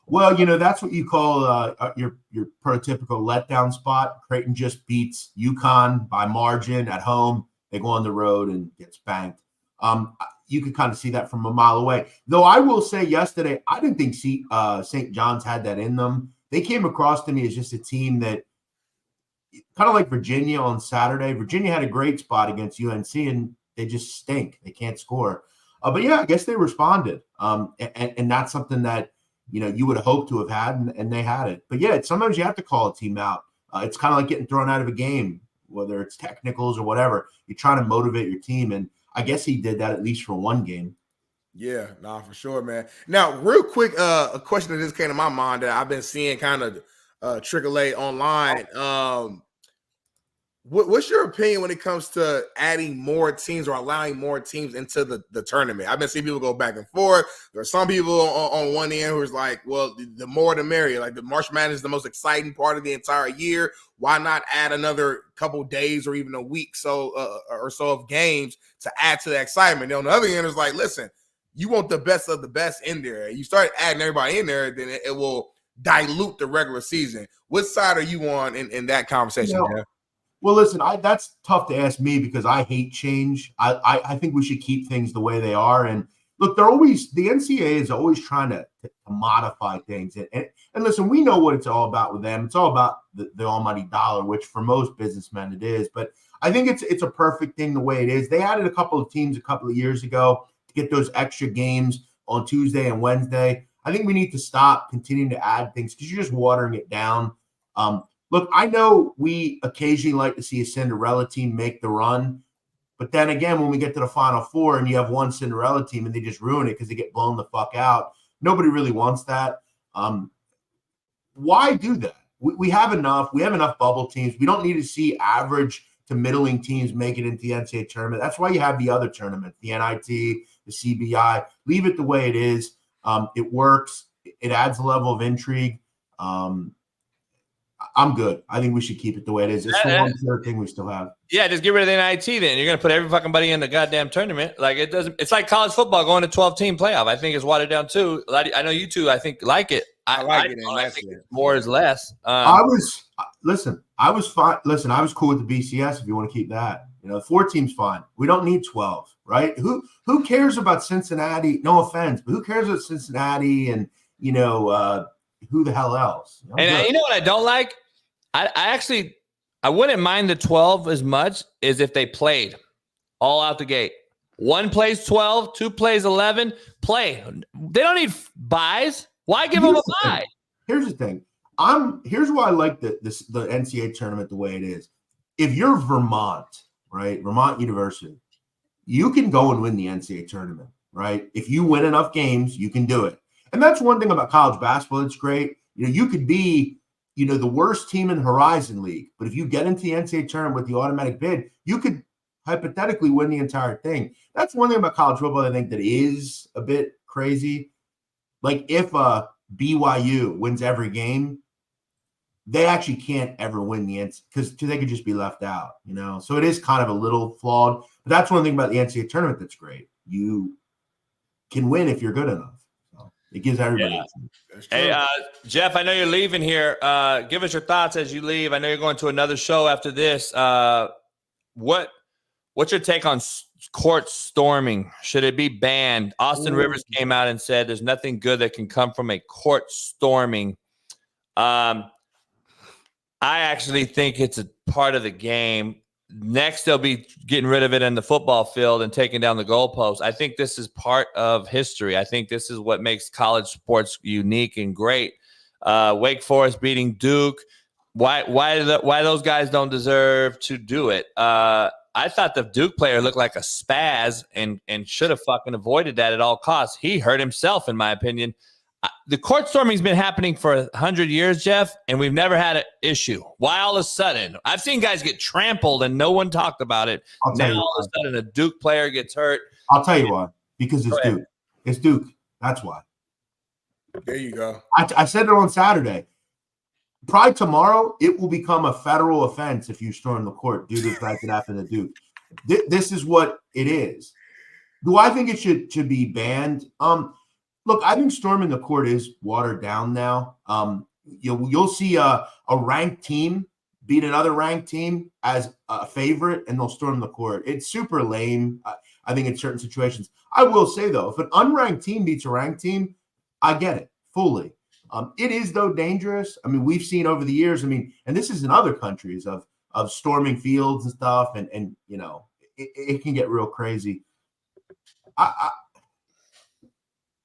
Well, that's what you call your prototypical letdown spot. Creighton just beats UConn by margin at home. They go on the road and get spanked. You could kind of see that from a mile away. Though I will say yesterday, I didn't think St. John's had that in them. They came across to me as just a team that kind of like Virginia on Saturday. Virginia had a great spot against UNC, and they just stink. They can't score. But, yeah, I guess they responded. And that's something that, you would hope to have had, and they had it. But, yeah, sometimes you have to call a team out. It's kind of like getting thrown out of a game, whether it's technicals or whatever. You're trying to motivate your team, and I guess he did that at least for one game. Yeah, for sure, man. Now, real quick, a question that just came to my mind that I've been seeing kind of AAA online. What's your opinion when it comes to adding more teams or allowing more teams into the tournament? I've been seeing people go back and forth. There are some people on one end who's like, well, the more the merrier. Like the March Madness is the most exciting part of the entire year. Why not add another couple days or even a week or so of games to add to the excitement? And on the other end, it's like, listen, you want the best of the best in there. You start adding everybody in there, then it will dilute the regular season. What side are you on in that conversation? Yeah. Well, listen, that's tough to ask me because I hate change. I think we should keep things the way they are. And look, the NCAA is always trying to modify things. And listen, we know what it's all about with them. It's all about the almighty dollar, which for most businessmen it is. But I think it's a perfect thing the way it is. They added a couple of teams a couple of years ago to get those extra games on Tuesday and Wednesday. I think we need to stop continuing to add things because you're just watering it down. Look, I know we occasionally like to see a Cinderella team make the run, but then again, when we get to the Final Four and you have one Cinderella team and they just ruin it because they get blown the fuck out, nobody really wants that. Why do that? We have enough. We have enough bubble teams. We don't need to see average to middling teams make it into the NCAA tournament. That's why you have the other tournament, the NIT, the CBI. Leave it the way it is. It works. It adds a level of intrigue. I'm good. I think we should keep it the way it is. It's the one clear thing we still have. Yeah, just get rid of the NIT then. You're going to put every fucking buddy in the goddamn tournament. Like it doesn't. It's like college football going to 12-team playoff. I think it's watered down too. I know you two. I think like it. I like it. I think more is less. I was fine. Listen, I was cool with the BCS if you want to keep that. 4 teams fine. We don't need 12, right? Who cares about Cincinnati? No offense, but who cares about Cincinnati and who the hell else? And you know what I don't like? I wouldn't mind the 12 as much as if they played all out the gate. 1 plays 12, 2 plays 11. Play. They don't need buys. Why give them a bye? Here's the thing. Here's why I like the NCAA tournament the way it is. If you're Vermont, right, Vermont University, you can go and win the NCAA tournament, right? If you win enough games, you can do it. And that's one thing about college basketball that's great. You could be, the worst team in Horizon League, but if you get into the NCAA tournament with the automatic bid, you could hypothetically win the entire thing. That's one thing about college football I think that is a bit crazy. Like if BYU wins every game, they actually can't ever win the NCAA because they could just be left out, So it is kind of a little flawed. But that's one thing about the NCAA tournament that's great. You can win if you're good enough. It gives everybody. Yeah. Hey, Jeff, I know you're leaving here. Give us your thoughts as you leave. I know you're going to another show after this. What's your take on court storming? Should it be banned? Austin Rivers came out and said there's nothing good that can come from a court storming. I actually think it's a part of the game. Next, they'll be getting rid of it in the football field and taking down the goalposts. I think this is part of history. I think this is what makes college sports unique and great. Wake Forest beating Duke. Why those guys don't deserve to do it? I thought the Duke player looked like a spaz and should have fucking avoided that at all costs. He hurt himself, in my opinion. The court storming's been happening for 100 years, Jeff, and we've never had an issue. Why all of a sudden? I've seen guys get trampled and no one talked about it. Now all of a sudden a Duke player gets hurt. I'll tell you why. Because it's Duke. It's Duke. That's why. There you go. I said it on Saturday. Probably tomorrow, it will become a federal offense if you storm the court due to the fact that happened to Duke. This is what it is. Do I think it should be banned? Look, I think storming the court is watered down now. You'll see a ranked team beat another ranked team as a favorite, and they'll storm the court. It's super lame, I think, in certain situations. I will say, though, if an unranked team beats a ranked team, I get it fully. It is, though, dangerous. I mean, we've seen over the years, and this is in other countries of storming fields and stuff, and it can get real crazy.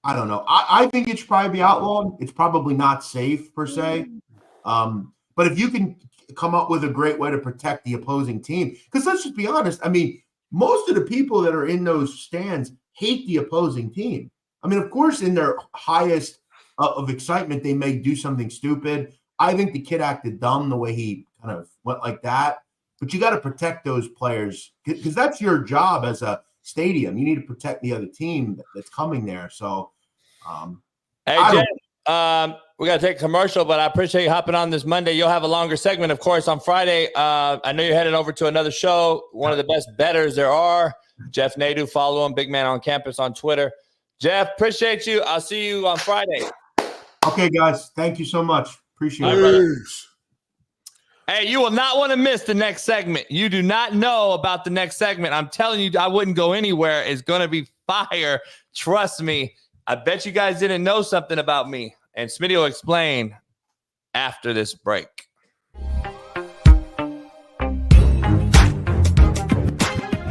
I don't know. I think it should probably be outlawed. It's probably not safe per se. But if you can come up with a great way to protect the opposing team, because let's just be honest. Most of the people that are in those stands hate the opposing team. Of course, in their highest of excitement, they may do something stupid. I think the kid acted dumb the way he kind of went like that. But you got to protect those players because that's your job as a stadium. You need to protect the other team that's coming there. So, hey, Jay, we got to take a commercial, but I appreciate you hopping on this Monday. You'll have a longer segment, of course, on Friday. I know you're heading over to another show. One of the best bettors there are, Jeff Nadu. Follow him, Big Man on Campus on Twitter. Jeff, appreciate you. I'll see you on Friday. Okay, guys. Thank you so much. Appreciate it. Brother. Hey, you will not want to miss the next segment. You do not know about the next segment. I'm telling you, I wouldn't go anywhere. It's going to be fire. Trust me. I bet you guys didn't know something about me. And Smitty will explain after this break.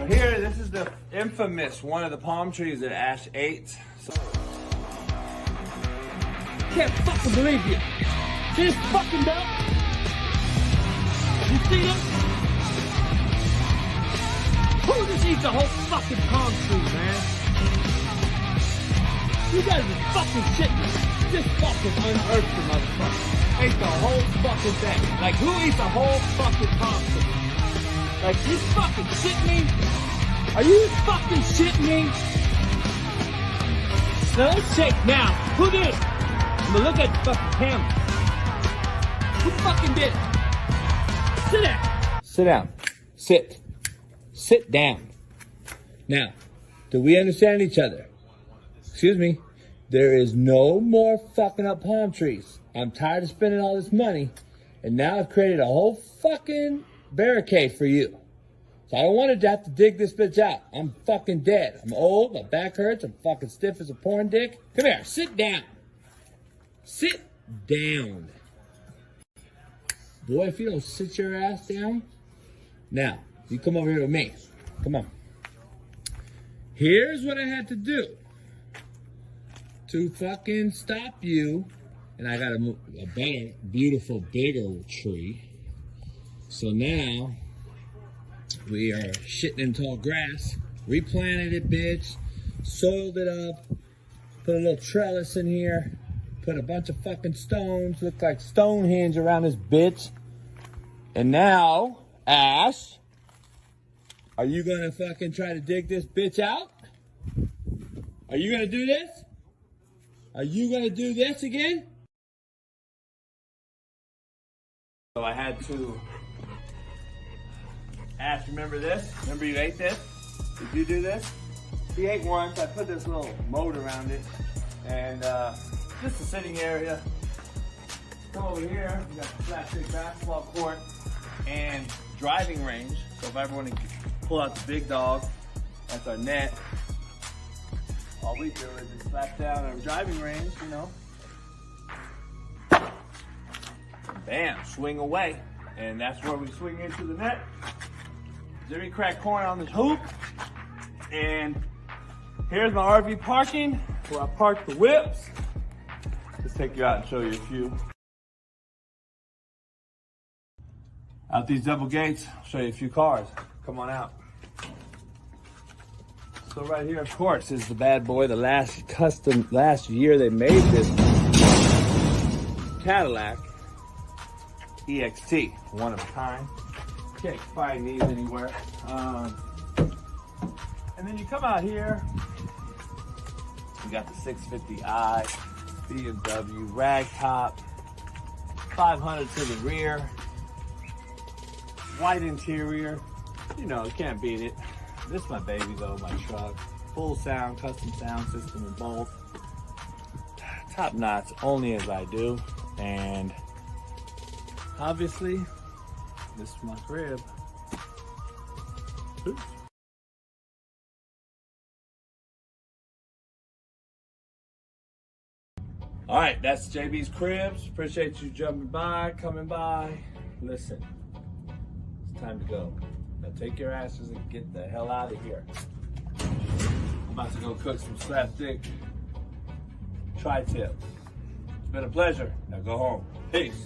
Here, this is the infamous one of the palm trees at Ash 8. Can't fucking believe you. See this fucking belt? You see him? Who just eats a whole fucking palm tree, man? You guys are fucking shitting me. Just fucking unearthed the motherfucker. Ate the whole fucking thing. Like, who eats a whole fucking palm tree? Like, you fucking shitting me? Are you fucking shitting me? No shit. Now, who did it? I'm gonna look at the fucking camera. Who fucking did it? Sit down. Sit down. Sit. Sit down. Now, do we understand each other? Excuse me. There is no more fucking up palm trees. I'm tired of spending all this money, and now I've created a whole fucking barricade for you. So I don't want to have to dig this bitch out. I'm fucking dead. I'm old. My back hurts. I'm fucking stiff as a porn dick. Come here. Sit down. Sit down. Boy, if you don't sit your ass down. Now, you come over here with me. Come on. Here's what I had to do to fucking stop you. And I got a better, beautiful, bigger tree. So now, we are shitting in tall grass. Replanted it, bitch. Soiled it up. Put a little trellis in here. Put a bunch of fucking stones, look like Stonehenge around this bitch. And now, Ash, are you gonna fucking try to dig this bitch out? Are you gonna do this? Are you gonna do this again? So I had to. Ash, remember this? Remember you ate this? Did you do this? He ate once. I put this little moat around it. And, just a sitting area. Come over here, we got the plastic basketball court and driving range. So if I ever want to pull out the big dog, that's our net. All we do is just slap down our driving range, you know. And bam, swing away. And that's where we swing into the net. Jimmy crack corn on this hoop. And here's my RV parking where I park the whips. Let's take you out and show you a few. Out these double gates, I'll show you a few cars. Come on out. So right here, of course, is the bad boy. The last year they made this Cadillac EXT, one of a kind. Can't find these anywhere. And then you come out here, you got the 650i. BMW, rag top, 500 to the rear, white interior, you know, can't beat it. This is my baby though, my truck. Full sound, custom sound system in both. Top notch, only as I do. And obviously, this is my crib. Oops. All right, that's JB's Cribs. Appreciate you jumping by, coming by. Listen, it's time to go. Now take your asses and get the hell out of here. I'm about to go cook some slapstick tri-tip. It's been a pleasure. Now go home. Peace.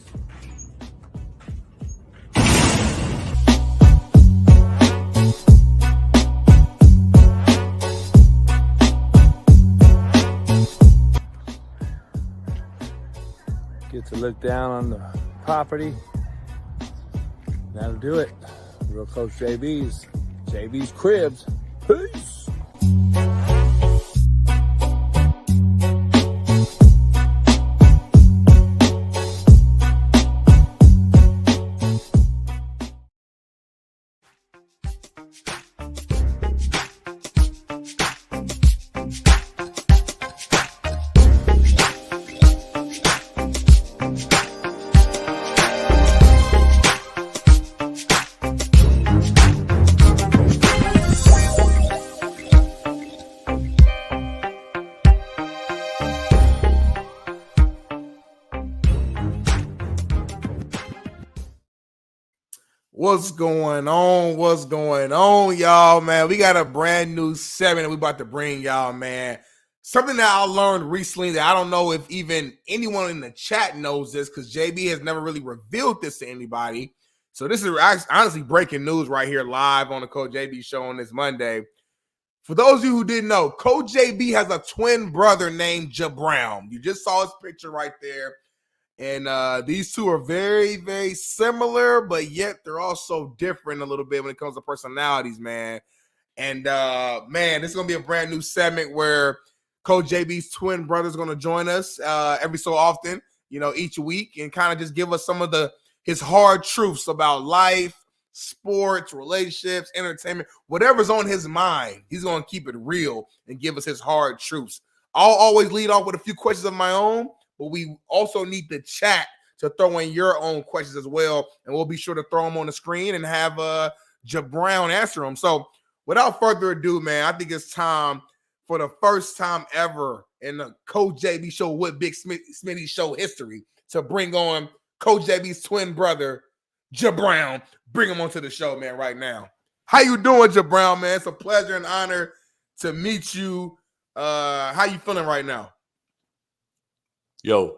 Get to look down on the property. That'll do it. Real Coach JB's Cribs. Peace. What's going on? What's going on, y'all, man? We got a brand new segment that we about to bring y'all, man. Something that I learned recently that I don't know if even anyone in the chat knows this, because JB has never really revealed this to anybody. So this is honestly breaking news right here live on the Coach JB show on this Monday. For those of you who didn't know, Coach JB has a twin brother named Brown. You just saw his picture right there. And these two are very, very similar, but yet they're also different a little bit when it comes to personalities, man. And, man, this is going to be a brand new segment where Coach JB's twin brother is going to join us every so often, you know, each week, and kind of just give us some of his hard truths about life, sports, relationships, entertainment, whatever's on his mind. He's going to keep it real and give us his hard truths. I'll always lead off with a few questions of my own, but we also need the chat to throw in your own questions as well, and we'll be sure to throw them on the screen and have Brown answer them. So without further ado, man, I think it's time for the first time ever in the Coach JB show with Big Smitty show history to bring on Coach JB's twin brother, Brown. Bring him onto the show, man, right now. How you doing, Brown, man? It's a pleasure and honor to meet you. How you feeling right now? Yo.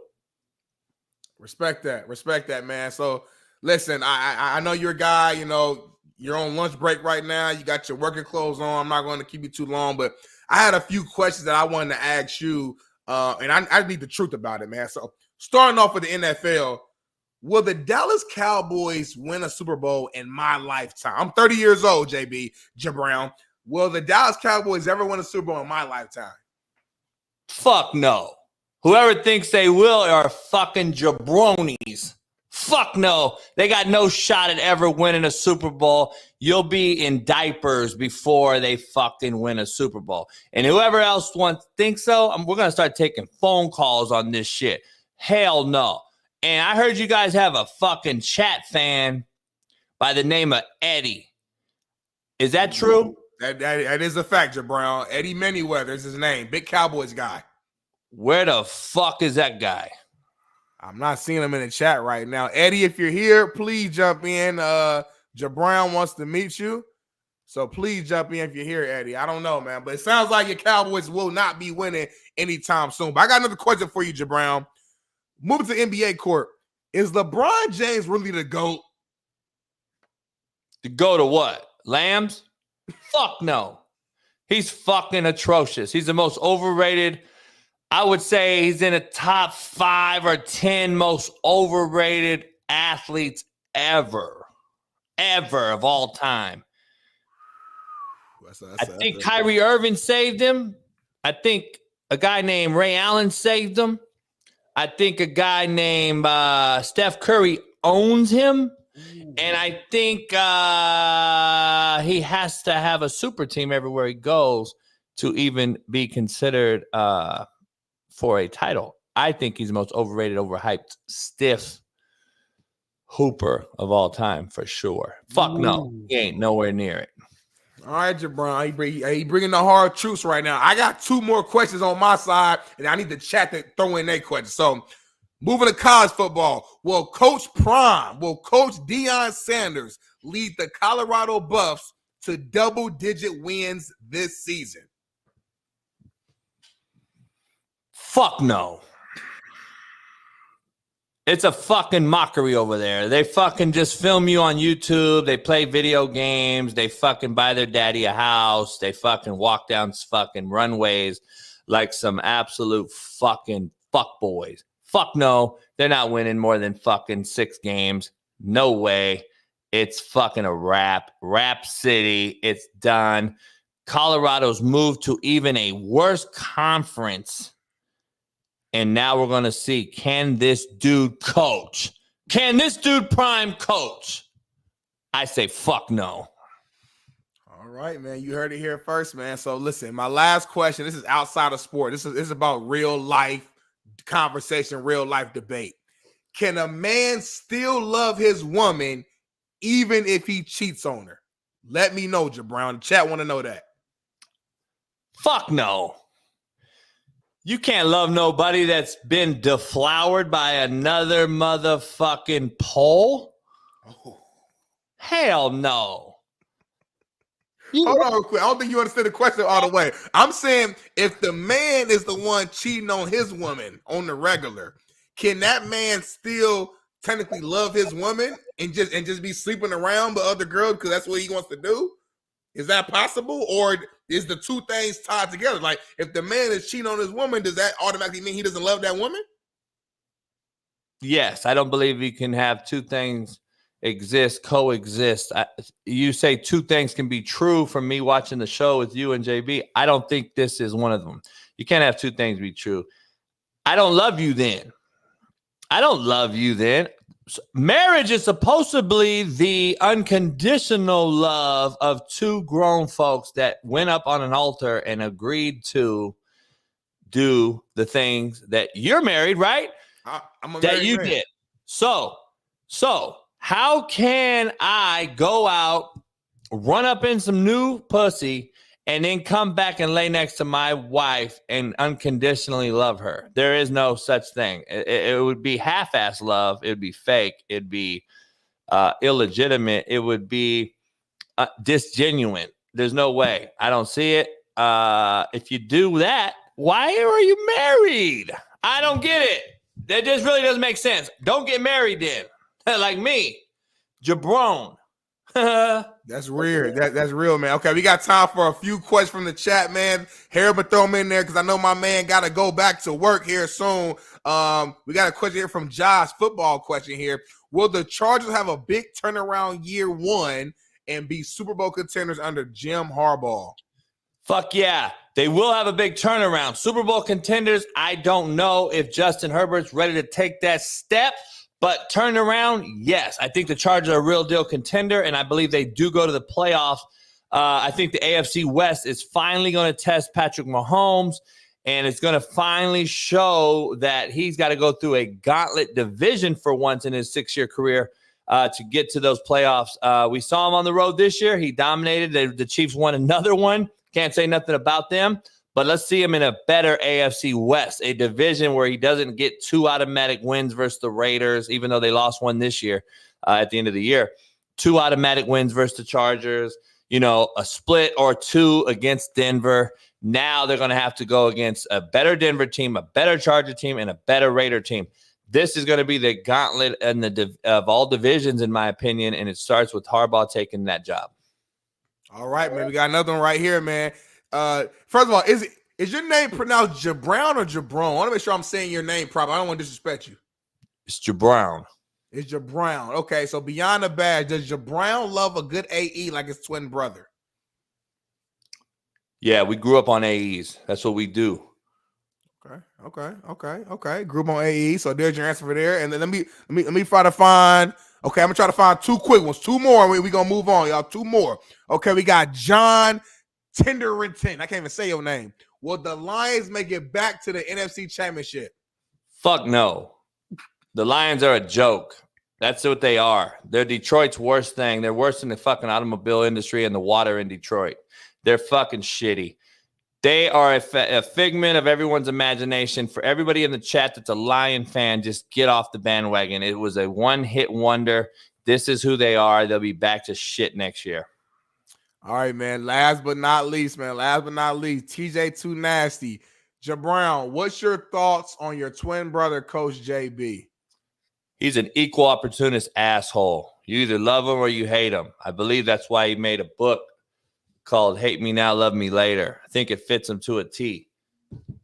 Respect that, man. So listen, I know you're a guy, you know, you're on lunch break right now. You got your working clothes on. I'm not going to keep you too long, but I had a few questions that I wanted to ask you, and I need the truth about it, man. So starting off with the NFL, will the Dallas Cowboys win a Super Bowl in my lifetime? I'm 30 years old, Brown. Will the Dallas Cowboys ever win a Super Bowl in my lifetime? Fuck no. Whoever thinks they will are fucking jabronis. Fuck no. They got no shot at ever winning a Super Bowl. You'll be in diapers before they fucking win a Super Bowl. And whoever else thinks so, we're going to start taking phone calls on this shit. Hell no. And I heard you guys have a fucking chat fan by the name of Eddie. Is that true? That is a fact, Brown. Eddie Manyweather is his name. Big Cowboys guy. Where the fuck is that guy? I'm not seeing him in the chat right now. Eddie, if you're here, please jump in. Brown wants to meet you. So please jump in if you're here, Eddie. I don't know, man. But it sounds like your Cowboys will not be winning anytime soon. But I got another question for you, Brown. Moving to NBA court. Is LeBron James really the GOAT? The GOAT to what? Lambs? Fuck no. He's fucking atrocious. He's the most overrated. I would say he's in the top 5 or 10 most overrated athletes ever of all time. I think Kyrie Irving saved him. I think a guy named Ray Allen saved him. I think a guy named Steph Curry owns him. And I think he has to have a super team everywhere he goes to even be considered for a title. I think he's the most overrated, overhyped, stiff hooper of all time for sure. Fuck no. He ain't nowhere near it. All right, Brown. He bringing the hard truths right now. I got 2 more questions on my side, and I need the chat to throw in their questions. So moving to college football, will Coach Deion Sanders lead the Colorado Buffs to double-digit wins this season? Fuck no. It's a fucking mockery over there. They fucking just film you on YouTube. They play video games. They fucking buy their daddy a house. They fucking walk down fucking runways like some absolute fucking fuckboys. Fuck no. They're not winning more than fucking 6 games. No way. It's fucking a wrap. Rap City. It's done. Colorado's moved to even a worse conference. And now we're going to see, can this dude coach? Can this dude prime coach? I say fuck no. All right, man. You heard it here first, man. So listen, my last question, this is outside of sport. This is about real life conversation, real life debate. Can a man still love his woman even if he cheats on her? Let me know, Jabrown. The chat want to know that. Fuck no. You can't love nobody that's been deflowered by another motherfucking pole. Oh. Hell no. Hold on real quick. I don't think you understood the question all the way. I'm saying if the man is the one cheating on his woman on the regular, can that man still technically love his woman and just be sleeping around with other girls because that's what he wants to do? Is that possible? Or is the two things tied together? Like, if the man is cheating on his woman, does that automatically mean he doesn't love that woman? Yes, I don't believe you can have two things coexist. You say two things can be true from me watching the show with you and JB. I don't think this is one of them. You can't have two things be true. I don't love you then. I don't love you then. Marriage is supposed to be the unconditional love of two grown folks that went up on an altar and agreed to do the things that you're married, right? That you did. So how can I go out, run up in some new pussy, and then come back and lay next to my wife and unconditionally love her? There is no such thing. It would be half-ass love. It would be fake. It'd be illegitimate. It would be disgenuine. There's no way. I don't see it. If you do that, why are you married? I don't get it. That just really doesn't make sense. Don't get married then. Like me, Jabron. That's weird. That's real, man. Okay, we got time for a few questions from the chat, man. Harold, but throw them in there because I know my man got to go back to work here soon. We got a question here from Josh, football question here. Will the Chargers have a big turnaround year one and be Super Bowl contenders under Jim Harbaugh? Fuck yeah. They will have a big turnaround. Super Bowl contenders, I don't know if Justin Herbert's ready to take that step. But turnaround, yes. I think the Chargers are a real deal contender, and I believe they do go to the playoffs. I think the AFC West is finally going to test Patrick Mahomes, and it's going to finally show that he's got to go through a gauntlet division for once in his 6-year career to get to those playoffs. We saw him on the road this year. He dominated. The Chiefs won another one. Can't say nothing about them. But let's see him in a better AFC West, a division where he doesn't get 2 automatic wins versus the Raiders, even though they lost one this year at the end of the year. 2 automatic wins versus the Chargers, a split or 2 against Denver. Now they're going to have to go against a better Denver team, a better Charger team, and a better Raider team. This is going to be the gauntlet of all divisions, in my opinion, and it starts with Harbaugh taking that job. All right, man. We got another one right here, man. First of all, is your name pronounced Jabrown or Jabron? I want to make sure I'm saying your name properly. I don't want to disrespect you. It's Jabrown. It's Jabrown. Okay, so beyond the badge, does Jabrown love a good AE like his twin brother? Yeah, we grew up on AEs. That's what we do. Okay. Grew up on AE. So there's your answer for there. And then let me try to find. Okay, I'm gonna try to find 2 quick ones. 2 more. We're gonna move on, y'all. 2 more. Okay, we got John Tenderington. I can't even say your name. Will the Lions make it back to the NFC Championship? Fuck no. The Lions are a joke. That's what they are. They're Detroit's worst thing. They're worse than the fucking automobile industry and the water in Detroit. They're fucking shitty. They are a figment of everyone's imagination. For everybody in the chat that's a Lion fan, just get off the bandwagon. It was a one-hit wonder. This is who they are. They'll be back to shit next year. All right, man. Last but not least, TJ Too Nasty. Jabrown, what's your thoughts on your twin brother, Coach JB? He's an equal opportunist asshole. You either love him or you hate him. I believe that's why he made a book called Hate Me Now, Love Me Later. I think it fits him to a T.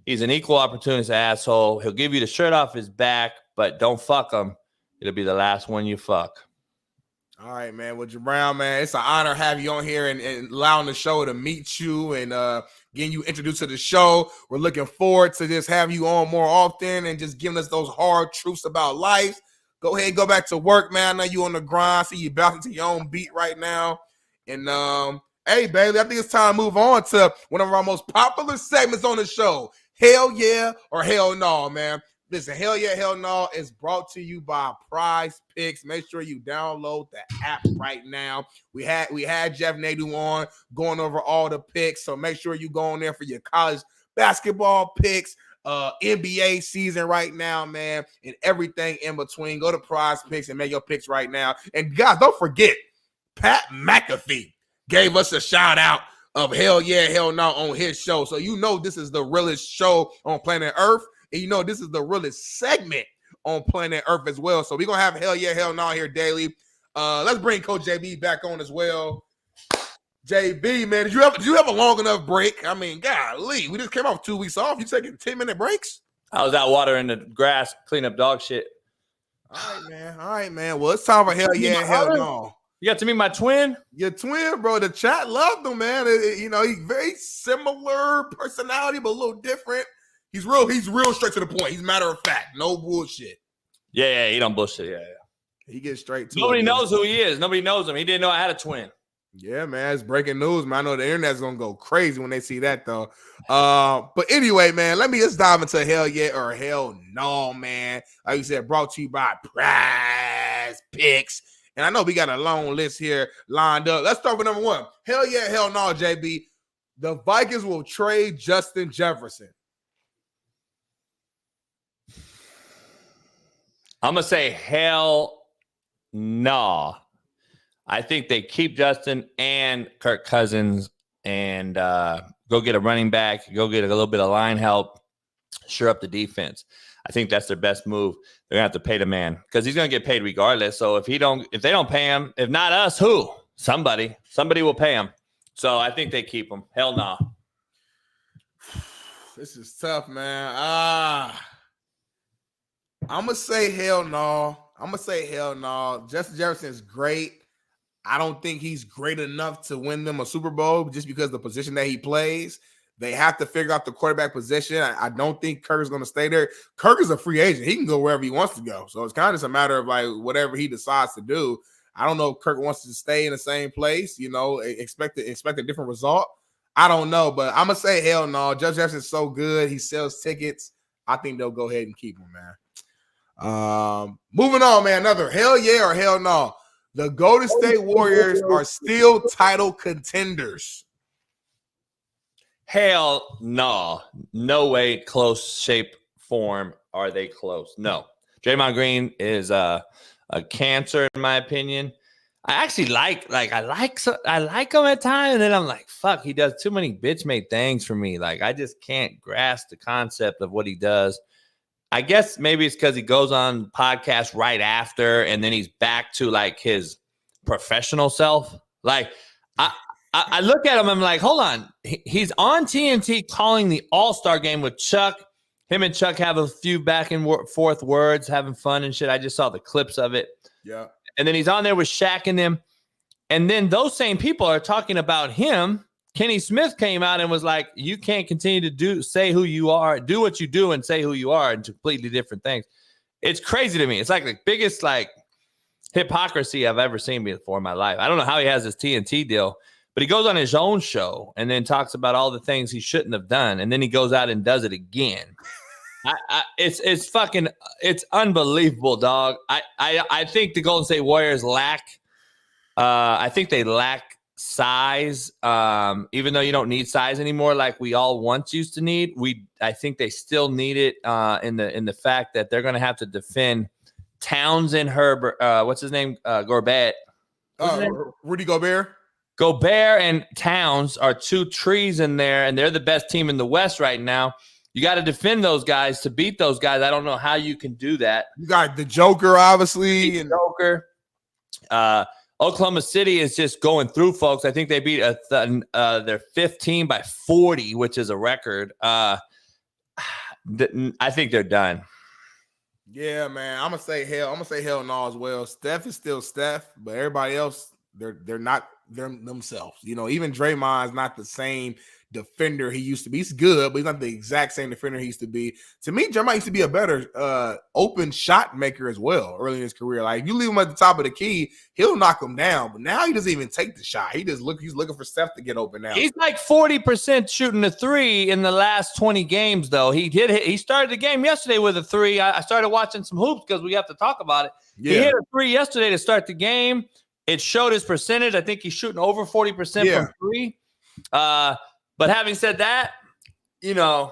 He's an equal opportunist asshole. He'll give you the shirt off his back, but don't fuck him. It'll be the last one you fuck. All right, man. Well, Brown, man, it's an honor to have you on here and allowing the show to meet you and getting you introduced to the show. We're looking forward to just having you on more often and just giving us those hard truths about life. Go ahead and go back to work, man. I know you on the grind. See you bouncing to your own beat right now. And, hey, Bailey, I think it's time to move on to one of our most popular segments on the show. Hell yeah or hell no, man. Listen, Hell Yeah, Hell No is brought to you by Prize Picks. Make sure you download the app right now. We had Jeff Nadu on going over all the picks, so make sure you go on there for your college basketball picks, NBA season right now, man, and everything in between. Go to Prize Picks and make your picks right now. And guys, don't forget, Pat McAfee gave us a shout out of Hell Yeah, Hell No on his show. So you know this is the realest show on planet Earth. And you know, this is the realest segment on planet Earth as well. So we're going to have Hell Yeah, Hell No here daily. Let's bring Coach JB back on as well. JB, man, did you have a long enough break? I mean, golly, we just came off 2 weeks off. You taking 10-minute breaks? I was out watering the grass, cleaning up dog shit. All right, man. Well, it's time for Hell Yeah, Hell No. You got to meet my twin? Your twin, bro. The chat loved him, man. You know, he's very similar personality, but a little different. He's real straight to the point. He's matter of fact. No bullshit. Yeah, he don't bullshit. Yeah. He gets straight to it. Nobody knows who he is. Nobody knows him. He didn't know I had a twin. Yeah, man. It's breaking news, man. I know the internet's going to go crazy when they see that, though. But anyway, man, let me just dive into Hell Yeah or Hell No, man. Like you said, brought to you by Prize Picks. And I know we got a long list here lined up. Let's start with number one. Hell Yeah, Hell No, JB. The Vikings will trade Justin Jefferson. I'm going to say hell no. I think they keep Justin and Kirk Cousins and go get a running back, go get a little bit of line help, shore up the defense. I think that's their best move. They're going to have to pay the man because he's going to get paid regardless. So if they don't pay him, if not us, who? Somebody will pay him. So I think they keep him. Hell no. This is tough, man. I'm going to say hell no. Justin Jefferson is great. I don't think he's great enough to win them a Super Bowl just because of the position that he plays. They have to figure out the quarterback position. I don't think Kirk is going to stay there. Kirk is a free agent. He can go wherever he wants to go. So it's kind of just a matter of like whatever he decides to do. I don't know if Kirk wants to stay in the same place, you know, expect a different result. I don't know, but I'm going to say hell no. Justin Jefferson's so good. He sells tickets. I think they'll go ahead and keep him, man. Moving on, man. Another hell yeah or hell no. The Golden State Warriors are still title contenders. Hell no. No way, close shape, form are they close. No. Draymond Green is a cancer in my opinion. I actually like him at times, and then I'm like, fuck, he does too many bitch-made things for me. Like, I just can't grasp the concept of what he does. I guess maybe it's because he goes on podcast right after, and then he's back to like his professional self. Like I look at him, I'm like, hold on. He's on TNT calling the All-Star game with Chuck. Him and Chuck have a few back and forth words, having fun and shit. I just saw the clips of it. Yeah. And then he's on there with Shaq and them. And then those same people are talking about him. Kenny Smith came out and was like, you can't continue to say who you are, do what you do and say who you are, and completely different things. It's crazy to me. It's like the biggest like hypocrisy I've ever seen before in my life. I don't know how he has this TNT deal, but he goes on his own show and then talks about all the things he shouldn't have done. And then he goes out and does it again. It's unbelievable, dog. I think the Golden State Warriors lack size, even though you don't need size anymore like we all once used to need. I think they still need it in the fact that they're going to have to defend Towns and Herbert. What's his name? Gorbert. Rudy Gobert. Gobert and Towns are two trees in there, and they're the best team in the West right now. You got to defend those guys to beat those guys. I don't know how you can do that. You got the Joker, obviously. Joker. Oklahoma City is just going through, folks. I think they beat their 15 by 40, which is a record. I think they're done. Yeah, man. I'm gonna say hell no as well. Steph is still Steph, but everybody else, they're not themselves. You know, even Draymond's not the same defender he used to be. He's good, but he's not the exact same defender he used to be. To me, Draymond used to be a better open shot maker as well early in his career. Like, if you leave him at the top of the key, he'll knock him down. But now he doesn't even take the shot. He's looking for Steph to get open now. He's like 40% shooting the three in the last 20 games, though. He started the game yesterday with a three. I started watching some hoops because we have to talk about it. Yeah. He hit a three yesterday to start the game. It showed his percentage. I think he's shooting over 40% from three. But having said that, you know.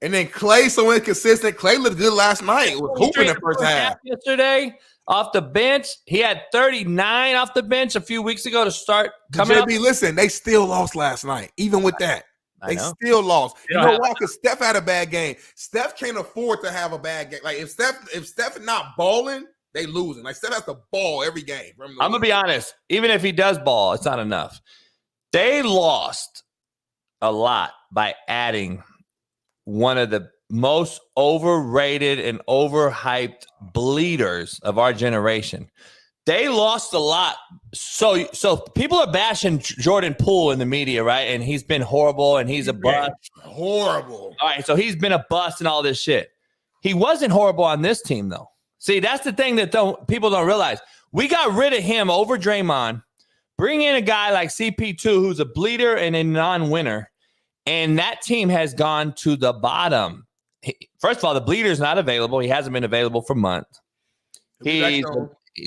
And then Clay, so inconsistent. Clay looked good last night. It was hooping in the first half. Yesterday, off the bench, he had 39 off the bench a few weeks ago to start coming up. Listen, they still lost last night. Even with that, they still lost. You know why? Because Steph had a bad game. Steph can't afford to have a bad game. Like, if Steph not balling, they losing. Like, Steph has to ball every game. I'm going to be honest. Even if he does ball, it's not enough. They lost a lot by adding one of the most overrated and overhyped bleeders of our generation. They lost a lot. So people are bashing Jordan Poole in the media, right? And he's been horrible and he's a bust. Horrible. All right, so he's been a bust and all this shit. He wasn't horrible on this team, though. See, that's the thing that people don't realize. We got rid of him over Draymond. Bring in a guy like CP2 who's a bleeder and a non-winner, and that team has gone to the bottom. First of all, the bleeder's not available. He hasn't been available for months. He's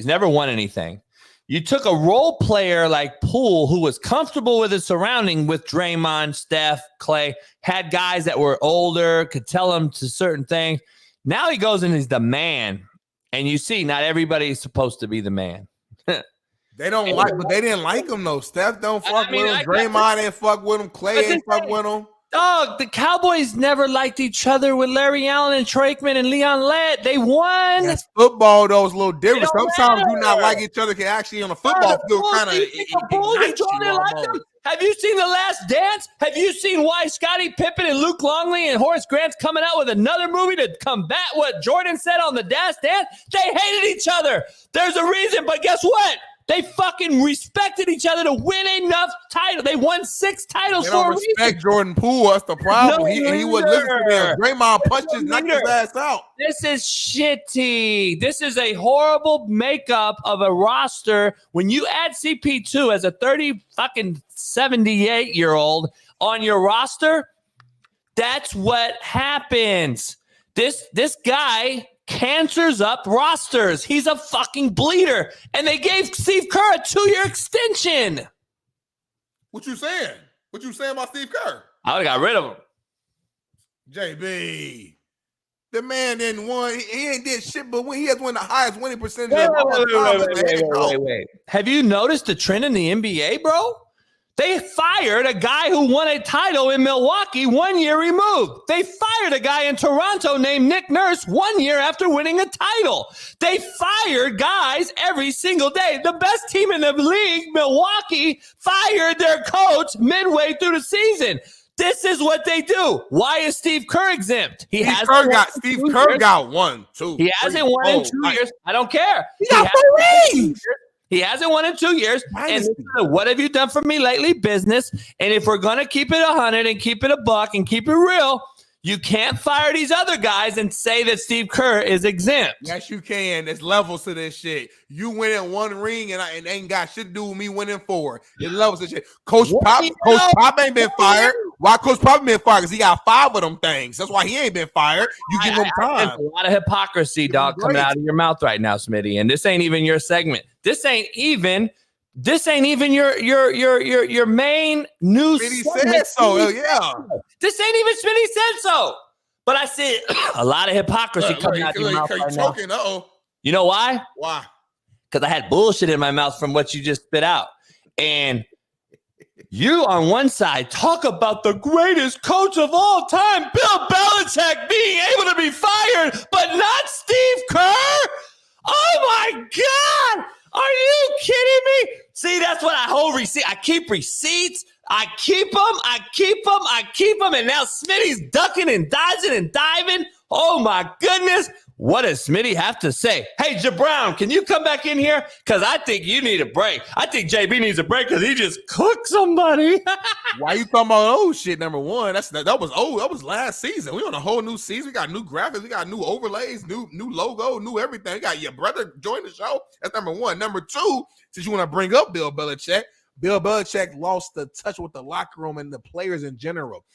never won anything. You took a role player like Poole who was comfortable with his surrounding with Draymond, Steph, Clay, had guys that were older, could tell him to certain things. Now he goes and he's the man, and you see not everybody's supposed to be the man. They don't but they didn't like him though. Steph don't fuck with him. Draymond ain't fuck with him. Clay ain't fuck with him. Dog, the Cowboys never liked each other with Larry Allen and Troy Aikman and Leon Lett. They won. That's football, though. It's a little different. Sometimes do not like each other can actually on a football field kind of. Have you seen The Last Dance? Have you seen why Scottie Pippen and Luke Longley and Horace Grant's coming out with another movie to combat what Jordan said on The Last Dance? They hated each other. There's a reason, but guess what? They fucking respected each other to win enough titles. They won 6 titles for a reason. They don't respect Jordan Poole. That's the problem. He wouldn't listen to them. Draymond punched knocked his ass out. This is shitty. This is a horrible makeup of a roster. When you add CP2 as a 78-year-old on your roster, that's what happens. This guy cancers up rosters. He's a fucking bleeder. And they gave Steve Kerr a 2-year extension. What you saying? What you saying about Steve Kerr? I would have got rid of him. JB. The man didn't win. He ain't did shit, but when he has won the highest winning percentage of all time. Wait. Have you noticed the trend in the NBA, bro? They fired a guy who won a title in Milwaukee 1 year removed. They fired a guy in Toronto named Nick Nurse 1 year after winning a title. They fired guys every single day. The best team in the league, Milwaukee, fired their coach midway through the season. This is what they do. Why is Steve Kerr exempt? Steve Kerr got 1, 2. He hasn't won in 2 years. I don't care. He got 3. He hasn't won in 2 years. And what have you done for me lately? Business. And if we're going to keep it 100 and keep it a buck and keep it real, you can't fire these other guys and say that Steve Kerr is exempt. Yes, you can. There's levels to this shit. You win in 1 ring and ain't got shit to do with me winning 4. There's levels to shit. Coach Pop ain't been fired. Why Coach Pop been fired? Because he got 5 of them things. That's why he ain't been fired. You give him time. There's a lot of hypocrisy, dog, coming out of your mouth right now, Smitty. And this ain't even your segment. This ain't even your main news. Smitty said so. Yeah. This ain't even Smitty said so. But I see a lot of hypocrisy coming out of your mouth right now. You know why? Why? Because I had bullshit in my mouth from what you just spit out. And you on one side talk about the greatest coach of all time, Bill Belichick, being able to be fired, but not Steve Kerr? Oh my God! Are you kidding me? See, that's what I hold receipt. I keep receipts. I keep him, and now Smitty's ducking and dodging and diving. Oh, my goodness. What does Smitty have to say? Hey, Jabrown, can you come back in here? Because I think you need a break. I think JB needs a break because he just cooked somebody. Why you talking about old shit, number one? That was old. That was last season. We on a whole new season. We got new graphics. We got new overlays, new logo, new everything. We got your brother join the show. That's number one. Number two, since you want to bring up Bill Belichick lost the touch with the locker room and the players in general.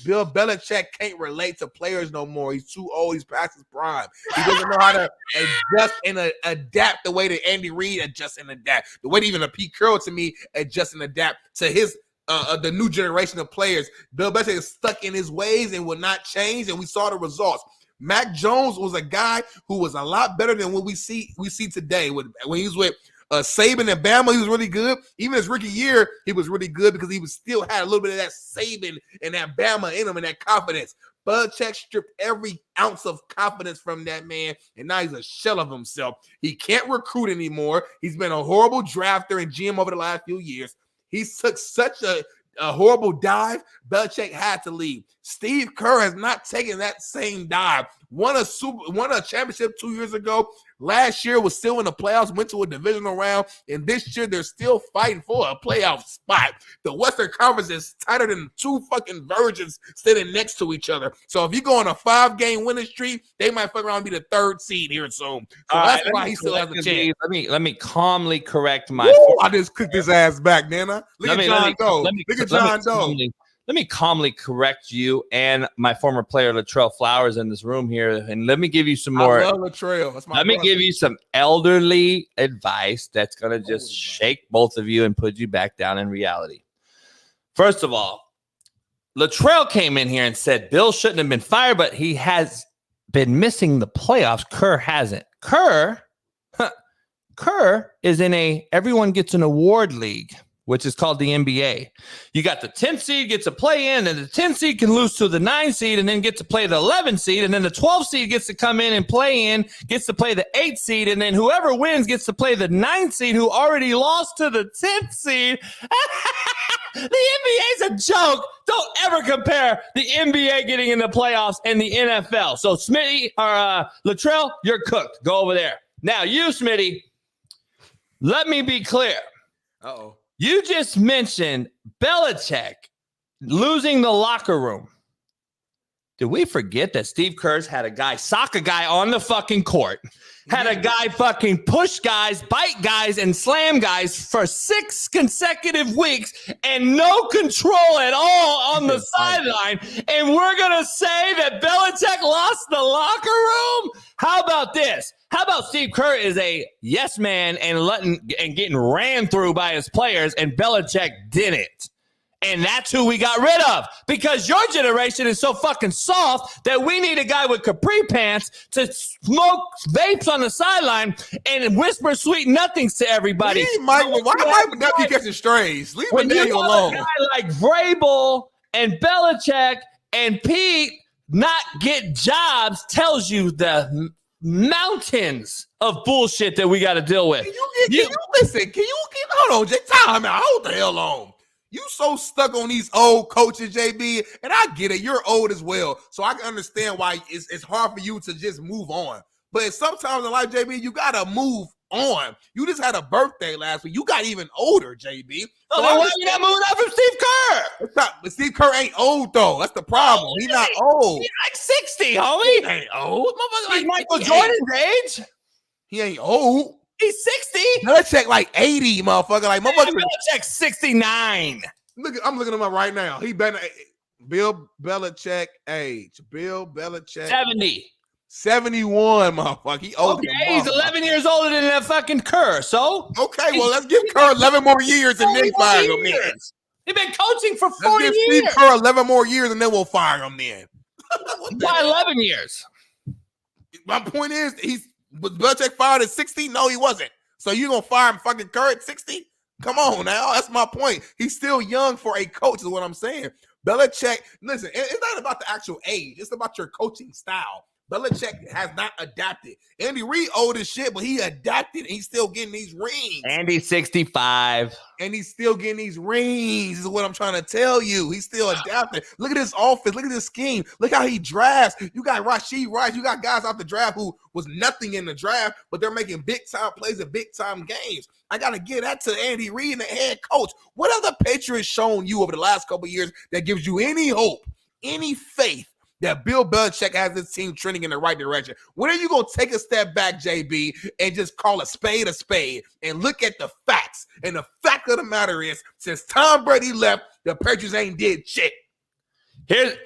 Bill Belichick can't relate to players no more. He's too old. He's past his prime. He doesn't know how to adjust and adapt the way that Andy Reid adjusts and adapt. The way that even a Pete Carroll, to me, adjusts and adapt to his the new generation of players. Bill Belichick is stuck in his ways and will not change, and we saw the results. Mac Jones was a guy who was a lot better than what we see today. When he was with Saban and Bama, he was really good. Even his rookie year, he was really good because he was still had a little bit of that Saban and that Bama in him and that confidence. Belichick stripped every ounce of confidence from that man, and now he's a shell of himself. He can't recruit anymore. He's been a horrible drafter and GM over the last few years. He took such a horrible dive. Belichick had to leave. Steve Kerr has not taken that same dive. Won a championship 2 years ago. Last year was still in the playoffs, went to a divisional round, and this year they're still fighting for a playoff spot. The Western Conference is tighter than two fucking virgins sitting next to each other. So if you go on a 5-game winning streak, they might fuck around and be the third seed here soon. So that's why he still has a chance. Let me calmly correct my. Ooh, I just cooked his ass back, Nana. Look at John Doe. Look at John Doe. Let me calmly correct you and my former player Latrell Flowers in this room here, and let me give you some more. I love Latrell. That's my let me give you some elderly advice that's gonna just shake both of you and put you back down in reality. First of all, Latrell came in here and said Bill shouldn't have been fired, but he has been missing the playoffs. Kerr hasn't. Kerr is in a everyone gets an award league, which is called the NBA. You got the 10th seed gets to play in, and the 10th seed can lose to the 9th seed and then get to play the 11th seed, and then the 12th seed gets to come in and gets to play the 8th seed, and then whoever wins gets to play the 9th seed who already lost to the 10th seed. The NBA is a joke. Don't ever compare the NBA getting in the playoffs and the NFL. So Smitty or Latrell, you're cooked. Go over there. Now you, Smitty, let me be clear. Uh-oh. You just mentioned Belichick losing the locker room. Did we forget that Steve Kerr's had a guy sock a guy on the fucking court, had a guy fucking push guys, bite guys, and slam guys for 6 consecutive weeks and no control at all on the sideline, and we're going to say that Belichick lost the locker room? How about this? How about Steve Kerr is a yes man and getting ran through by his players, and Belichick didn't? And that's who we got rid of, because your generation is so fucking soft that we need a guy with capri pants to smoke vapes on the sideline and whisper sweet nothings to everybody. Why Mike McDuffie catching strays? Leave McDaniel alone. A guy like Vrabel and Belichick and Pete not get jobs tells you the mountains of bullshit that we got to deal with. Hold on, Jay, time out. Hold the hell on. You so stuck on these old coaches, JB, and I get it. You're old as well, so I can understand why it's hard for you to just move on. But sometimes in life, JB, you got to move on. You just had a birthday last week. You got even older, JB. So why are you not moving on from Steve Kerr? But Steve Kerr ain't old, though. That's the problem. He's not old. He's like 60, homie. He ain't old. He's like Michael Jordan's age. He ain't old. He's 60. Belichick like 80, motherfucker. Like motherfucker. Belichick 69. Look, I'm looking him up right now. He been Bill Belichick age. Bill Belichick 70. 71, motherfucker. He old. Okay, he's 11 years older than that fucking Kerr. So okay, well let's give Kerr 11 more years and then fire him. He's been coaching for 40 years. Steve Kerr 11 more years and then we'll fire him then. Why 11 years? My point is, was Belichick fired at 60? No, he wasn't. So you gonna fire him fucking Kerr at 60? Come on now. That's my point. He's still young for a coach, is what I'm saying. Belichick, listen, it's not about the actual age. It's about your coaching style. Belichick has not adapted. Andy Reid old as shit, but he adapted and he's still getting these rings. Andy 65. And he's still getting these rings, is what I'm trying to tell you. He's still adapting. Look at this offense. Look at this scheme. Look how he drafts. You got Rashee Rice. You got guys out the draft who was nothing in the draft, but they're making big-time plays in big-time games. I got to give that to Andy Reid and the head coach. What have the Patriots shown you over the last couple of years that gives you any hope, any faith that Bill Belichick has this team trending in the right direction? When are you going to take a step back, JB, and just call a spade and look at the facts? And the fact of the matter is, since Tom Brady left, the Patriots ain't did shit. Here's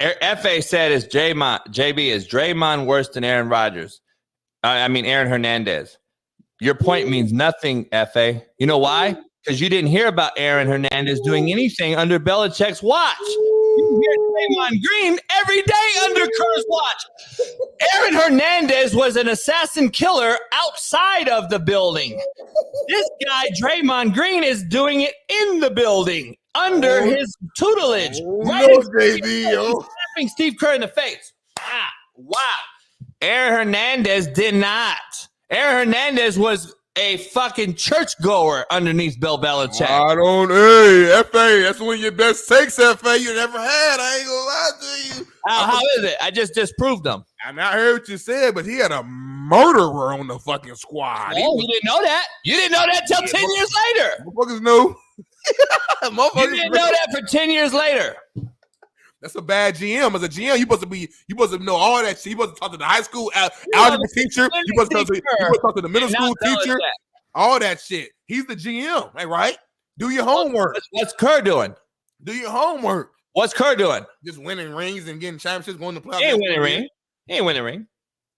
FA said is JB is Draymond worse than Aaron Rodgers? Aaron Hernandez. Your point means nothing, FA. You know why? Because you didn't hear about Aaron Hernandez doing anything under Belichick's watch. You hear Draymond Green every day under Kerr's watch. Aaron Hernandez was an assassin killer outside of the building. This guy, Draymond Green, is doing it in the building under his tutelage. Slapping Steve Kerr in the face. Wow. Aaron Hernandez did not. Aaron Hernandez was a fucking churchgoer underneath Bill Belichick. FA, that's one of your best takes, FA, you never had. I ain't gonna lie to you. How is it? I just disproved them. I heard what you said, but he had a murderer on the fucking squad. Oh, you didn't know that? You didn't know that till 10 years later. Motherfuckers knew. You didn't know that for 10 years later. That's a bad GM. As a GM, you supposed to know all that shit. You supposed to talk to the high school algebra teacher. You supposed to talk to the middle school teacher. All that shit. He's the GM, right? Do your homework. What's Kerr doing? Do your homework. What's Kerr doing? Just winning rings and getting championships, going to playoffs. He ain't winning a ring.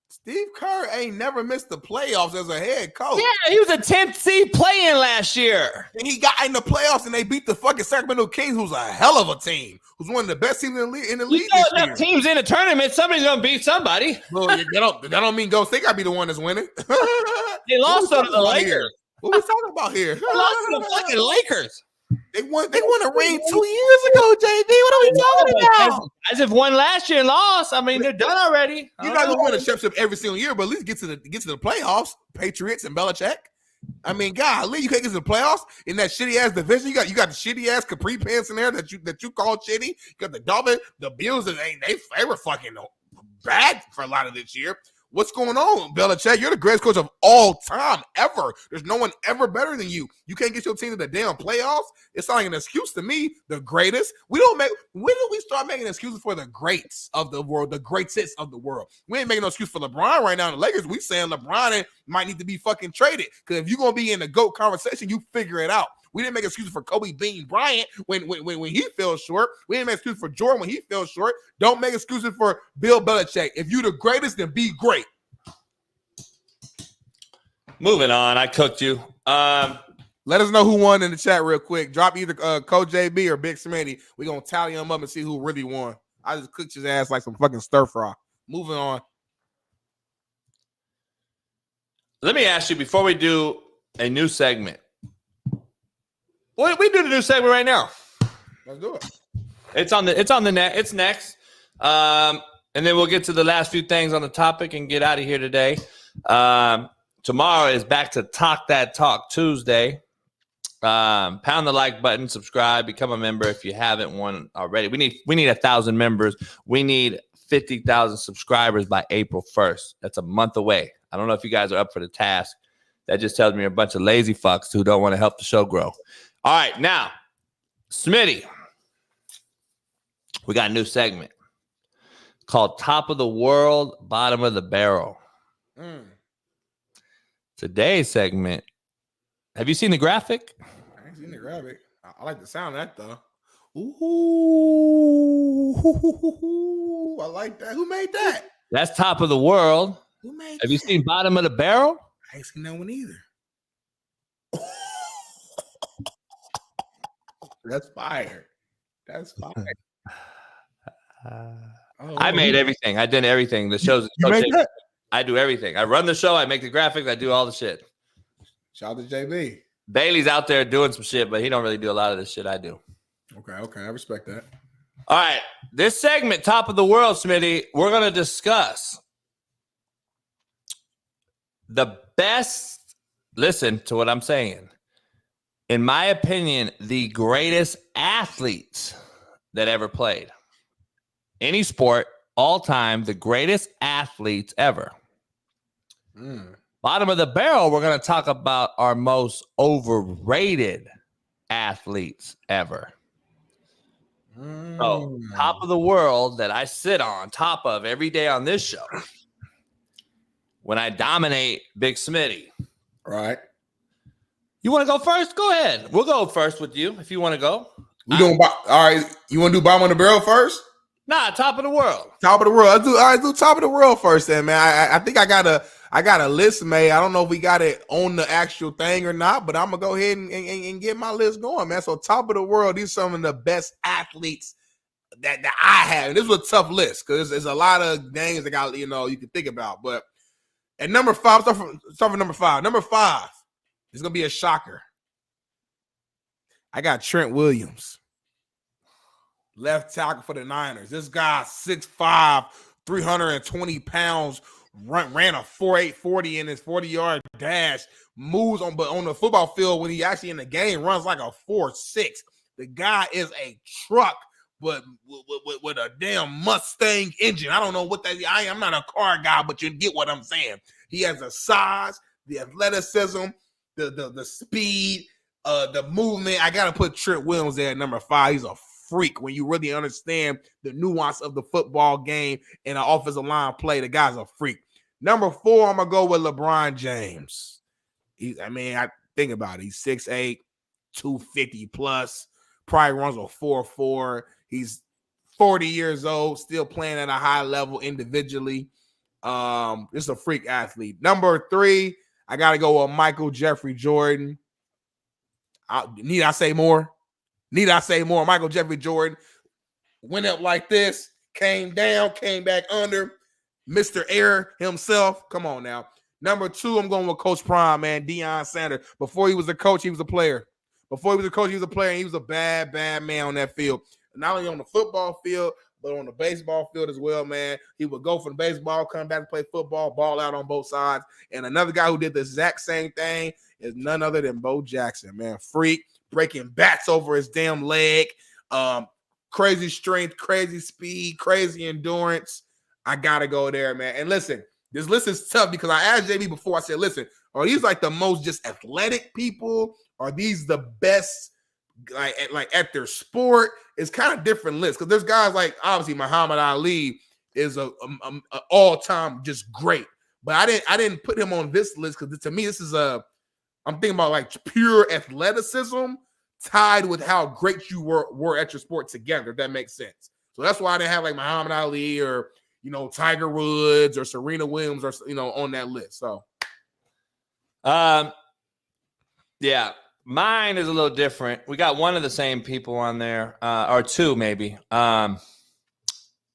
Steve Kerr ain't never missed the playoffs as a head coach. Yeah, he was a 10th seed play-in last year. And he got in the playoffs and they beat the fucking Sacramento Kings, who's a hell of a team, who's one of the best teams in the league this year. Teams in a tournament, somebody's going to beat somebody. Well, that don't mean Golden State got to be the one that's winning. They lost to the Lakers. What we talking about here? They lost to the fucking Lakers. They won a ring 2 years ago, JB. What are we talking about? As if won last year and lost. They're done already. You're not gonna win a championship every single year, but at least get to the playoffs. Patriots and Belichick. Golly, you can't get to the playoffs in that shitty ass division. You got the shitty ass capri pants in there that you call shitty. You got the Dolphins, the Bills, and they were fucking bad for a lot of this year. What's going on, Belichick? You're the greatest coach of all time, ever. There's no one ever better than you. You can't get your team to the damn playoffs? It's not like an excuse to me, the greatest. When do we start making excuses for the greats of the world, the greatest of the world? We ain't making no excuse for LeBron right now in the Lakers. We saying LeBron might need to be fucking traded. Because if you're going to be in the GOAT conversation, you figure it out. We didn't make excuses for Kobe Bean Bryant when he fell short. We didn't make excuses for Jordan when he fell short. Don't make excuses for Bill Belichick. If you're the greatest, then be great. Moving on. I cooked you. Let us know who won in the chat real quick. Drop either Coach JB or Big Smitty. We're going to tally them up and see who really won. I just cooked his ass like some fucking stir fry. Moving on. Let me ask you before we do a new segment. We do the new segment right now. Let's do it. It's on the net. It's next. And then we'll get to the last few things on the topic and get out of here today. Tomorrow is back to Talk That Talk Tuesday. Pound the like button, subscribe, become a member if you haven't one already. We need 1,000 members. We need 50,000 subscribers by April 1st. That's a month away. I don't know if you guys are up for the task. That just tells me you're a bunch of lazy fucks who don't want to help the show grow. All right, now, Smitty, we got a new segment called Top of the World, Bottom of the Barrel. Today's segment, have you seen the graphic? I ain't seen the graphic. I like the sound of that, though. Ooh, I like that. Who made that? That's Top of the World. Who made Have you seen Bottom of the Barrel? I ain't seen that one either. That's fire. That's fire. I made everything. I did everything. The show's I do everything. I run the show. I make the graphics. I do all the shit. Shout out to JB. Bailey's out there doing some shit, but he don't really do a lot of this shit I do. Okay. I respect that. All right. This segment, Top of the World, Smitty, we're going to discuss the best, listen to what I'm saying. In my opinion, the greatest athletes that ever played. Any sport, all time, the greatest athletes ever. Bottom of the barrel, we're going to talk about our most overrated athletes ever. So, top of the world that I sit on top of every day on this show. When I dominate Big Smitty. Right. You want to go first? Go ahead. We'll go first with you if you want to go. We doing all right. You want to do bottom of the barrel first? Nah, top of the world. Top of the world. Let's do top of the world first, then, man. I think I got a list made. I don't know if we got it on the actual thing or not, but I'm gonna go ahead and get my list going, man. So top of the world, these are some of the best athletes that I have. And this was a tough list because there's a lot of names that got you can think about. But at number 5, start from number 5. Number 5 is gonna be a shocker. I got Trent Williams, left tackle for the Niners. This guy 6'5", 320 pounds, ran a 4.8 40 in his 40-yard dash, moves on, but on the football field when he actually in the game runs like a 4.6. The guy is a truck, but with a damn Mustang engine. I don't know what that is. I'm not a car guy, but you get what I'm saying. He has the size, the athleticism, the speed, the movement. I gotta put Trent Williams there at number 5. He's a freak when you really understand the nuance of the football game and an offensive line play. The guy's a freak. Number 4, I'm gonna go with LeBron James. I think about it. He's 6'8", 250 plus, probably runs a 4.4. He's 40 years old, still playing at a high level individually. Just a freak athlete. Number 3, I gotta go with Michael Jeffrey Jordan. Need I say more? Michael Jeffrey Jordan went up like this, came down, came back under. Mr. Air himself. Come on now. Number 2, I'm going with Coach Prime, man. Deion Sanders. Before he was a coach, he was a player. And he was a bad man on that field. Not only on the football field, but on the baseball field as well, man. He would go from baseball, come back and play football, ball out on both sides. And another guy who did the exact same thing is none other than Bo Jackson, man. Freak, breaking bats over his damn leg. Crazy strength, crazy speed, crazy endurance. I got to go there, man. And listen, this list is tough because I asked JB before. I said, listen, are these like the most just athletic people? Are these the best like at their sport? It's kind of different lists because there's guys like obviously Muhammad Ali is a all-time just great. But I didn't put him on this list because to me, this is I'm thinking about like pure athleticism tied with how great you were at your sport together, if that makes sense. So that's why I didn't have like Muhammad Ali or, Tiger Woods or Serena Williams or, on that list. So, yeah, mine is a little different. We got one of the same people on there, or 2 maybe. But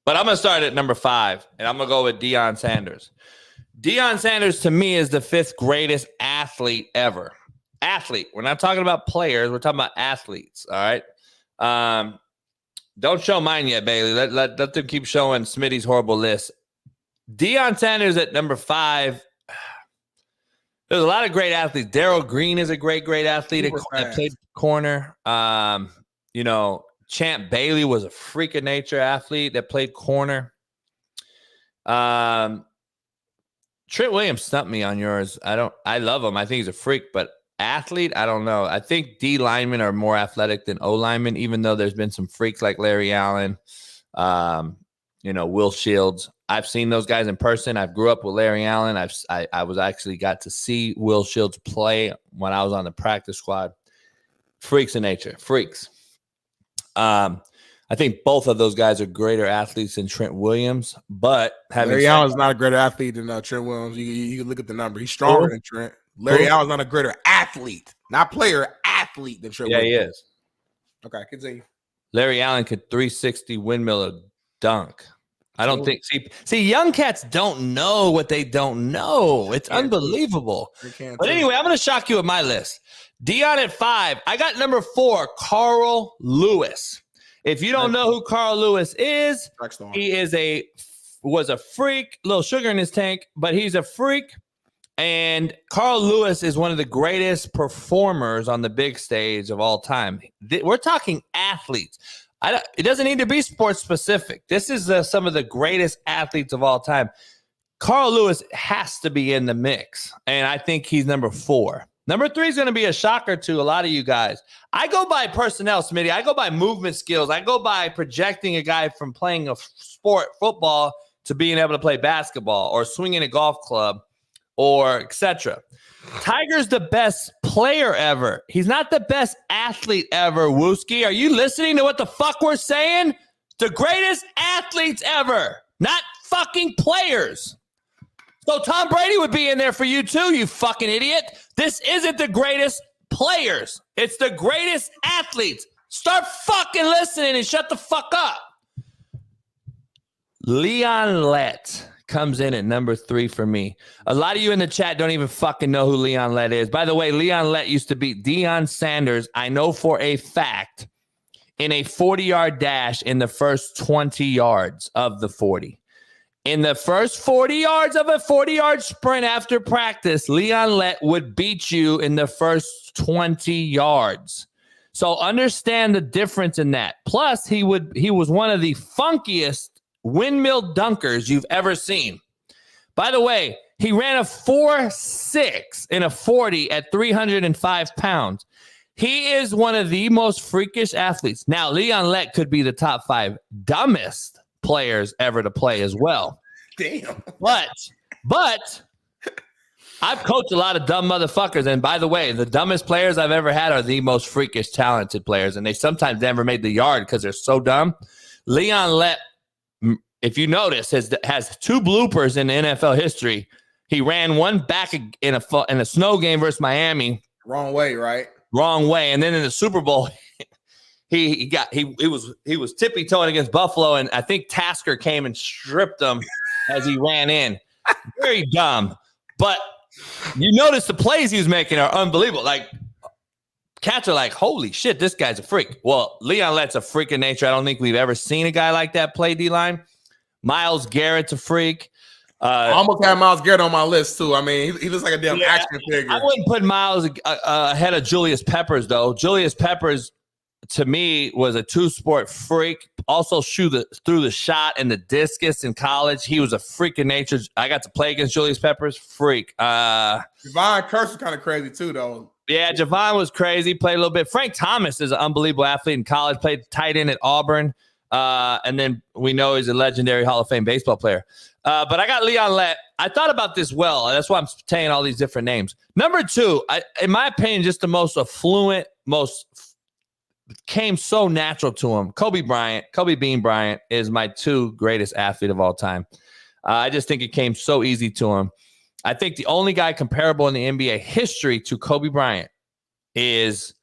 I'm going to start at number 5, and I'm going to go with Deion Sanders. Deion Sanders, to me, is the 5th greatest athlete ever. Athlete. We're not talking about players. We're talking about athletes, all right? Don't show mine yet, Bailey. Let them keep showing Smitty's horrible list. Deion Sanders at number 5. There's a lot of great athletes. Darryl Green is a great athlete that played corner. Champ Bailey was a freak of nature athlete that played corner. Trent Williams stumped me on yours. I love him. I think he's a freak, but athlete, I don't know. I think D linemen are more athletic than O linemen, even though there's been some freaks like Larry Allen, Will Shields. I've seen those guys in person. I grew up with Larry Allen. I was actually got to see Will Shields play when I was on the practice squad. Freaks in nature, freaks. I think both of those guys are greater athletes than Trent Williams, but Larry Allen's not a greater athlete than Trent Williams. You can look at the number. He's stronger than Trent. Larry Allen's not a greater athlete, not player, athlete than Trent Williams. Yeah, he is. Okay, continue. Larry Allen could 360 windmill a dunk. I don't think. See, young cats don't know what they don't know. It's unbelievable. But anyway, I'm going to shock you with my list. Deion at 5. I got number 4, Carl Lewis. If you don't know who Carl Lewis is, he was a freak, little sugar in his tank, but he's a freak. And Carl Lewis is one of the greatest performers on the big stage of all time. We're talking athletes. It doesn't need to be sports specific. This is some of the greatest athletes of all time. Carl Lewis has to be in the mix, and I think he's number 4. Number 3 is going to be a shocker to a lot of you guys. I go by personnel, Smitty. I go by movement skills. I go by projecting a guy from playing a sport, football, to being able to play basketball or swinging a golf club or etc. Tiger's the best player ever. He's not the best athlete ever, Wooski. Are you listening to what the fuck we're saying? The greatest athletes ever, not fucking players. So Tom Brady would be in there for you too, you fucking idiot. This isn't the greatest players. It's the greatest athletes. Start fucking listening and shut the fuck up. Leon Lett comes in at number 3 for me. A lot of you in the chat don't even fucking know who Leon Lett is. By the way, Leon Lett used to beat Deion Sanders, I know for a fact, in a 40-yard dash in the first 20 yards of the 40. In the first 40 yards of a 40-yard sprint after practice, Leon Lett would beat you in the first 20 yards. So understand the difference in that. Plus, he was one of the funkiest windmill dunkers you've ever seen. By the way, he ran a 4.6 in a 40 at 305 pounds. He is one of the most freakish athletes. Now, Leon Lett could be the top 5 dumbest players ever to play as well. Damn. But I've coached a lot of dumb motherfuckers. And by the way, the dumbest players I've ever had are the most freakish talented players. And they sometimes never made the yard because they're so dumb. Leon Lett, if you notice, has 2 bloopers in the NFL history. He ran one back in a snow game versus Miami. Wrong way, right? Wrong way. And then in the Super Bowl, he was tippy-toeing against Buffalo, and I think Tasker came and stripped him as he ran in. Very dumb. But you notice the plays he was making are unbelievable. Like, cats are like, holy shit, this guy's a freak. Well, Leon Lett's a freak in nature. I don't think we've ever seen a guy like that play D-line. Myles Garrett's a freak. I almost had Myles Garrett on my list, too. I mean, he looks like a damn action figure. I wouldn't put Myles ahead of Julius Peppers, though. Julius Peppers, to me, was a 2-sport freak. Also threw the shot and the discus in college. He was a freak in nature. I got to play against Julius Peppers. Freak. Javon Curse was kind of crazy, too, though. Yeah, Javon was crazy. Played a little bit. Frank Thomas is an unbelievable athlete in college. Played tight end at Auburn. And then we know he's a legendary Hall of Fame baseball player. But I got Leon Lett. I thought about this well. And that's why I'm saying all these different names. Number 2, in my opinion, just the most affluent, came so natural to him. Kobe Bean Bryant is my 2 greatest athlete of all time. I just think it came so easy to him. I think the only guy comparable in the NBA history to Kobe Bryant is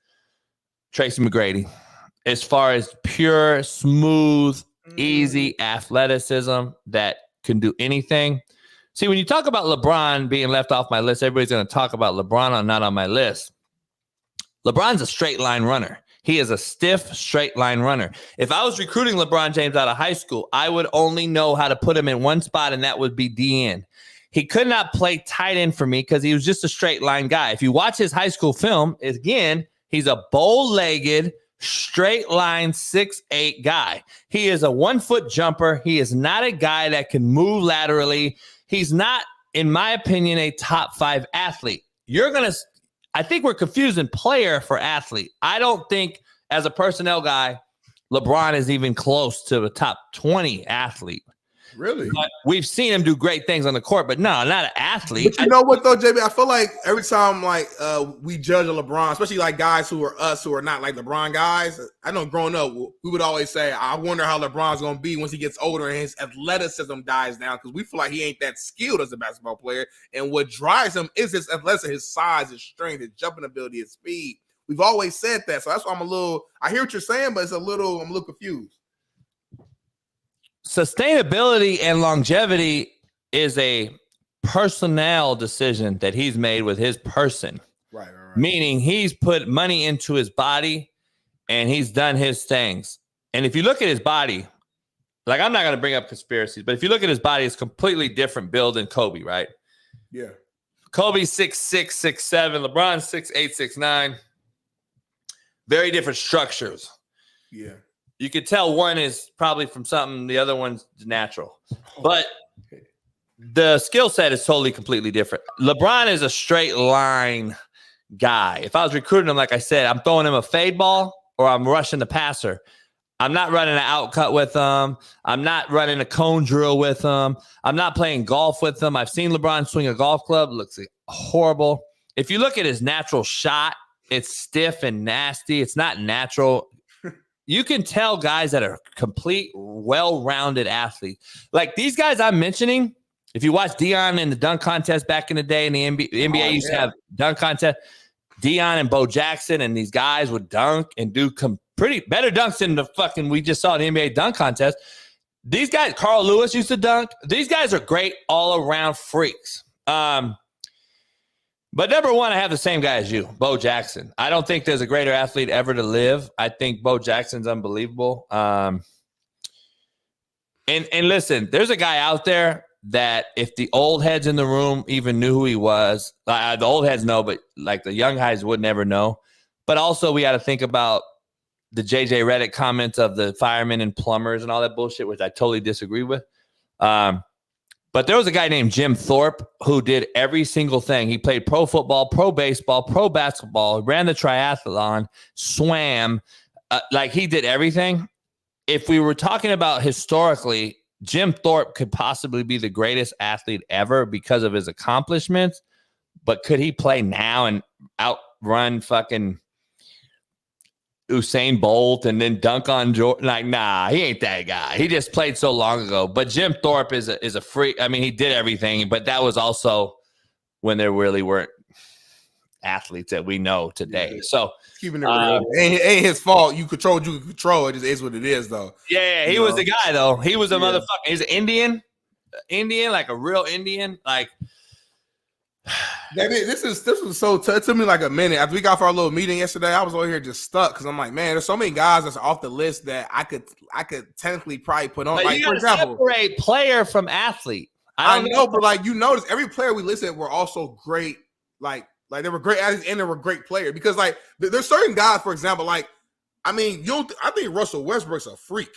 Tracy McGrady. As far as pure, smooth, easy athleticism that can do anything. See, when you talk about LeBron being left off my list, everybody's going to talk about LeBron not on my list. LeBron's a straight line runner. He is a stiff, straight line runner. If I was recruiting LeBron James out of high school, I would only know how to put him in one spot, and that would be DN. He could not play tight end for me because he was just a straight line guy. If you watch his high school film, again, he's a bow-legged, straight line 6'8" guy. He is a 1-foot jumper. He is not a guy that can move laterally. He's not, in my opinion, a top 5 athlete. I think we're confusing player for athlete. I don't think, as a personnel guy, LeBron is even close to a top 20 athlete. Really? But we've seen him do great things on the court, but no, not an athlete. But you know what, though, JB? I feel like every time we judge a LeBron, especially like guys who are not like LeBron guys, I know growing up, we would always say, I wonder how LeBron's going to be once he gets older and his athleticism dies down, because we feel like he ain't that skilled as a basketball player. And what drives him is his athleticism, his size, his strength, his jumping ability, his speed. We've always said that. So that's why I hear what you're saying, but I'm a little confused. Sustainability and longevity is a personnel decision that he's made with his person. Right. Meaning he's put money into his body and he's done his things. And if you look at his body, like, I'm not going to bring up conspiracies, but if you look at his body, it's completely different build than Kobe, right? Yeah. Kobe 6'6", 6'7". LeBron 6'8", 6'9". Very different structures. Yeah. You could tell one is probably from something, the other one's natural. But the skill set is totally, completely different. LeBron is a straight line guy. If I was recruiting him, like I said, I'm throwing him a fade ball or I'm rushing the passer. I'm not running an outcut with him. I'm not running a cone drill with him. I'm not playing golf with him. I've seen LeBron swing a golf club. It looks horrible. If you look at his natural shot, it's stiff and nasty. It's not natural. You can tell guys that are complete, well-rounded athletes. Like these guys I'm mentioning, if you watch Deion in the dunk contest back in the day, in the NBA used to have dunk contest, Deion and Bo Jackson and these guys would dunk and do pretty better dunks than the fucking we just saw in the NBA dunk contest. These guys, Carl Lewis used to dunk. These guys are great all-around freaks. But number one, I have the same guy as you, Bo Jackson. I don't think there's a greater athlete ever to live. I think Bo Jackson's unbelievable. And listen, there's a guy out there that if the old heads in the room even knew who he was, the old heads know, but like the young guys would never know. But also we got to think about the JJ Redick comments of the firemen and plumbers and all that bullshit, which I totally disagree with. But there was a guy named Jim Thorpe who did every single thing. He played pro football, pro baseball, pro basketball, ran the triathlon, swam. Like he did everything. If we were talking about historically, Jim Thorpe could possibly be the greatest athlete ever because of his accomplishments. But could he play now and outrun fucking Usain Bolt and then dunk on Jordan? Like, nah, he ain't that guy. He just played so long ago. But Jim Thorpe is a freak. I mean, he did everything, but that was also when there really weren't athletes that we know today. So keeping it real. Ain't his fault. You control what you can control. It just is what it is, though. Yeah, he was the guy, though. He was a motherfucker. He's an Indian, like a real Indian. Like, this was so it took me like a minute after we got for our little meeting yesterday. I was over here just stuck because I'm like, man, there's so many guys that's off the list that I could technically probably put on. But like, you for example, separate player from athlete. I know, but like you notice, every player we listed were also great. Like they were great athletes and they were great players because like there's certain guys, for example, like I mean, I think Russell Westbrook's a freak.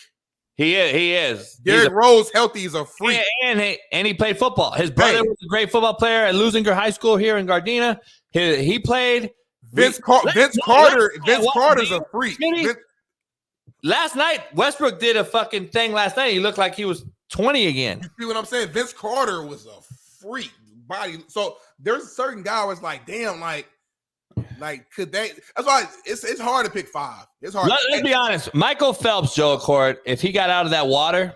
He is. Derrick Rose, healthy, is a freak. And he played football. His brother was a great football player at Lusinger High School here in Gardena. He played. Vince Carter's a freak. Last night, Westbrook did a fucking thing last night. He looked like he was 20 again. You see what I'm saying? Vince Carter was a freak body. So there's certain guys like, damn, like could they? That's why it's hard to pick five. It's hard. Let's be honest. Michael Phelps, Joe Accord, if he got out of that water,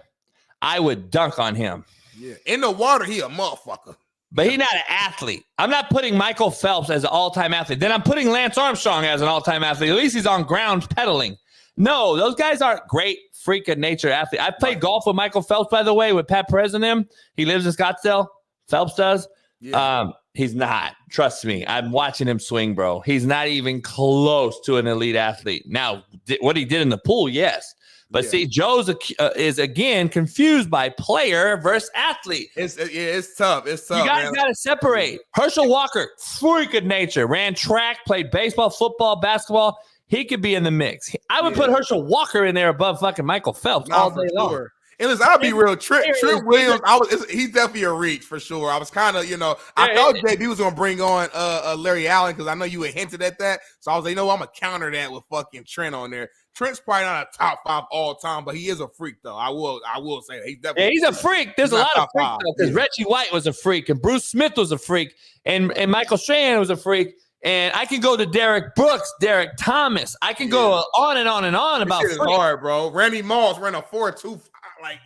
I would dunk on him. Yeah, in the water, he a motherfucker. But he's not an athlete. I'm not putting Michael Phelps as an all-time athlete. Then I'm putting Lance Armstrong as an all-time athlete. At least he's on ground pedaling. No, those guys aren't great freak of nature athletes. I played golf with Michael Phelps, by the way, with Pat Perez and him. He lives in Scottsdale. Phelps does. Yeah. He's not. Trust me. I'm watching him swing, bro. He's not even close to an elite athlete. Now, what he did in the pool, yes. But see, Joe's is, again, confused by player versus athlete. It's tough. It's tough. You guys got to separate. Herschel Walker, freak of nature, ran track, played baseball, football, basketball. He could be in the mix. I would put Herschel Walker in there above fucking Michael Phelps all day long. And listen, I'll be real. Trent Williams, he's definitely a reach for sure. I was kind of, I thought JB was going to bring on Larry Allen because I know you had hinted at that. So I was like, I'm going to counter that with fucking Trent on there. Trent's probably not a top 5 all time, but he is a freak though. I will say he's definitely. He's a freak. There's a lot of freaks though, because Reggie White was a freak, and Bruce Smith was a freak, and Michael Strahan was a freak. And I can go to Derek Brooks, Derek Thomas. I can go on and on and on about this shit is hard, bro. Randy Moss ran a 4.2. Like,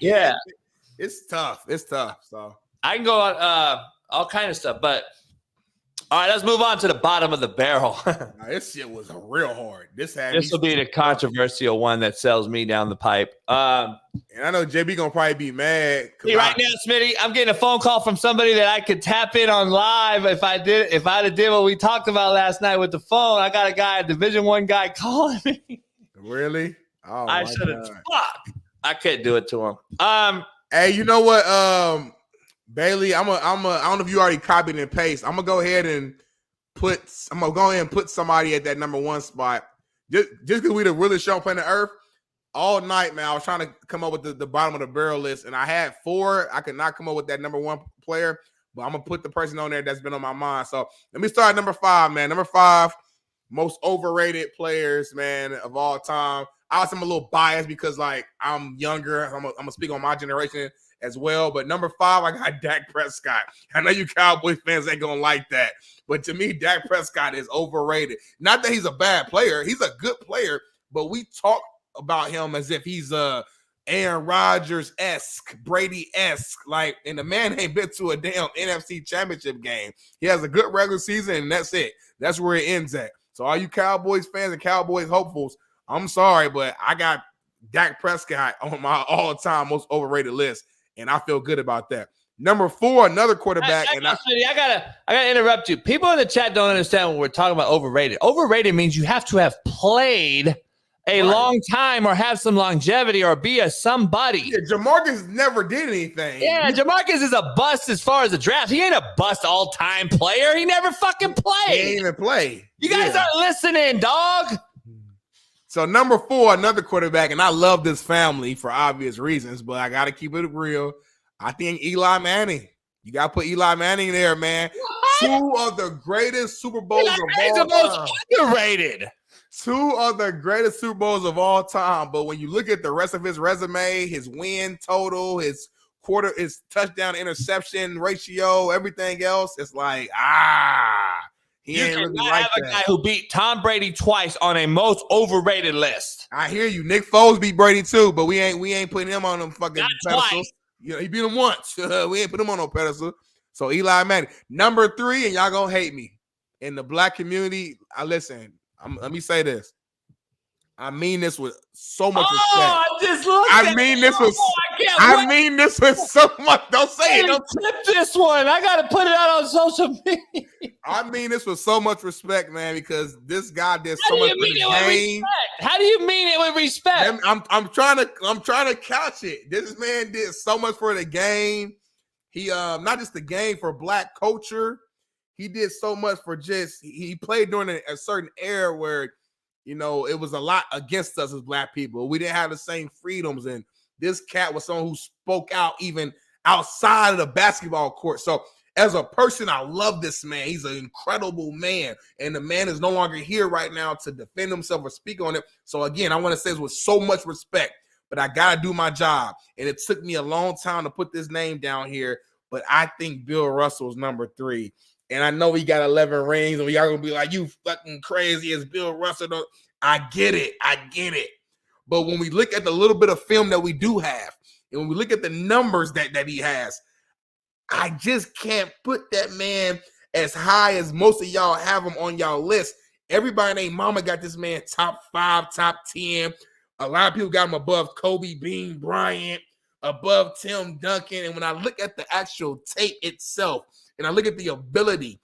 it's tough. It's tough. So I can go on all kind of stuff. But all right, let's move on to the bottom of the barrel. This shit was a real hard. This will be the controversial one that sells me down the pipe. And I know JB gonna probably be mad. Right now, Smitty, I'm getting a phone call from somebody that I could tap in on live if I'd have did what we talked about last night with the phone. I got a guy, a Division I guy, calling me. Really? Oh, I should have. I couldn't do it to him. Hey, you know what? Bailey, I don't know if you already copied and pasted. I'm gonna go ahead and put somebody at that number 1 spot. Just because we the realest show on planet Earth. All night, man, I was trying to come up with the bottom of the barrel list, and I had 4. I could not come up with that number 1 player, but I'm gonna put the person on there that's been on my mind. So let me start at number 5, man. Number 5, most overrated players, man, of all time. I'm a little biased because like I'm younger. I'm gonna speak on my generation as well. But number 5, I got Dak Prescott. I know you Cowboys fans ain't gonna like that, but to me, Dak Prescott is overrated. Not that he's a bad player; he's a good player. But we talk about him as if he's Aaron Rodgers-esque, Brady-esque, like, and the man ain't been to a damn NFC Championship game. He has a good regular season, and that's it. That's where it ends at. So all you Cowboys fans and Cowboys hopefuls, I'm sorry, but I got Dak Prescott on my all-time most overrated list, and I feel good about that. Number 4, another quarterback. I gotta interrupt you. People in the chat don't understand when we're talking about overrated. Overrated means you have to have played a long time or have some longevity or be a somebody. Yeah, Jamarcus never did anything. Yeah, Jamarcus is a bust as far as the draft. He ain't a bust all-time player. He never fucking played. He ain't even play. You guys aren't listening, dog. So number 4, another quarterback, and I love this family for obvious reasons, but I got to keep it real. I think Eli Manning. You got to put Eli Manning there, man. What? 2 of the greatest Super Bowls of all time. Underrated. 2 of the greatest Super Bowls of all time. But when you look at the rest of his resume, his win total, his touchdown interception ratio, everything else, it's like, he ain't really like have a guy who beat Tom Brady twice on a most overrated list. I hear you. Nick Foles beat Brady too, but we ain't putting him on them fucking pedestals. Twice. You know, he beat him once. We ain't put him on no pedestal. So Eli Manning, number 3, and y'all gonna hate me in the black community. Let me say this. I mean this with so much respect. I mean this with so much. Don't say it. Don't clip this one. I gotta put it out on social media. I mean this with so much respect, man, because this guy did so much for the game. How do you mean it with respect? I'm trying to couch it. This man did so much for the game. He not just the game, for black culture. He did so much for he played during a certain era where, you know, it was a lot against us as black people. We didn't have the same freedoms. And this cat was someone who spoke out even outside of the basketball court. So as a person, I love this man. He's an incredible man. And the man is no longer here right now to defend himself or speak on it. So again, I want to say this with so much respect, but I got to do my job. And it took me a long time to put this name down here. But I think Bill Russell's number 3. And I know he got 11 rings, and y'all gonna be like, you fucking crazy as Bill Russell. I get it. But when we look at the little bit of film that we do have, and when we look at the numbers that he has, I just can't put that man as high as most of y'all have him on y'all list. Everybody named Mama got this man top 5, top 10. A lot of people got him above Kobe Bean Bryant, above Tim Duncan. And when I look at the actual tape itself, and I look at the ability,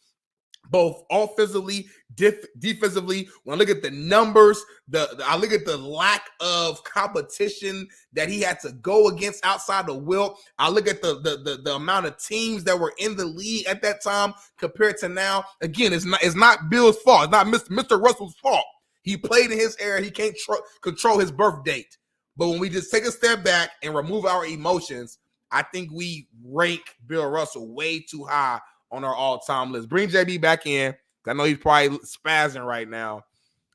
both offensively, defensively, when I look at the numbers, I look at the lack of competition that he had to go against outside the Wilt. I look at the amount of teams that were in the league at that time compared to now. Again, it's not Bill's fault. It's not Mr. Russell's fault. He played in his era. He can't control his birth date. But when we just take a step back and remove our emotions, I think we rank Bill Russell way too high on our all-time list. Bring JB back in. I know he's probably spazzing right now.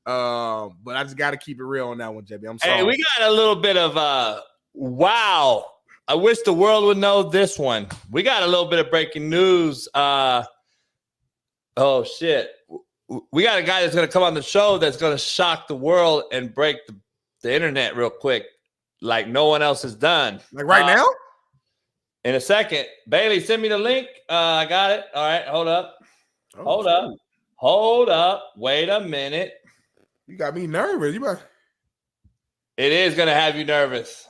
But I just got to keep it real on that one, JB. I'm sorry. Hey, we got a little bit of wow. I wish the world would know this one. We got a little bit of breaking news. Oh, shit. We got a guy that's going to come on the show that's going to shock the world and break the internet real quick like no one else has done. Like right now? In a second. Bailey, send me the link. I got it. All right, hold up. Hold up. Wait a minute. You got me nervous. It is going to have you nervous.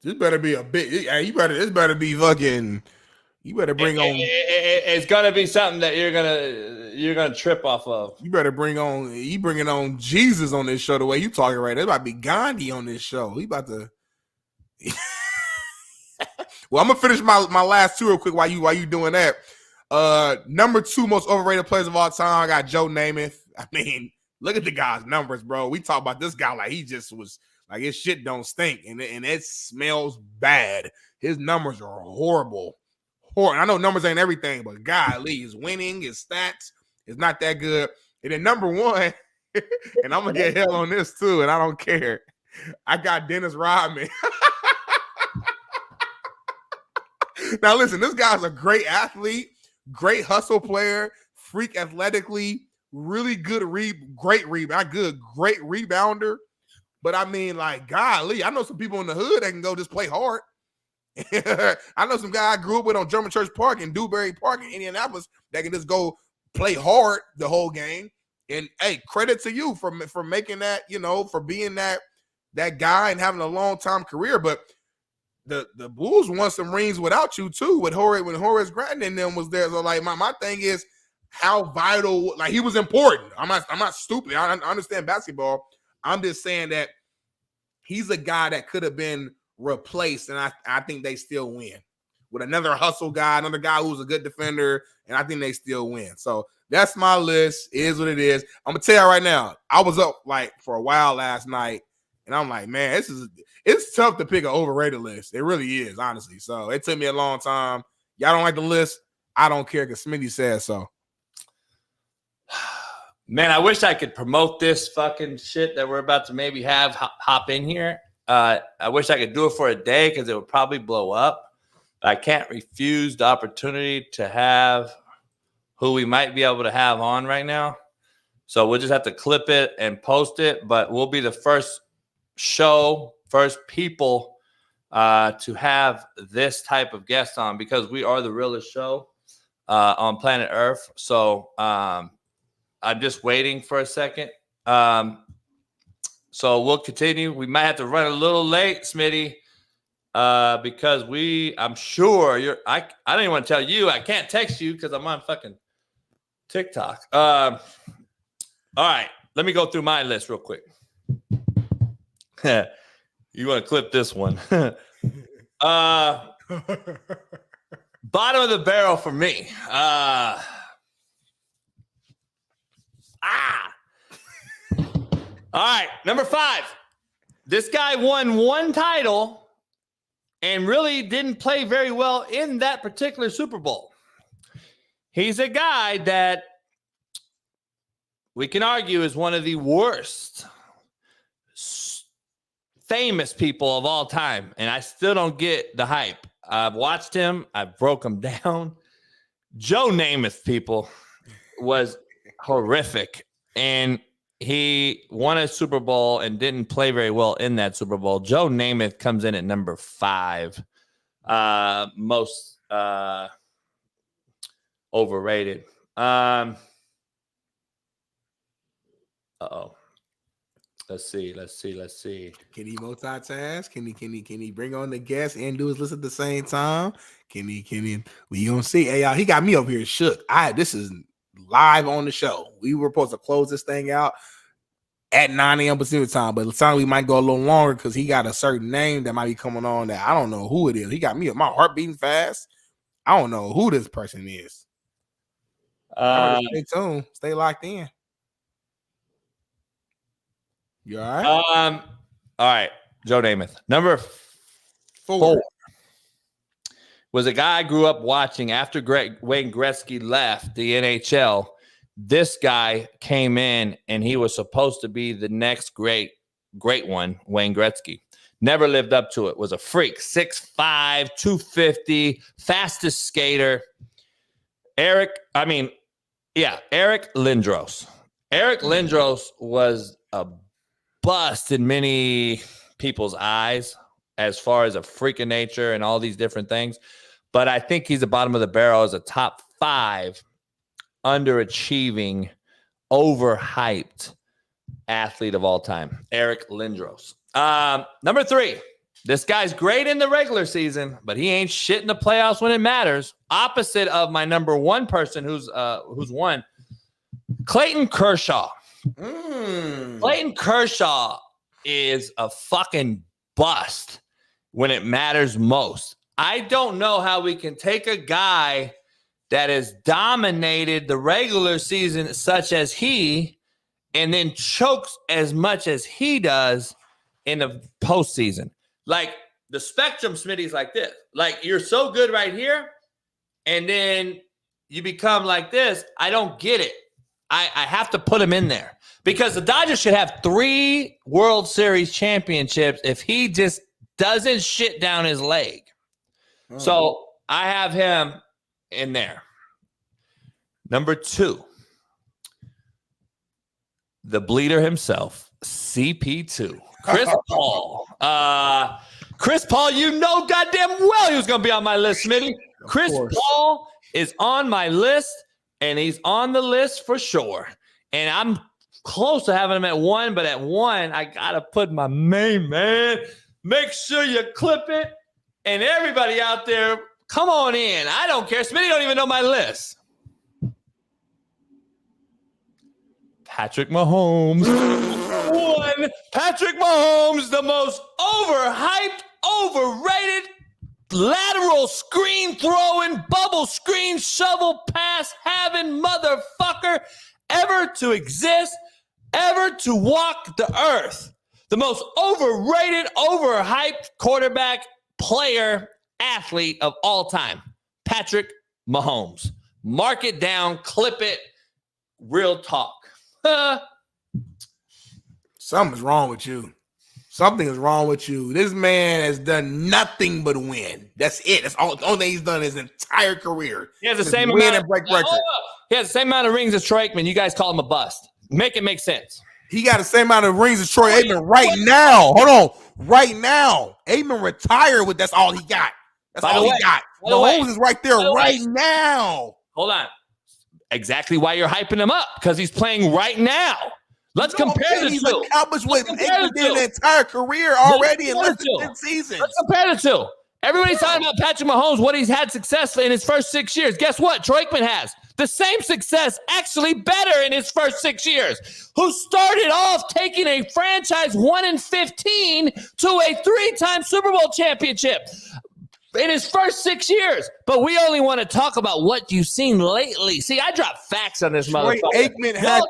This better be a big. This better be fucking. You better bring on. It's gonna be something that you're gonna trip off of. You better bring on. You bringing on Jesus on this show the way you talking right. There about to be Gandhi on this show. He about to. Well, I'm gonna finish my last two real quick while you doing that. Number 2 most overrated players of all time. I got Joe Namath. I mean, look at the guy's numbers, bro. We talk about this guy like he just was like his shit don't stink and it smells bad. His numbers are horrible. I know numbers ain't everything, but golly, his winning, his stats is not that good. And then number 1, and I'm gonna get hell on this too, and I don't care. I got Dennis Rodman. Now listen, this guy's a great athlete, great hustle player, freak athletically, really good great rebounder. But I mean, like, golly, I know some people in the hood that can go just play hard. I know some guy I grew up with on German Church Park in Dewberry Park in Indianapolis that can just go play hard the whole game. And hey, credit to you for making that, for being that guy and having a long time career. But the Bulls won some rings without you too. When Horace Grant and them was there, so like my thing is how vital. Like he was important. I'm not stupid. I understand basketball. I'm just saying that he's a guy that could have been replaced, and I think they still win with another hustle guy, another guy who's a good defender, and I think they still win. So that's my list. It is what it is. I'm gonna tell you right now. I was up like for a while last night, and I'm like, man, it's tough to pick an overrated list. It really is, honestly. So it took me a long time. Y'all don't like the list? I don't care because Smitty said so. Man, I wish I could promote this fucking shit that we're about to maybe have hop in here. I wish I could do it for a day because it would probably blow up. But I can't refuse the opportunity to have who we might be able to have on right now. So we'll just have to clip it and post it. But we'll be the first people to have this type of guest on because we are the realest show on Planet ERF. So I'm just waiting for a second. So we'll continue. We might have to run a little late, Smitty, because I'm sure I don't even want to tell you. I can't text you because I'm on fucking TikTok. All right. Let me go through my list real quick. You want to clip this one. Bottom of the barrel for me. All right, number 5. This guy won 1 title and really didn't play very well in that particular Super Bowl. He's a guy that we can argue is one of the worst famous people of all time, and I still don't get the hype. I've watched him. I broke him down. Joe Namath, people, was horrific, and he won a Super Bowl and didn't play very well in that Super Bowl. Joe Namath comes in at number 5, most overrated. Uh-oh. Let's see. Can he multitask? Can he bring on the guests and do his list at the same time? Can he? We gonna see. Hey, he got me over here shook. This is live on the show. We were supposed to close this thing out at 9 a.m. Pacific time, but it sounds like we might go a little longer because he got a certain name that might be coming on that I don't know who it is. He got me, my heart beating fast. I don't know who this person is. Stay tuned. Stay locked in. You all right? All right. Joe Namath. Number 4 was a guy I grew up watching after Wayne Gretzky left the NHL. This guy came in and he was supposed to be the next great one, Wayne Gretzky. Never lived up to it. Was a freak. 6'5", 250, fastest skater. Eric Lindros. Eric Lindros was a bust in many people's eyes as far as a freak of nature and all these different things. But I think he's the bottom of the barrel as a top 5 underachieving, overhyped athlete of all time. Eric Lindros. Number 3. This guy's great in the regular season, but he ain't shit in the playoffs when it matters. Opposite of my number 1 person who's won. Clayton Kershaw. Clayton Kershaw is a fucking bust when it matters most. I don't know how we can take a guy that has dominated the regular season such as he and then chokes as much as he does in the postseason. Like the spectrum, Smitty's like this. Like you're so good right here, and then you become like this. I don't get it. I have to put him in there because the Dodgers should have 3 World Series championships if he just doesn't shit down his leg. So I have him in there. Number 2, the bleeder himself, CP2, Chris Paul. Chris Paul, you know goddamn well he was going to be on my list, Smitty. Chris Paul is on my list, and he's on the list for sure. And I'm close to having him at 1, but at 1, I got to put my main man. Make sure you clip it. And everybody out there, come on in. I don't care. Smitty don't even know my list. Patrick Mahomes. 1. Patrick Mahomes, the most overhyped, overrated, lateral screen throwing, bubble screen, shovel pass having motherfucker ever to exist, ever to walk the earth. The most overrated, overhyped quarterback, player, athlete of all time. Patrick Mahomes. Mark it down, clip it, real talk. Something's wrong with you. Something is wrong with you. This man has done nothing but win. That's it. That's all. The only thing he's done his entire career. He has the same win amount and break records. He has the same amount of rings as Troy Aikman. You guys call him a bust. Make it make sense. He got the same amount of rings as Troy Aikman right now. Hold on. Right now. Aikman retired with that's all he got. That's all he got. Mahomes is right there right now. Hold on. Exactly why you're hyping him up, because he's playing right now. Let's compare the he's two. accomplished what Aikman did the entire career already in less than 10 seasons. Let's compare the two. Everybody's talking about Patrick Mahomes, what he's had success in his first 6 years. Guess what? Troy Aikman has the same success, actually better in his first 6 years. Who started off taking a franchise 1-15 to a 3-time Super Bowl championship in his first 6 years. But we only want to talk about what you've seen lately. See, I drop facts on this motherfucker. Troy Aikman had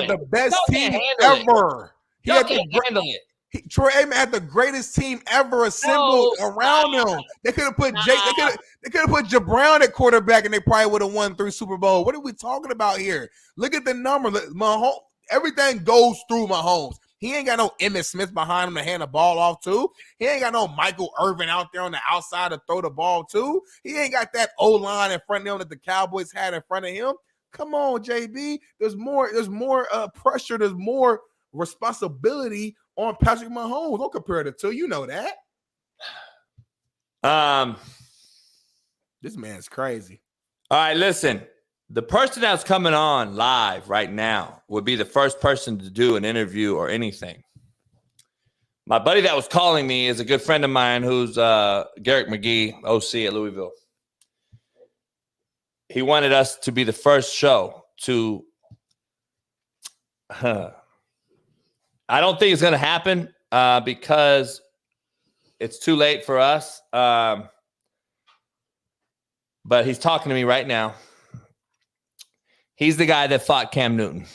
the best team ever. Y'all can't handle it. Troy Aikman had the greatest team ever assembled around him. They could have put they could have put Brown at quarterback, and they probably would have won 3 Super Bowls. What are we talking about here? Look at the number. Mahomes, everything goes through Mahomes. He ain't got no Emmitt Smith behind him to hand the ball off to. He ain't got no Michael Irvin out there on the outside to throw the ball to. He ain't got that O-line in front of him that the Cowboys had in front of him. Come on, JB. There's more pressure. There's more responsibility on Patrick Mahomes. Don't compare the two. You know that. This man's crazy. All right, listen. The person that's coming on live right now would be the first person to do an interview or anything. My buddy that was calling me is a good friend of mine who's Garrett McGee, OC at Louisville. He wanted us to be the first show to I don't think it's going to happen because it's too late for us. But he's talking to me right now. He's the guy that fought Cam Newton.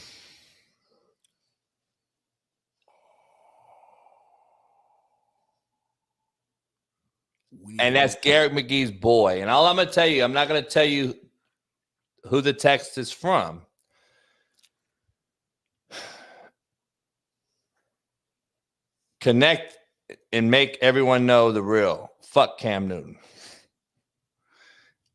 And that's Garrett McGee's boy. And all I'm going to tell you, I'm not going to tell you who the text is from. Connect and make everyone know the real. Fuck Cam Newton.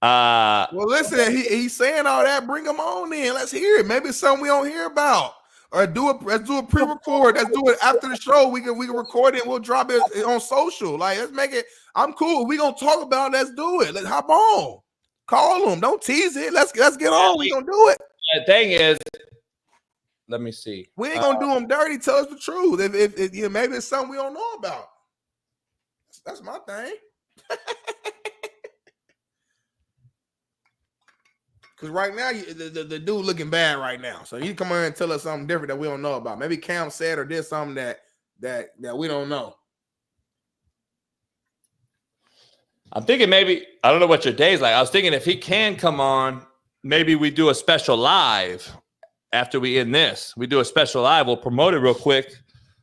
Well, listen, he's saying all that. Bring him on in. Let's hear it. Maybe it's something we don't hear about. Or let's do a pre-record. Let's do it after the show. We can record it and we'll drop it on social. Like, let's make it. I'm cool. We gonna talk about it. Let's do it. Let's hop on. Call them. Don't tease it. Let's get on. We gonna do it. The thing is, let me see. We ain't gonna do them dirty. Tell us the truth. If you know, maybe it's something we don't know about. That's my thing. Because right now, the dude looking bad right now. So you come on and tell us something different that we don't know about. Maybe Cam said or did something that we don't know. I'm thinking maybe, I don't know what your day's like. I was thinking if he can come on, maybe we do a special live after we end this. We do a special live. We'll promote it real quick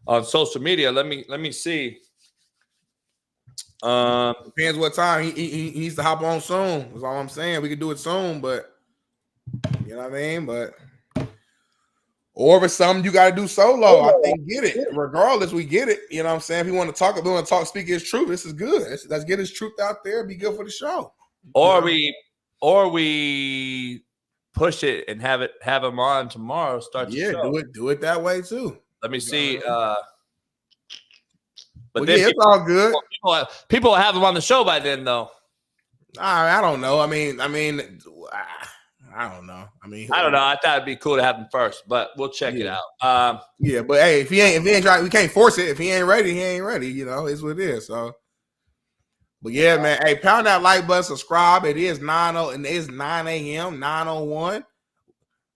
on social media. Let me see. Depends what time he needs to hop on soon. That's all I'm saying. We could do it soon, but you know what I mean? But or if it's something you got to do solo, I think get it. Regardless, we get it. You know what I'm saying? If you want to talk, if we want to talk, speak his truth. This is good. Let's get his truth out there. Be good for the show. Or we push it and have him on tomorrow. Start the show. Do it that way too. Let me see. But then it's all good. People will have him on the show by then, though. I don't know. I mean, I don't know. I don't know. I thought it'd be cool to have him first, but we'll check it out. Yeah, but hey, if he ain't trying, we can't force it. If he ain't ready, he ain't ready. You know, it's what it is. So, but yeah, man. Hey, pound that like button, subscribe. It is 9 a.m. 9:01.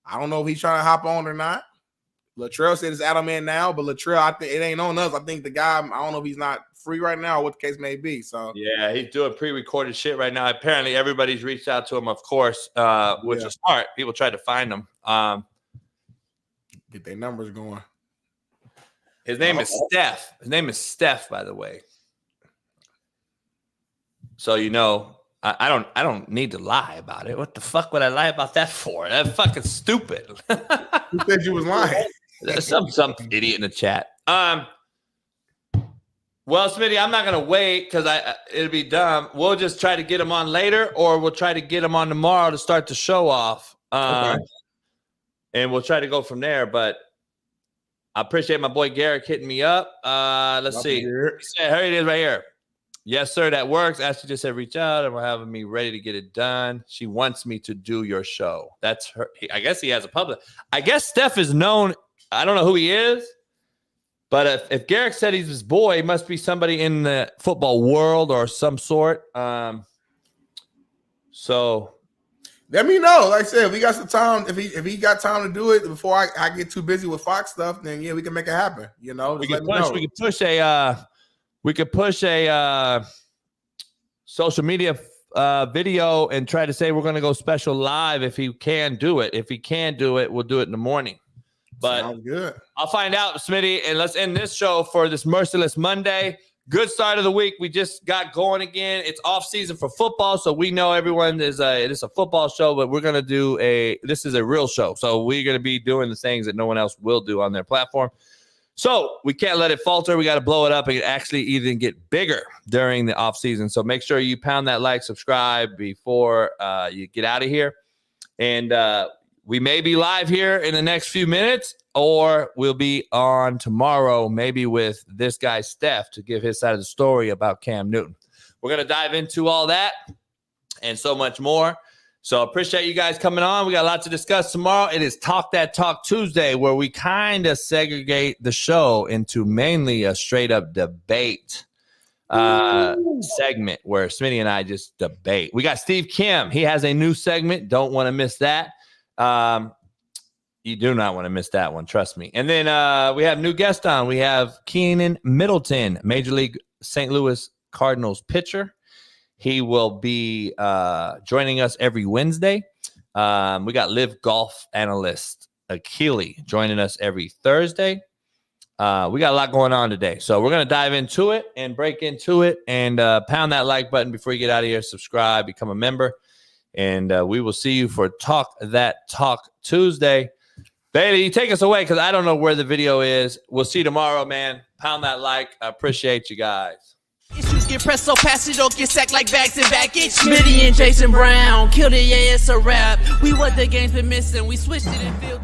I don't know if he's trying to hop on or not. Latrell said it's Adam in now, but Latrell, I think it ain't on us. I think the guy, I don't know if he's not free right now or what the case may be. So yeah, he's doing pre-recorded shit right now. Apparently, everybody's reached out to him, of course, which is smart. People tried to find him. Get their numbers going. His name is Steph. His name is Steph, by the way. So you know, I don't need to lie about it. What the fuck would I lie about that for? That's fucking stupid. Who said you was lying? Some idiot in the chat. Well, Smitty, I'm not gonna wait because it'll be dumb. We'll just try to get him on later, or we'll try to get him on tomorrow to start the show off. Okay. And we'll try to go from there. But I appreciate my boy Garrick hitting me up. Let's see. Here it is right here. Yes, sir, that works. Ashley just said reach out, and we're having me ready to get it done. She wants me to do your show. That's her. I guess he has a public. I guess Steph is known. I don't know who he is, but if Garrick said he's his boy, he must be somebody in the football world or some sort. So let me know. Like I said, if we got some time, if he got time to do it before I get too busy with Fox stuff, then yeah, we can make it happen. You know, we could push a social media video and try to say we're going to go special live if he can do it. If he can do it, we'll do it in the morning. But sounds good. I'll find out, Smitty, and let's end this show for this Merciless Monday. Good start of the week. We just got going again. It's off season for football, so we know everyone it is a football show, but we're going to do this is a real show. So we're going to be doing the things that no one else will do on their platform. So we can't let it falter. We got to blow it up and actually even get bigger during the off season. So make sure you pound that like, subscribe before you get out of here. And we may be live here in the next few minutes, or we'll be on tomorrow, maybe with this guy, Steph, to give his side of the story about Cam Newton. We're going to dive into all that and so much more. So appreciate you guys coming on. We got a lot to discuss tomorrow. It is Talk That Talk Tuesday, where we kind of segregate the show into mainly a straight-up debate segment where Smitty and I just debate. We got Steve Kim. He has a new segment. Don't want to miss that. You do not want to miss that one. Trust me. And then we have new guest on. We have Keynan Middleton, Major League St. Louis Cardinals pitcher. He will be joining us every Wednesday. We got live golf analyst Akili joining us every Thursday. We got a lot going on today. So we're going to dive into it and break into it and pound that like button before you get out of here. Subscribe, become a member. And we will see you for Talk That Talk Tuesday. Bailey, you take us away because I don't know where the video is. We'll see you tomorrow, man. Pound that like. I appreciate you guys. Issues get pressed so fast you don't get sacked like bags and baggage. Smitty and Jason Brown killed it, yeah, it's a wrap. We what the game's been missing. We switched it and feel